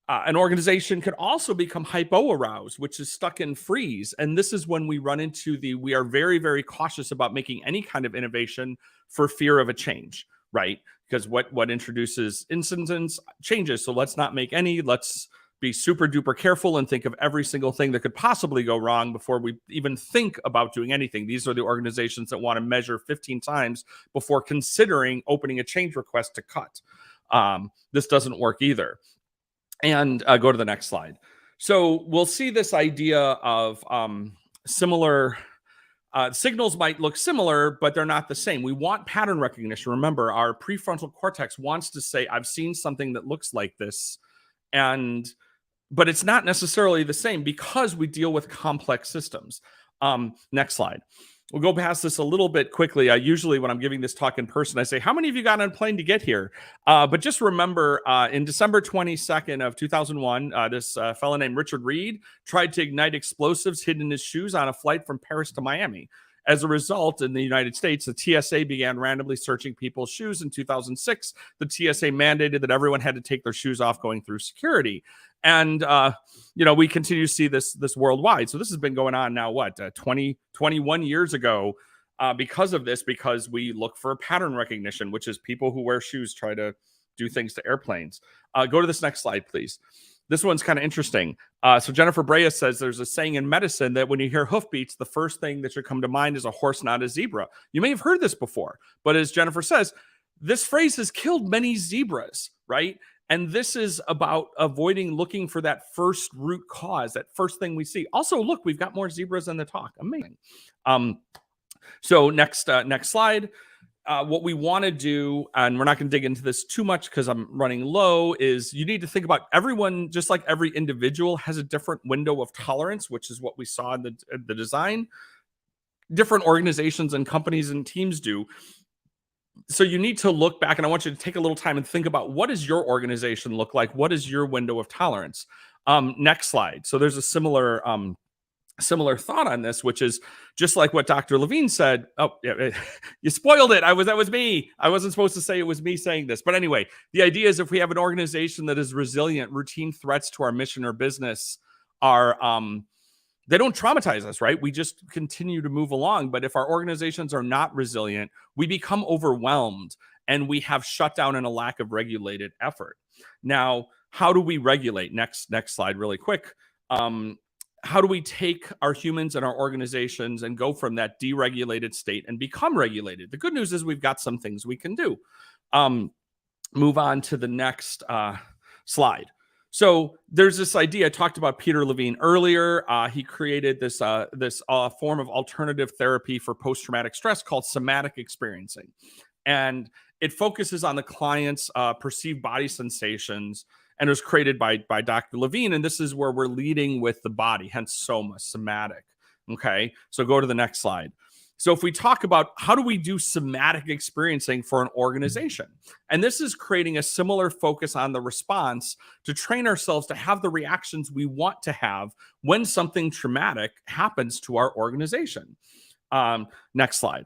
An organization could also become hypo-aroused, which is stuck in freeze. And this is when we run into we are very, very cautious about making any kind of innovation for fear of a change, right? Because what introduces incidents changes. So let's not make any. Let's be super duper careful and think of every single thing that could possibly go wrong before we even think about doing anything. These are the organizations that want to measure 15 times before considering opening a change request to cut. This doesn't work either. And go to the next slide. So we'll see this idea of similar signals might look similar, but they're not the same. We want pattern recognition. Remember, our prefrontal cortex wants to say, I've seen something that looks like this, but it's not necessarily the same because we deal with complex systems. Next slide. We'll go past this a little bit quickly. Usually when I'm giving this talk in person, I say, how many of you got on a plane to get here? But just remember, in December 22nd of 2001, this fellow named Richard Reed tried to ignite explosives hidden in his shoes on a flight from Paris to Miami. As a result, in the United States, the TSA began randomly searching people's shoes. In 2006, the TSA mandated that everyone had to take their shoes off going through security. And, we continue to see this worldwide. So this has been going on now, 21 years ago because we look for pattern recognition, which is people who wear shoes try to do things to airplanes. Go to this next slide, please. This one's kind of interesting. So Jennifer Brea says there's a saying in medicine that when you hear hoofbeats, the first thing that should come to mind is a horse, not a zebra. You may have heard this before, but as Jennifer says, this phrase has killed many zebras, right? And this is about looking for that first root cause, that first thing we see. Also, look, we've got more zebras in the talk. Amazing. So next slide. What we want to do, and we're not going to dig into this too much because I'm running low, is you need to think about everyone, just like every individual has a different window of tolerance, which is what we saw in the design. Different organizations and companies and teams do. So you need to look back, and I want you to take a little time and think about what does your organization look like? What is your window of tolerance? Next slide. So there's a similar similar thought on this, which is just like what Dr. Levine said. Oh, yeah, you spoiled it. That was me. I wasn't supposed to say it was me saying this. But anyway, the idea is if we have an organization that is resilient, routine threats to our mission or business are they don't traumatize us, right? We just continue to move along. But if our organizations are not resilient, we become overwhelmed and we have shutdown and a lack of regulated effort. Now, how do we regulate? Next slide really quick. How do we take our humans and our organizations and go from that deregulated state and become regulated? The good news is we've got some things we can do. Move on to the next slide. So there's this idea. I talked about Peter Levine earlier. He created this form of alternative therapy for post-traumatic stress called somatic experiencing. And it focuses on the client's perceived body sensations, and it was created by Dr. Levine. And this is where we're leading with the body, hence soma, somatic. Okay, so go to the next slide. So if we talk about how do we do somatic experiencing for an organization, and this is creating a similar focus on the response to train ourselves to have the reactions we want to have when something traumatic happens to our organization. Next slide.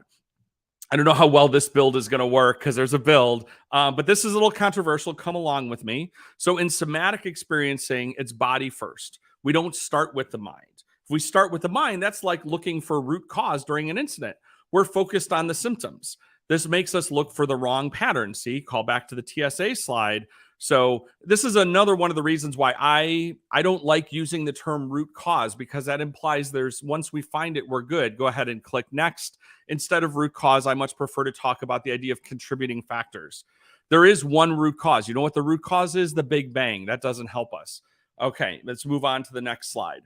I don't know how well this build is going to work because there's a build, but this is a little controversial. Come along with me. So in somatic experiencing, it's body first. We don't start with the mind. If we start with the mind, that's like looking for root cause during an incident. We're focused on the symptoms. This makes us look for the wrong pattern. See, call back to the TSA slide. So this is another one of the reasons why I don't like using the term root cause, because that implies there's once we find it, we're good. Go ahead and click next. Instead of root cause, I much prefer to talk about the idea of contributing factors. There is one root cause. You know what the root cause is? The Big Bang. That doesn't help us. Okay, let's move on to the next slide.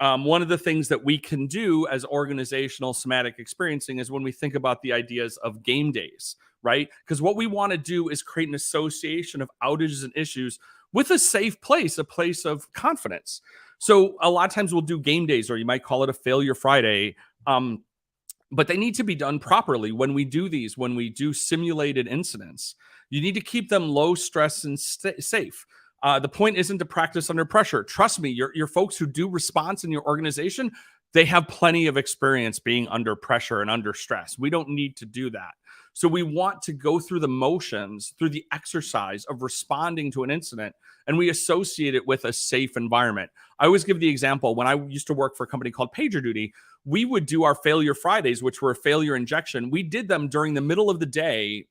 One of the things that we can do as organizational somatic experiencing is when we think about the ideas of game days, right? Because what we want to do is create an association of outages and issues with a safe place, a place of confidence. So a lot of times we'll do game days, or you might call it a failure Friday, but they need to be done properly. When we do these, when we do simulated incidents, you need to keep them low stress and safe. The point isn't to practice under pressure. Trust me, your folks who do response in your organization, they have plenty of experience being under pressure and under stress. We don't need to do that. So we want to go through the motions, through the exercise of responding to an incident, and we associate it with a safe environment. I always give the example, when I used to work for a company called PagerDuty, we would do our failure Fridays, which were a failure injection. We did them during the middle of the day,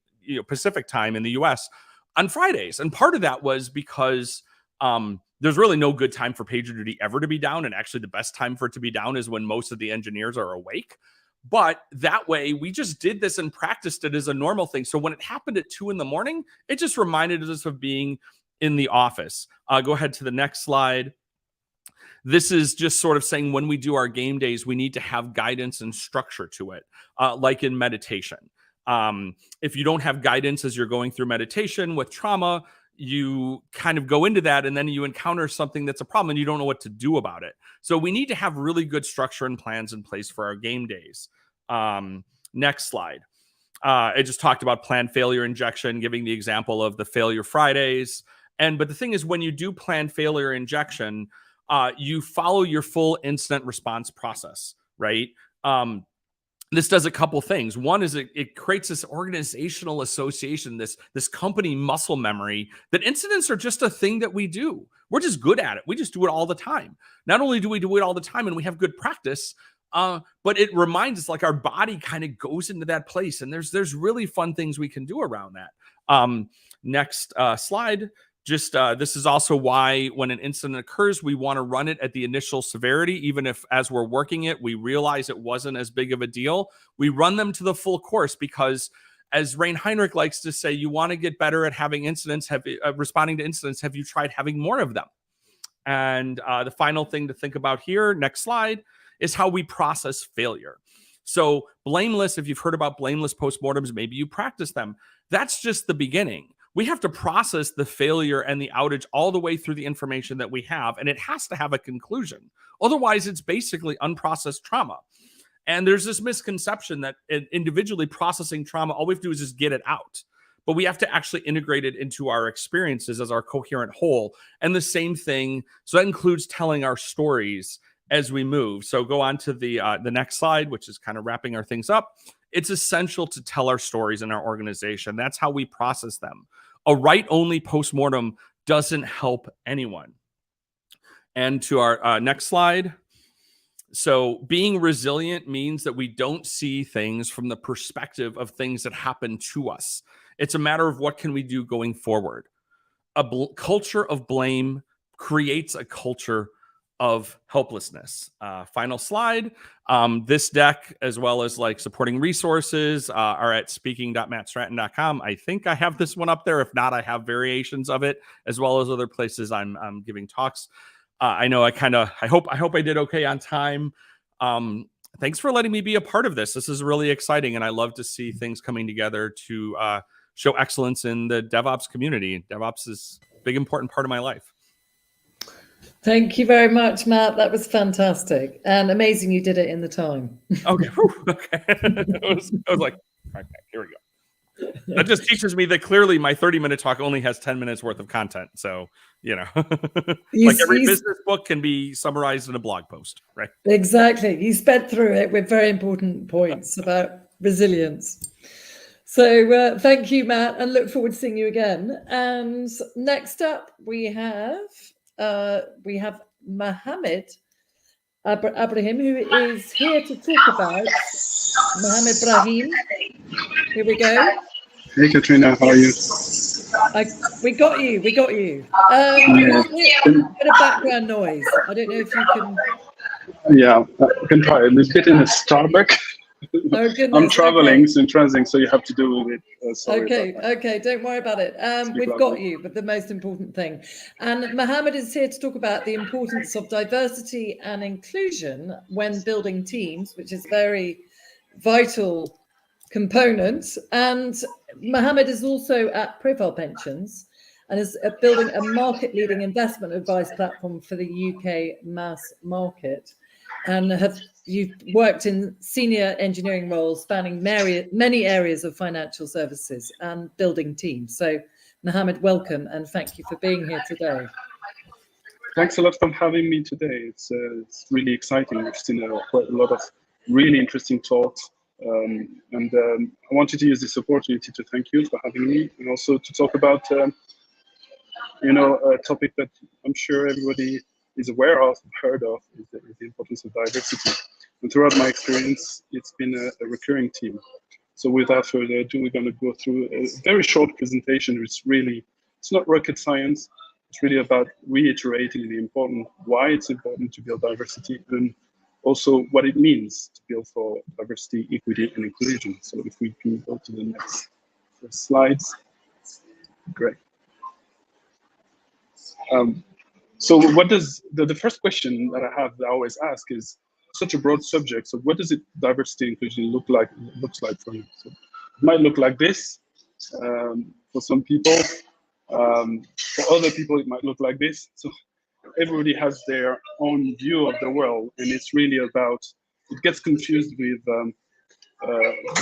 Pacific time in the US, on Fridays. And part of that was because there's really no good time for PagerDuty ever to be down. And actually the best time for it to be down is when most of the engineers are awake. But that way we just did this and practiced it as a normal thing. So when it happened at 2 a.m, it just reminded us of being in the office. Go ahead to the next slide. This is just sort of saying when we do our game days, we need to have guidance and structure to it, like in meditation. If you don't have guidance as you're going through meditation with trauma, you kind of go into that and then you encounter something that's a problem and you don't know what to do about it. So we need to have really good structure and plans in place for our game days. Next slide. I just talked about planned failure injection, giving the example of the failure Fridays. But the thing is, when you do planned failure injection, you follow your full incident response process, right? This does a couple things. One is it creates this organizational association, this company muscle memory that incidents are just a thing that we do. We're just good at it. We just do it all the time. Not only do we do it all the time and we have good practice, but it reminds us, like, our body kind of goes into that place, and there's really fun things we can do around that. Next slide. Just this is also why when an incident occurs, we want to run it at the initial severity, even if as we're working it, we realize it wasn't as big of a deal. We run them to the full course because, as Rain Heinrich likes to say, you want to get better at having incidents, responding to incidents. Have you tried having more of them? And the final thing to think about here, next slide, is how we process failure. So blameless, if you've heard about blameless postmortems, maybe you practice them. That's just the beginning. We have to process the failure and the outage all the way through the information that we have, and it has to have a conclusion. Otherwise, it's basically unprocessed trauma. And there's this misconception that individually processing trauma, all we have to do is just get it out. But we have to actually integrate it into our experiences as our coherent whole. And the same thing, so that includes telling our stories as we move. So go on to the next slide, which is kind of wrapping our things up. It's essential to tell our stories in our organization. That's how we process them. A write-only postmortem doesn't help anyone. And to our next slide. So being resilient means that we don't see things from the perspective of things that happen to us. It's a matter of what can we do going forward. A culture of blame creates a culture of helplessness. Final slide. This deck, as well as like supporting resources, are at speaking.mattstratton.com. I think I have this one up there. If not, I have variations of it, as well as other places I'm giving talks. I know I hope I did okay on time. Thanks for letting me be a part of this. This is really exciting, and I love to see things coming together to show excellence in the DevOps community. DevOps is a big, important part of my life. Thank you very much, Matt. That was fantastic and amazing. You did it in the time. Okay. Okay. I was like, okay, here we go. That just teaches me that clearly my 30-minute talk only has 10 minutes worth of content. So, like every business book can be summarized in a blog post, right? Exactly. You sped through it with very important points about resilience. So thank you, Matt, and look forward to seeing you again. And next up, we have Mohammed Abrahim, who is here to talk about Mohammed Brahim. Here we go. Hey, Katrina, how are you? We got you. Yeah. A bit of background noise. I don't know if you can. Yeah, I can try. I'm a bit in a Starbucks. Oh, goodness. I'm traveling, so in transit, so you have to do with it. Sorry Okay, don't worry about it. We've got you, but the most important thing. And Mohammed is here to talk about the importance of diversity and inclusion when building teams, which is very vital component. And Mohammed is also at Profile Pensions and is building a market-leading investment advice platform for the UK mass market. And you've worked in senior engineering roles spanning many areas of financial services and building teams. So, Mohammed, welcome and thank you for being here today. Thanks a lot for having me today. It's really exciting. We've seen quite a lot of really interesting talks. I wanted to use this opportunity to thank you for having me and also to talk about, a topic that I'm sure everybody is aware of, heard of, is the importance of diversity. And throughout my experience, it's been a recurring theme. So without further ado, we're going to go through a very short presentation. It's not rocket science. It's really about reiterating why it's important to build diversity and also what it means to build for diversity, equity, and inclusion. So if we can go to the next slides, great. So what does the first question that I always ask is such a broad subject. So what does diversity inclusion looks like for you? So it might look like this for some people. For other people, it might look like this. So everybody has their own view of the world, and it's really about. It gets confused with the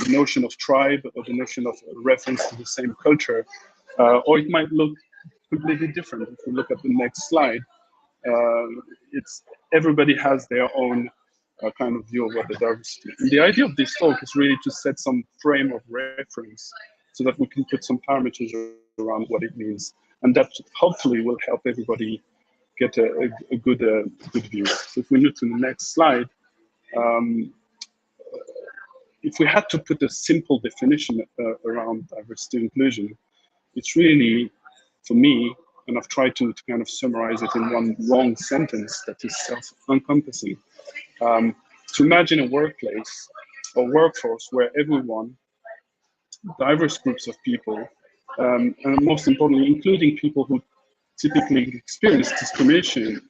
notion of tribe or the notion of reference to the same culture, or it might look completely different. If we look at the next slide, everybody has their own kind of view of what the diversity. And the idea of this talk is really to set some frame of reference so that we can put some parameters around what it means, and that hopefully will help everybody get a good view. So if we move to the next slide, if we had to put a simple definition around diversity and inclusion, it's really, for me, and I've tried to kind of summarize it in one long sentence that is self-encompassing. To imagine a workplace or workforce where everyone, diverse groups of people, and most importantly, including people who typically experience discrimination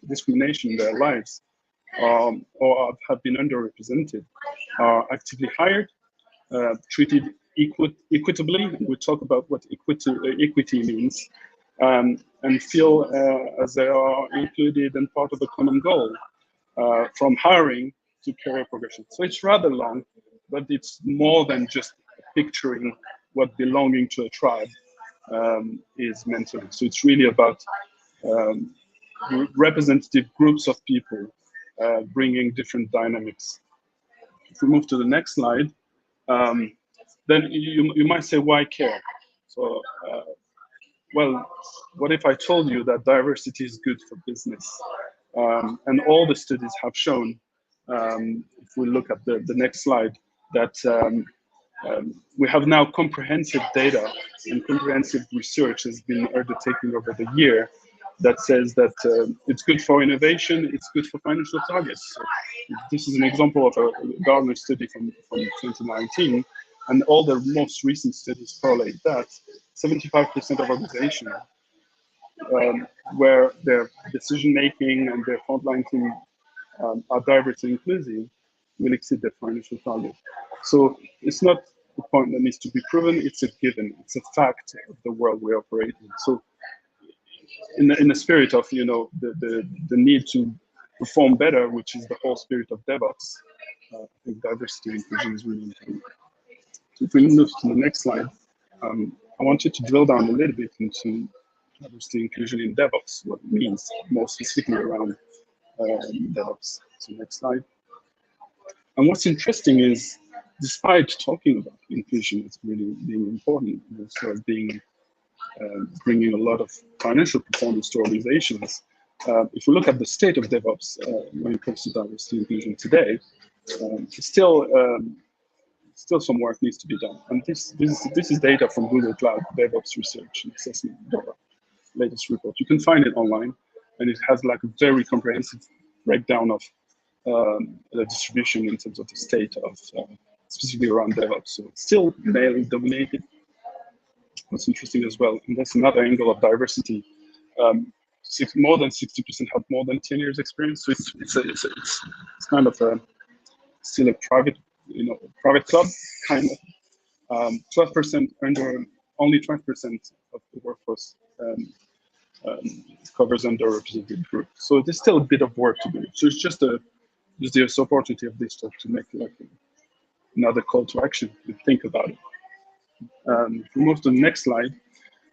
in their lives, or have been underrepresented, are actively hired, treated equitably. We'll talk about what equity means, and feel as they are included and part of a common goal, from hiring to career progression. So it's rather long, but it's more than just picturing what belonging to a tribe is meant to be. So it's really about representative groups of people bringing different dynamics. If we move to the next slide, then you might say, why care? So, well, what if I told you that diversity is good for business? And all the studies have shown, if we look at the next slide, that we have now comprehensive data and comprehensive research has been undertaken over the year that says that it's good for innovation, it's good for financial targets. So this is an example of a Gartner study from 2019, and all the most recent studies correlate that. 75% of organizations where their decision-making and their frontline team are diverse and inclusive will exceed their financial target. So it's not a point that needs to be proven, it's a given, it's a fact of the world we operate in. So in the spirit of, you know, the need to perform better, which is the whole spirit of DevOps, I think diversity and inclusion is really important. So if we move to the next slide, I wanted to drill down a little bit into diversity inclusion in DevOps, what it means more specifically around DevOps. So next slide. And what's interesting is, despite talking about inclusion as really being important, sort of being bringing a lot of financial performance to organizations, if we look at the state of DevOps when it comes to diversity inclusion today, still some work needs to be done. And this is data from Google Cloud DevOps Research and Assessment DORA, latest report. You can find it online, and it has like a very comprehensive breakdown of the distribution in terms of the state of specifically around DevOps. So it's still male dominated. What's interesting as well, and that's another angle of diversity. More than 60% have more than 10 years experience. So it's kind of still a private, private club kind of. 12% under, only 12% of the workforce covers underrepresented group. So there's still a bit of work to do. So it's just the opportunity of this talk to make like another call to action to think about it. If we move to the next slide,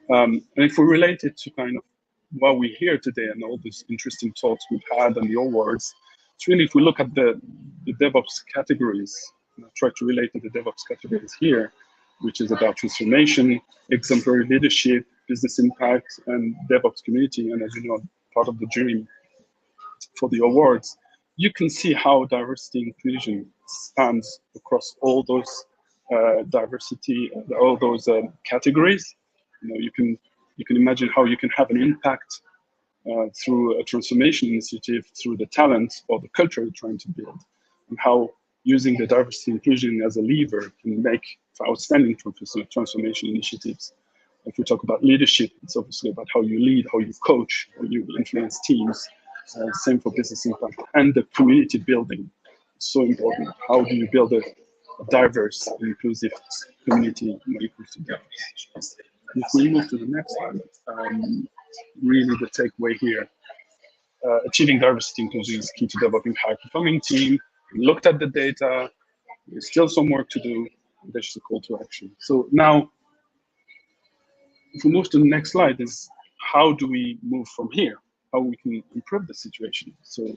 and if we relate it to kind of what we hear today and all these interesting talks we've had and the awards, it's really, if we look at the DevOps categories, and I try to relate to the DevOps categories here, which is about transformation, exemplary leadership, business impact, and DevOps community, and as you know, part of the jury for the awards, you can see how diversity inclusion spans across all those diversity, all those categories. You can imagine how you can have an impact through a transformation initiative, through the talent or the culture you're trying to build, and how using the diversity inclusion as a lever can make for outstanding transformation initiatives. If we talk about leadership, it's obviously about how you lead, how you coach, how you influence teams. Same for business impact and the community building. It's so important. How do you build a diverse, inclusive community when it comes to DevOps? If we move to the next slide, really the takeaway here, achieving diversity inclusion is key to developing high-performing team. We looked at the data. There's still some work to do. There's the call to action. So now, if we move to the next slide, is how do we move from here? How we can improve the situation? So,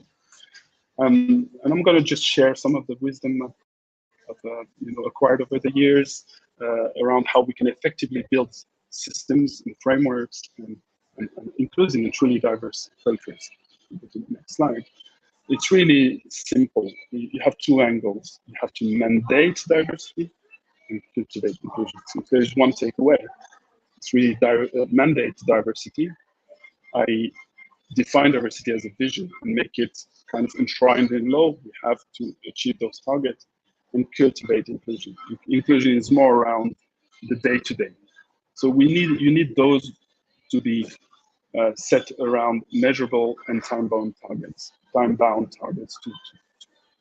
and I'm going to just share some of the wisdom of acquired over the years around how we can effectively build systems and frameworks and including a truly diverse cultures. Go to the next slide. It's really simple. You have two angles. You have to mandate diversity and cultivate inclusion. So if there's one takeaway, it's really mandate diversity. I define diversity as a vision and make it kind of enshrined in law. We have to achieve those targets and cultivate inclusion. Inclusion is more around the day-to-day. So you need those to be set around measurable and time-bound targets to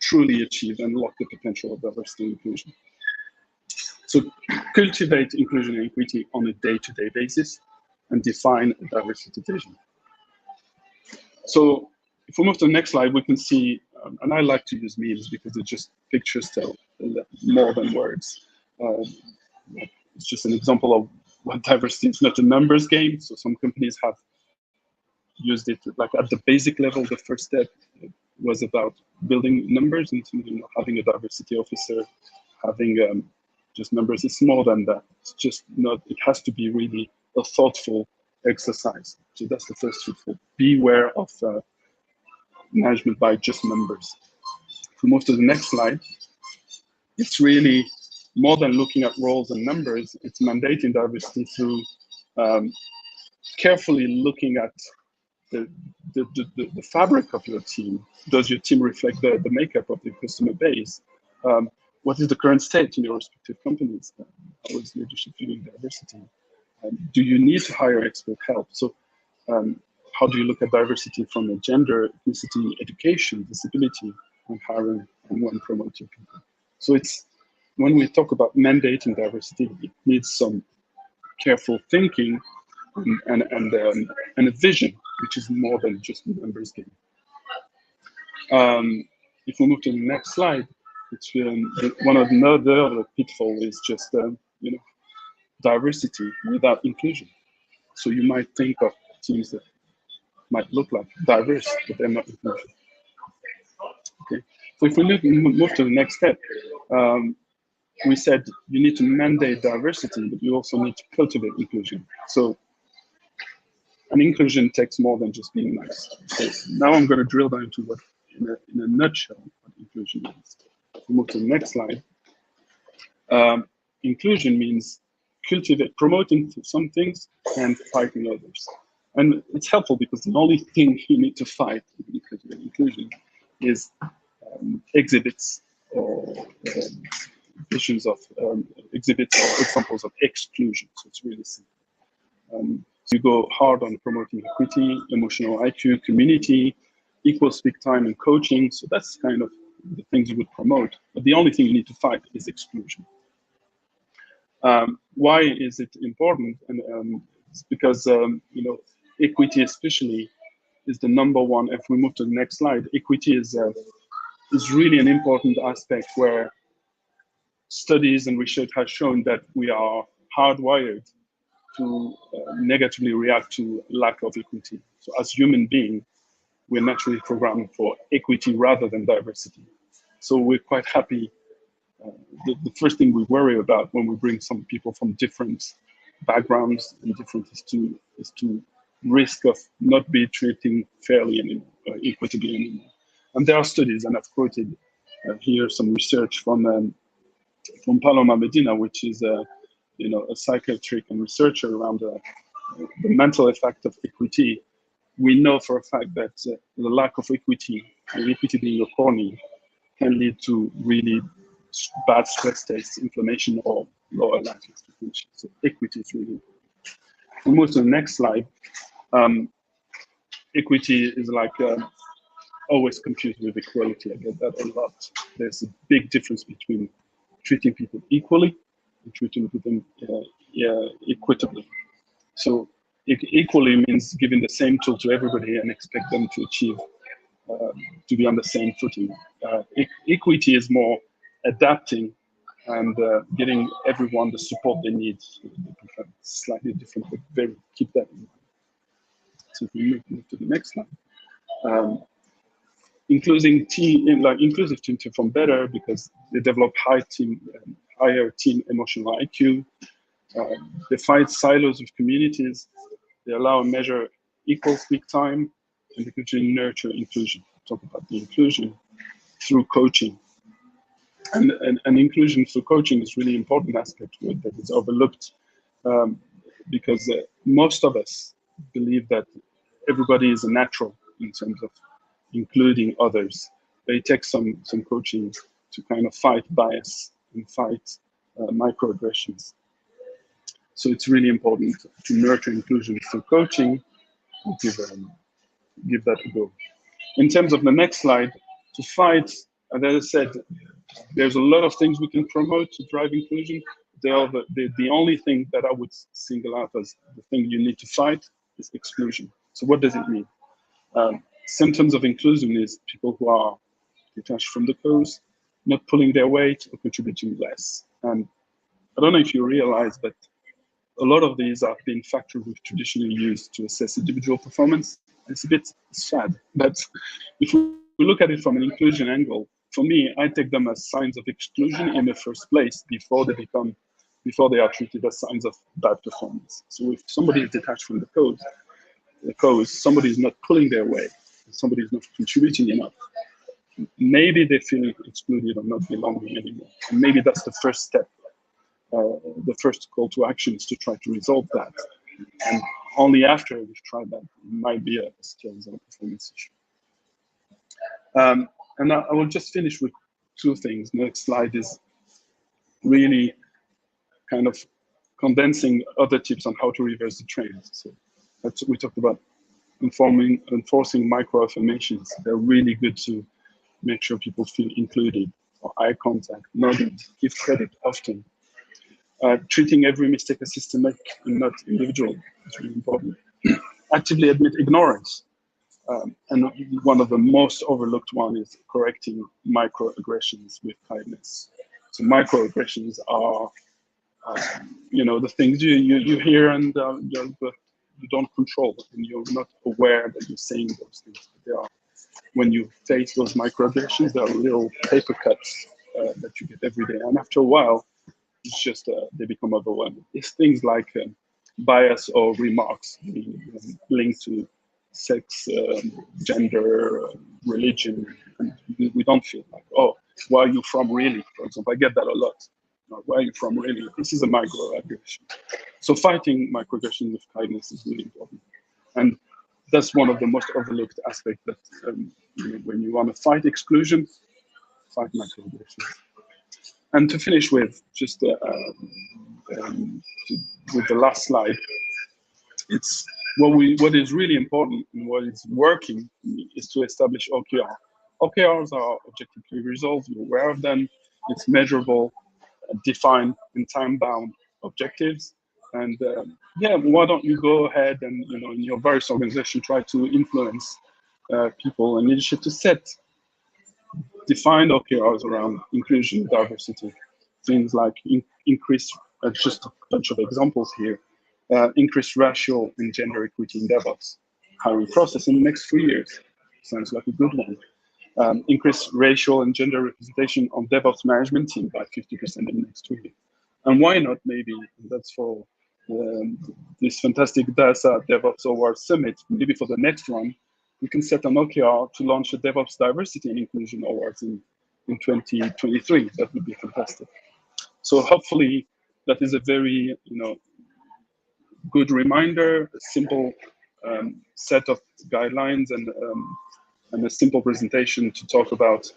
truly achieve and unlock the potential of diversity and inclusion. So cultivate inclusion and equity on a day-to-day basis and define a diversity vision. So if we move to the next slide, we can see, and I like to use memes because it just pictures tell more than words. It's just an example of what diversity is, not a numbers game. So some companies have used it like at the basic level, the first step, was about building numbers and having a diversity officer, having just numbers. It's more than that. It's just not, it has to be really a thoughtful exercise. So that's the first truthful. Beware of management by just numbers. If we move to the next slide, it's really more than looking at roles and numbers, it's mandating diversity through carefully looking at the fabric of your team. Does your team reflect the makeup of the customer base? What is the current state in your respective companies? How is leadership viewing diversity? Do you need to hire expert help? So how do you look at diversity from a gender, ethnicity, education, disability when hiring and when promoting people? So it's, when we talk about mandating diversity, it needs some careful thinking and a vision, which is more than just a numbers game. If we move to the next slide, it's one of the other pitfalls is just diversity without inclusion. So you might think of teams that might look like diverse, but they're not inclusive. Okay, so if we move to the next step, we said you need to mandate diversity, but you also need to cultivate inclusion. So an inclusion takes more than just being nice. So now I'm going to drill down into what, in a nutshell, what inclusion is. If we move to the next slide. Inclusion means promoting some things and fighting others. And it's helpful because the only thing you need to fight with inclusion is exhibits or issues of exhibits or examples of exclusion. So it's really simple. So you go hard on promoting equity, emotional IQ, community, equal speak time, and coaching. So that's kind of the things you would promote. But the only thing you need to fight is exclusion. Why is it important? And it's because equity especially is the number one. If we move to the next slide, equity is really an important aspect where studies and research has shown that we are hardwired to negatively react to lack of equity. So as human beings, we're naturally programmed for equity rather than diversity. So we're quite happy. The first thing we worry about when we bring some people from different backgrounds and different is to risk of not be treating fairly anymore, equitably anymore. And there are studies, and I've quoted here some research from Paloma Medina, which is a psychiatric and researcher around the mental effect of equity. We know for a fact that the lack of equity, and equity being a corny, can lead to really bad stress tests, inflammation, or lower life expectancy. So equity is really important. We move to the next slide. Equity is like always confused with equality. I get that a lot. There's a big difference between treating people equally and treating them equitably. So equally means giving the same tool to everybody and expect them to achieve, to be on the same footing. Equity is more adapting and getting everyone the support they need. Slightly different, but keep that in mind. So if we move to the next slide. Inclusive team to perform better because they develop higher team emotional IQ. They fight silos of communities. They allow and measure equal speak time, and they continue to nurture inclusion. Talk about the inclusion through coaching. And inclusion through coaching is really important aspect that is overlooked because most of us believe that everybody is a natural in terms of including others. They take some coaching to kind of fight bias and fight microaggressions. So it's really important to nurture inclusion through coaching and give that a go. In terms of the next slide, to fight, as I said, there's a lot of things we can promote to drive inclusion. The only thing that I would single out as the thing you need to fight is exclusion. So what does it mean? Symptoms of inclusion is people who are detached from the cause, not pulling their weight, or contributing less. And I don't know if you realize, but a lot of these are being factors we've traditionally used to assess individual performance. It's a bit sad, but if we we look at it from an inclusion angle, for me, I take them as signs of exclusion in the first place before they are treated as signs of bad performance. So if somebody is detached from the cause, somebody is not pulling their weight, somebody is not contributing enough, maybe they feel excluded or not belonging anymore. And maybe that's the first step. The first call to action is to try to resolve that. And only after we've tried that, it might be a skills or a performance issue. And I will just finish with two things. Next slide is really kind of condensing other tips on how to reverse the trend. So we talked about enforcing micro affirmations. They're really good to make sure people feel included, or eye contact, nodding, give credit often. Treating every mistake as systemic and not individual is really important. Actively admit ignorance. And one of the most overlooked one is correcting microaggressions with kindness. So microaggressions are, the things you hear and but you don't control, and you're not aware that you're saying those things. But they are, when you face those microaggressions, there are little paper cuts that you get every day, and after a while, it's just they become overwhelming. It's things like bias or remarks linked to sex, gender, religion, and we don't feel like, oh, where are you from really? For example, I get that a lot. Where are you from really? This is a microaggression. So fighting microaggression with kindness is really important. And that's one of the most overlooked aspects that when you want to fight exclusion, fight microaggression. And to finish with, just with the last slide, it's what is really important and what is working is to establish OKR. OKRs are objectively resolved, you're aware of them, it's measurable, defined and time-bound objectives. And why don't you go ahead and in your various organizations try to influence people and leadership to set defined OKRs around inclusion, diversity, things like increase, just a bunch of examples here, increase racial and gender equity in DevOps, hiring process in the next 3 years. Sounds like a good one. Increase racial and gender representation on DevOps management team by 50% in the next 2 years. And why not maybe, that's for this fantastic DASA DevOps Awards Summit, maybe for the next one, we can set an OKR to launch a DevOps Diversity and Inclusion Awards in 2023. That would be fantastic. So hopefully that is a very good reminder, a simple set of guidelines and a simple presentation to talk about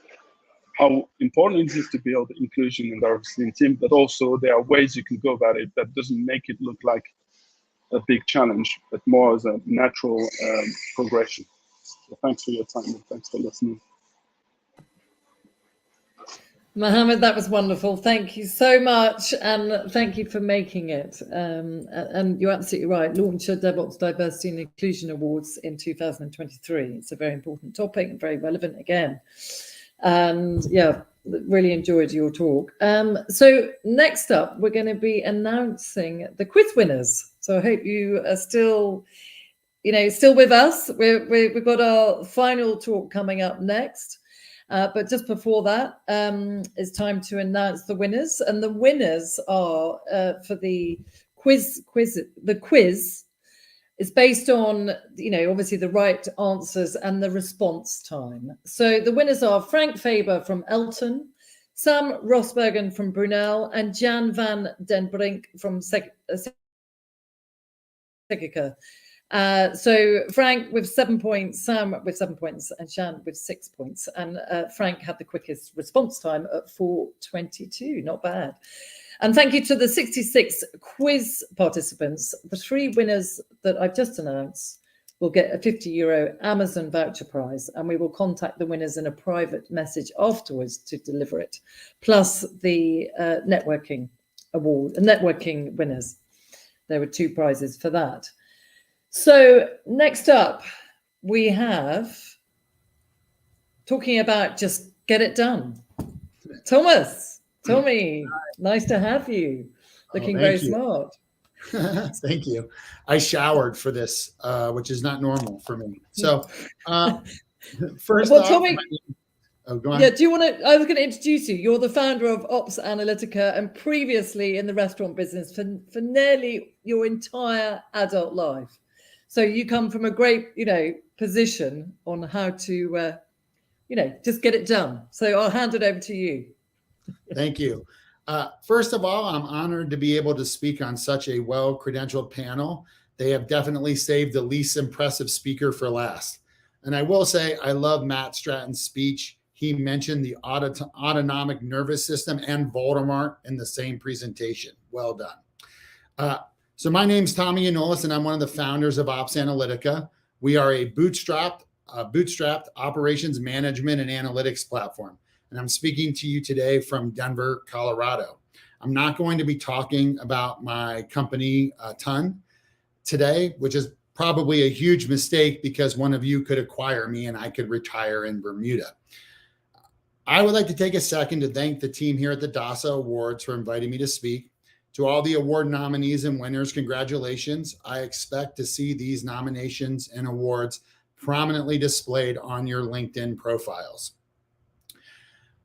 how important it is to build inclusion and diversity in team, but also there are ways you can go about it that doesn't make it look like a big challenge, but more as a natural progression. So thanks for your time and thanks for listening. Mohammed, that was wonderful. Thank you so much, and thank you for making it. And you're absolutely right. Launch a DevOps Diversity and Inclusion Awards in 2023. It's a very important topic and very relevant again. And yeah, really enjoyed your talk. So next up, we're going to be announcing the quiz winners. So I hope you are still with us. We've got our final talk coming up next. But just before that, it's time to announce the winners. And the winners are for the quiz. The quiz is based on, obviously the right answers and the response time. So the winners are Frank Faber from Elton, Sam Rosbergen from Brunel, and Jan van den Brink from Segeka. So Frank with 7 points, Sam with 7 points, and Jan with 6 points. And Frank had the quickest response time at 4:22. Not bad. And thank you to the 66 quiz participants. The 3 winners that I've just announced will get a €50 Amazon voucher prize, and we will contact the winners in a private message afterwards to deliver it, plus the networking award, networking winners. There were 2 prizes for that. So next up, we have talking about just get it done. Tommy, nice to have you. Looking very smart. Thank you. I showered for this, which is not normal for me. So First Well, off, Tommy, oh, go on. yeah, do you want to? I was going to introduce you. You're the founder of Ops Analytica, and previously in the restaurant business for nearly your entire adult life. So you come from a great, position on how to, just get it done. So I'll hand it over to you. Thank you. First of all, I'm honored to be able to speak on such a well-credentialed panel. They have definitely saved the least impressive speaker for last. And I will say, I love Matt Stratton's speech. He mentioned the autonomic nervous system and Voldemort in the same presentation. Well done. So my name's Tommy Yanolis, and I'm one of the founders of Ops Analytica. We are a bootstrapped operations management and analytics platform. And I'm speaking to you today from Denver, Colorado. I'm not going to be talking about my company a ton today, which is probably a huge mistake because one of you could acquire me and I could retire in Bermuda. I would like to take a second to thank the team here at the DASA Awards for inviting me to speak. To all the award nominees and winners, congratulations. I expect to see these nominations and awards prominently displayed on your LinkedIn profiles.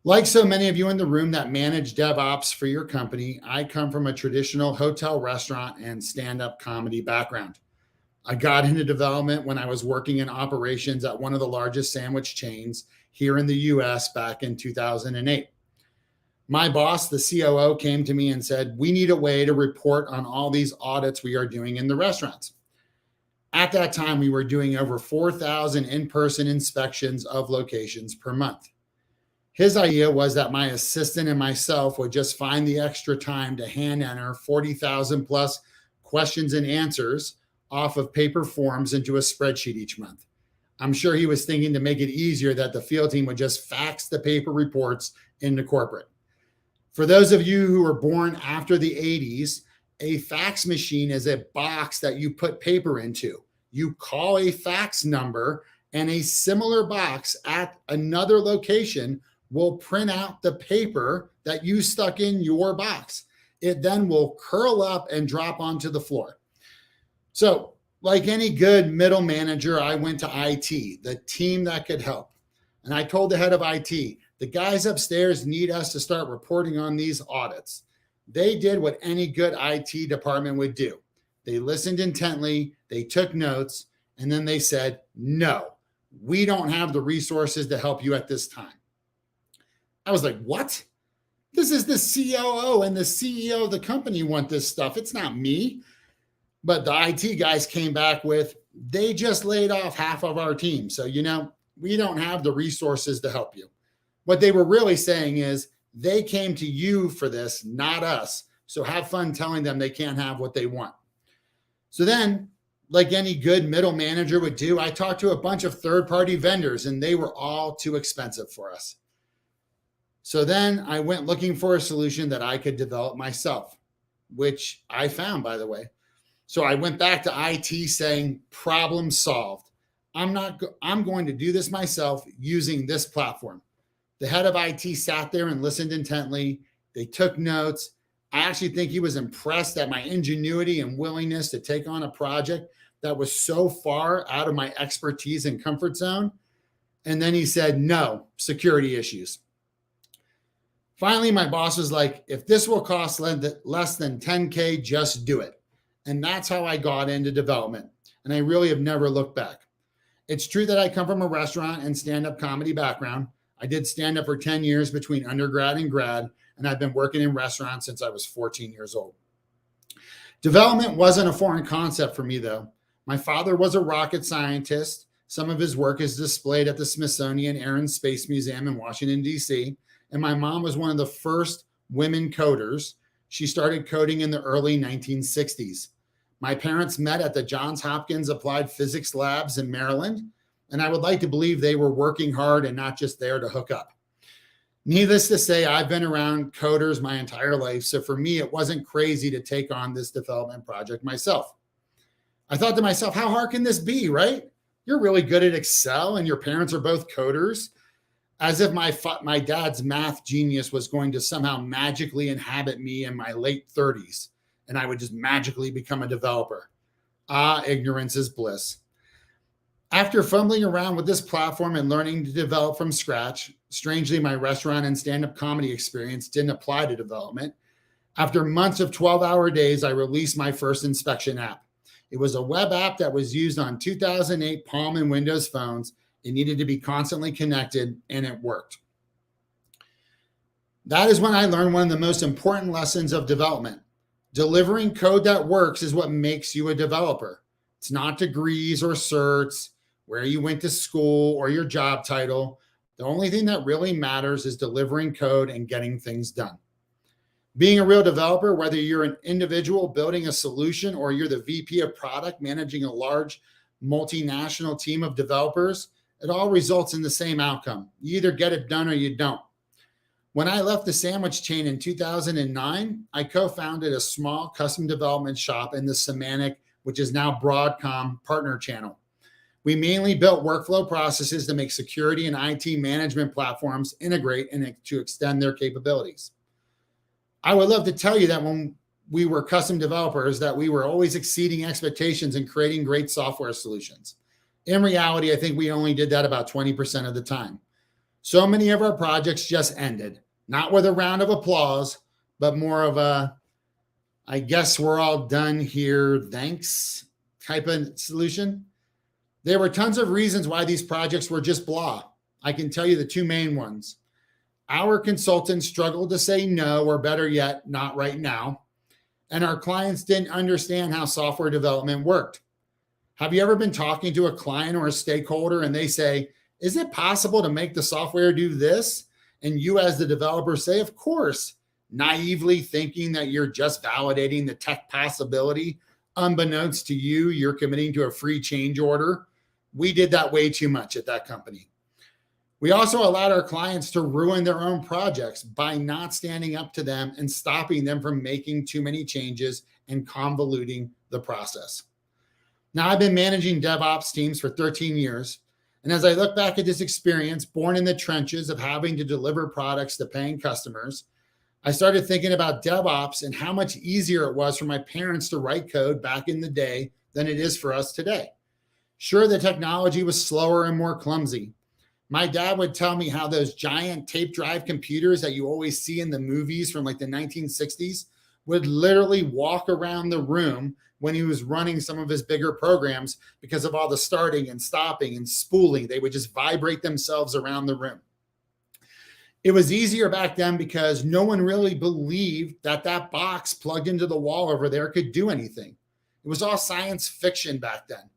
Like so many of you in the room that manage DevOps for your company, I come from a traditional hotel, restaurant, and stand-up comedy background. I got into development when I was working in operations at one of the largest sandwich chains here in the US back in 2008. My boss, the COO, came to me and said, we need a way to report on all these audits we are doing in the restaurants. At that time, we were doing over 4,000 in-person inspections of locations per month. His idea was that my assistant and myself would just find the extra time to hand enter 40,000 plus questions and answers off of paper forms into a spreadsheet each month. I'm sure he was thinking to make it easier that the field team would just fax the paper reports into corporate. For those of you who were born after the 80s, a fax machine is a box that you put paper into. You call a fax number and a similar box at another location will print out the paper that you stuck in your box. It then will curl up and drop onto the floor. So like any good middle manager, I went to IT, the team that could help. And I told the head of IT, the guys upstairs need us to start reporting on these audits. They did what any good IT department would do. They listened intently, they took notes, and then they said, no, we don't have the resources to help you at this time. I was like, what? This is the COO and the CEO of the company want this stuff. It's not me. But the IT guys came back with, they just laid off half of our team. So, we don't have the resources to help you. What they were really saying is they came to you for this, not us. So have fun telling them they can't have what they want. So then, like any good middle manager would do, I talked to a bunch of third-party vendors and they were all too expensive for us. So then I went looking for a solution that I could develop myself, which I found, by the way. So I went back to IT saying, problem solved. I'm going to do this myself using this platform. The head of IT sat there and listened intently. They took notes. I actually think he was impressed at my ingenuity and willingness to take on a project that was so far out of my expertise and comfort zone. And then he said, no, security issues. Finally, my boss was like, if this will cost less than 10K, just do it. And that's how I got into development. And I really have never looked back. It's true that I come from a restaurant and stand-up comedy background. I did stand-up for 10 years between undergrad and grad, and I've been working in restaurants since I was 14 years old. Development wasn't a foreign concept for me, though. My father was a rocket scientist. Some of his work is displayed at the Smithsonian Air and Space Museum in Washington, D.C., and my mom was one of the first women coders. She started coding in the early 1960s. My parents met at the Johns Hopkins Applied Physics Labs in Maryland, and I would like to believe they were working hard and not just there to hook up. Needless to say, I've been around coders my entire life, so for me, it wasn't crazy to take on this development project myself. I thought to myself, how hard can this be, right? You're really good at Excel and your parents are both coders. As if my dad's math genius was going to somehow magically inhabit me in my late 30s and I would just magically become a developer. Ah, ignorance is bliss. After fumbling around with this platform and learning to develop from scratch, strangely, my restaurant and stand-up comedy experience didn't apply to development. After months of 12-hour days, I released my first inspection app. It was a web app that was used on 2008 Palm and Windows phones. It needed to be constantly connected, and it worked. That is when I learned one of the most important lessons of development. Delivering code that works is what makes you a developer. It's not degrees or certs, where you went to school, or your job title. The only thing that really matters is delivering code and getting things done. Being a real developer, whether you're an individual building a solution or you're the VP of product managing a large multinational team of developers, it all results in the same outcome. You either get it done or you don't. When I left the sandwich chain in 2009, I co-founded a small custom development shop in the Semantic, which is now Broadcom, partner channel. We mainly built workflow processes to make security and IT management platforms integrate and to extend their capabilities. I would love to tell you that when we were custom developers, that we were always exceeding expectations and creating great software solutions. In reality, I think we only did that about 20% of the time. So many of our projects just ended, not with a round of applause, but more of a, I guess we're all done here, thanks type of solution. There were tons of reasons why these projects were just blah. I can tell you the two main ones. Our consultants struggled to say no, or better yet, not right now. And our clients didn't understand how software development worked. Have you ever been talking to a client or a stakeholder and they say, is it possible to make the software do this? And you as the developer say, of course, naively thinking that you're just validating the tech possibility. Unbeknownst to you, you're committing to a free change order. We did that way too much at that company. We also allowed our clients to ruin their own projects by not standing up to them and stopping them from making too many changes and convoluting the process. Now, I've been managing DevOps teams for 13 years. And as I look back at this experience, born in the trenches of having to deliver products to paying customers, I started thinking about DevOps and how much easier it was for my parents to write code back in the day than it is for us today. Sure, the technology was slower and more clumsy. My dad would tell me how those giant tape drive computers that you always see in the movies from like the 1960s would literally walk around the room when he was running some of his bigger programs because of all the starting and stopping and spooling. They would just vibrate themselves around the room. It was easier back then because no one really believed that that box plugged into the wall over there could do anything. It was all science fiction back then.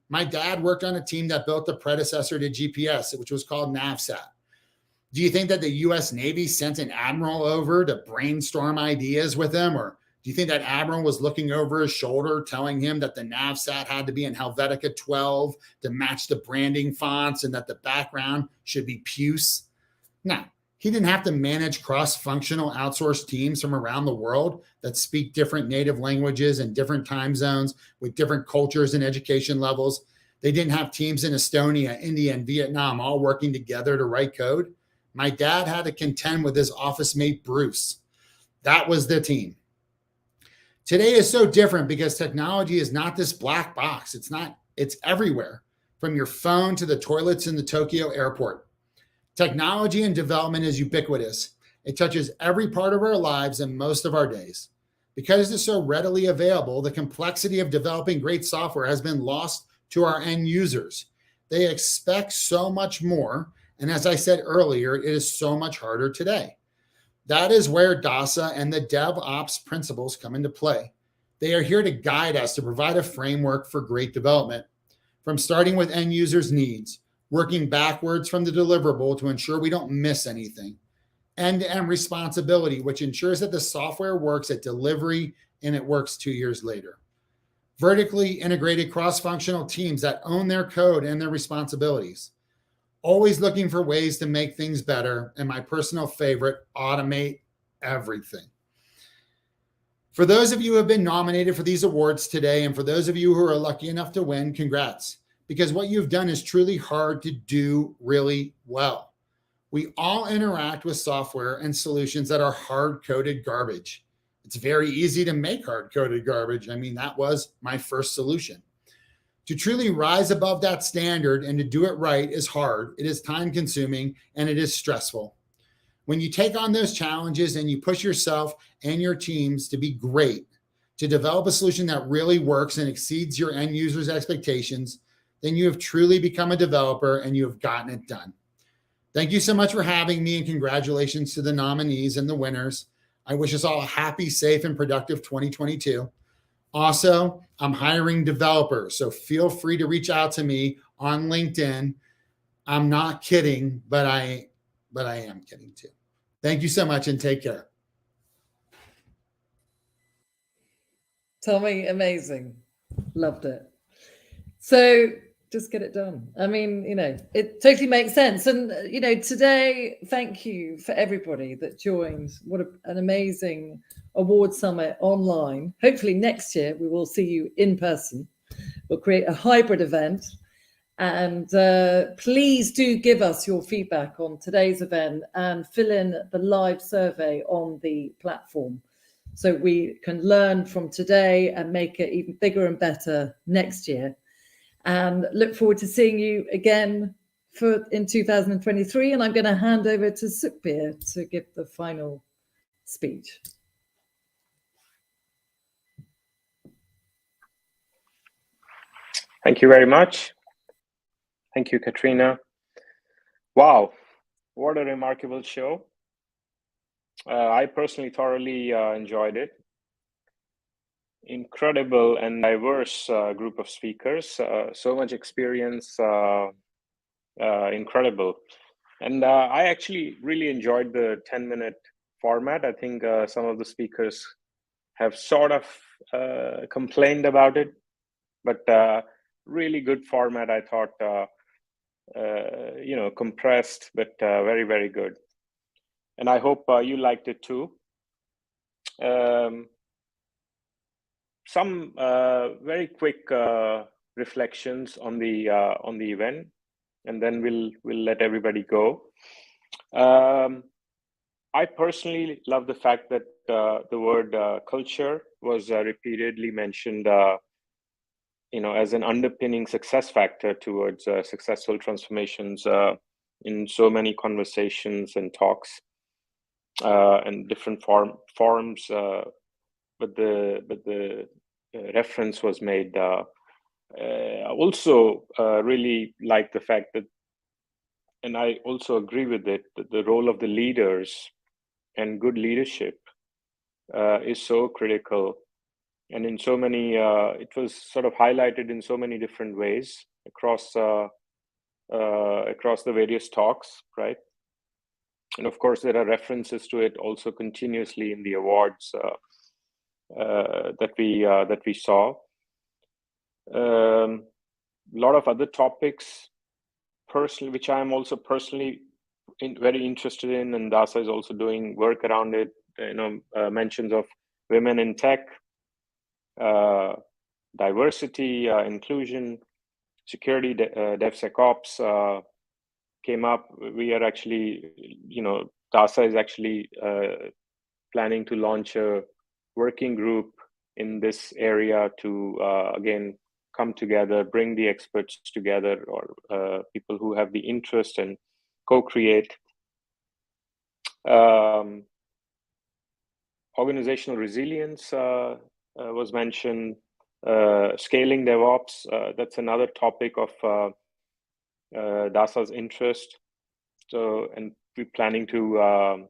My dad worked on a team that built the predecessor to GPS, which was called NavSat. Do you think that the US Navy sent an admiral over to brainstorm ideas with him? Or do you think that admiral was looking over his shoulder telling him that the NavSat had to be in Helvetica 12 to match the branding fonts and that the background should be puce? No, he didn't have to manage cross-functional outsourced teams from around the world that speak different native languages and different time zones with different cultures and education levels. They didn't have teams in Estonia, India, and Vietnam all working together to write code. My dad had to contend with his office mate, Bruce. That was the team. Today is so different because technology is not this black box. It's everywhere, from your phone to the toilets in the Tokyo airport. Technology and development is ubiquitous. It touches every part of our lives and most of our days. Because it's so readily available, the complexity of developing great software has been lost to our end users. They expect so much more. And as I said earlier, it is so much harder today. That is where DASA and the DevOps principles come into play. They are here to guide us to provide a framework for great development, from starting with end users' needs, working backwards from the deliverable to ensure we don't miss anything, end-to-end responsibility, which ensures that the software works at delivery and it works 2 years later. Vertically integrated cross-functional teams that own their code and their responsibilities. Always looking for ways to make things better, and my personal favorite, automate everything. For those of you who have been nominated for these awards today, and for those of you who are lucky enough to win, congrats, because what you've done is truly hard to do really well. We all interact with software and solutions that are hard-coded garbage. It's very easy to make hard-coded garbage. I mean, that was my first solution. To truly rise above that standard and to do it right is hard, it is time consuming, and it is stressful. When you take on those challenges and you push yourself and your teams to be great, to develop a solution that really works and exceeds your end users' expectations, then you have truly become a developer and you have gotten it done. Thank you so much for having me, and congratulations to the nominees and the winners. I wish us all a happy, safe, and productive 2022. Also, I'm hiring developers, so feel free to reach out to me on LinkedIn. I'm not kidding, but I am kidding too. Thank you so much and take care. Tommy, amazing. Loved it. So just get it done. I mean, it totally makes sense. And, today, thank you for everybody that joined. What an amazing award summit online. Hopefully next year we will see you in person. We'll create a hybrid event. And please do give us your feedback on today's event and fill in the live survey on the platform, so we can learn from today and make it even bigger and better next year. And look forward to seeing you again in 2023. And I'm going to hand over to Sukhbir to give the final speech. Thank you very much. Thank you, Katrina. Wow, what a remarkable show. I personally thoroughly enjoyed it. Incredible and diverse group of speakers, so much experience, incredible. And I actually really enjoyed the 10-minute format. I think some of the speakers have sort of complained about it, but really good format, I thought, compressed, but very, very good. And I hope you liked it too. Some very quick reflections on the event, and then we'll let everybody go. I personally love the fact that the word culture was repeatedly mentioned, as an underpinning success factor towards successful transformations in so many conversations and talks and different forums. But the reference was made. I also really like the fact that, and I also agree with it, that the role of the leaders and good leadership is so critical. And in so many, it was sort of highlighted in so many different ways across the various talks, right? And of course, there are references to it also continuously in the awards that we saw. A lot of other topics, personally, which I am also personally very interested in, and DASA is also doing work around it. Mentions of women in tech, diversity, inclusion, security, DevSecOps came up. We are actually, DASA is actually planning to launch a working group in this area to, again, come together, bring the experts together, or people who have the interest, and co-create. Organizational resilience was mentioned. Scaling DevOps, that's another topic of DASA's interest. So, and we're planning to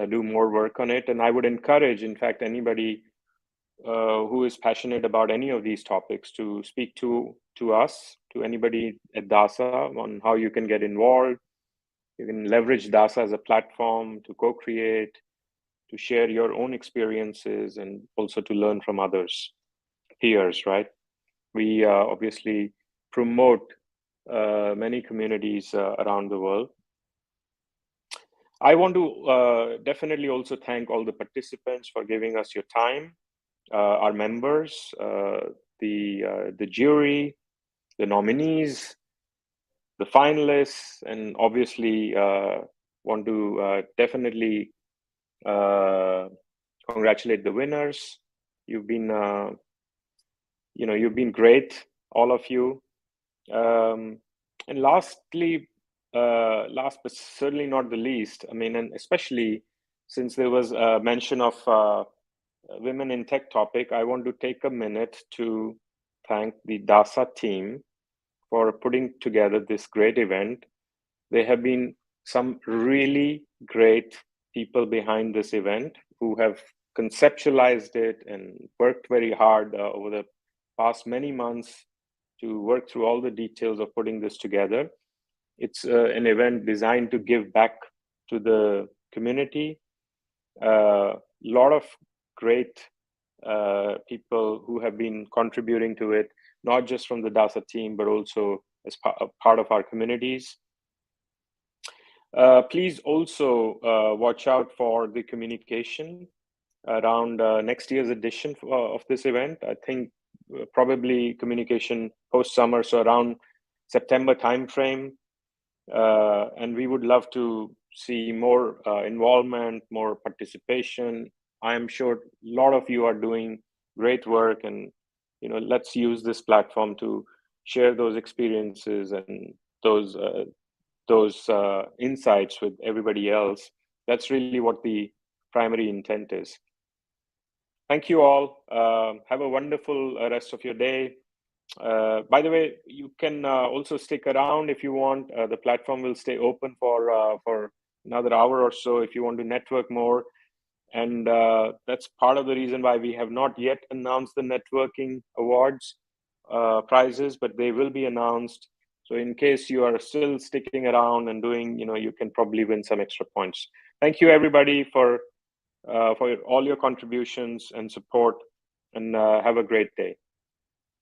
do more work on it. And I would encourage, in fact, anybody who is passionate about any of these topics to speak to us, to anybody at DASA, on how you can get involved. You can leverage DASA as a platform to co-create, to share your own experiences, and also to learn from others, peers, right? We obviously promote many communities around the world. I want to definitely also thank all the participants for giving us your time, our members, the jury, the nominees, the finalists, and obviously want to definitely congratulate the winners. You've been, you've been great all of you. And lastly, last but certainly not the least, I mean, and especially since there was a mention of women in tech topic, I want to take a minute to thank the DASA team for putting together this great event. There have been some really great people behind this event who have conceptualized it and worked very hard over the past many months to work through all the details of putting this together. It's an event designed to give back to the community. A lot of great people who have been contributing to it, not just from the DASA team, but also as part of our communities. Please also watch out for the communication around next year's edition of this event. I think probably communication post-summer, so around September timeframe. And we would love to see more involvement, more participation. I am sure a lot of you are doing great work, and let's use this platform to share those experiences and those insights with everybody else. That's really what the primary intent is. Thank you all. Have a wonderful rest of your day. By the way, you can also stick around if you want. The platform will stay open for another hour or so if you want to network more. And that's part of the reason why we have not yet announced the networking awards prizes, but they will be announced. So in case you are still sticking around and doing, you can probably win some extra points. Thank you everybody for all your contributions and support, and have a great day.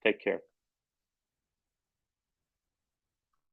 Take care.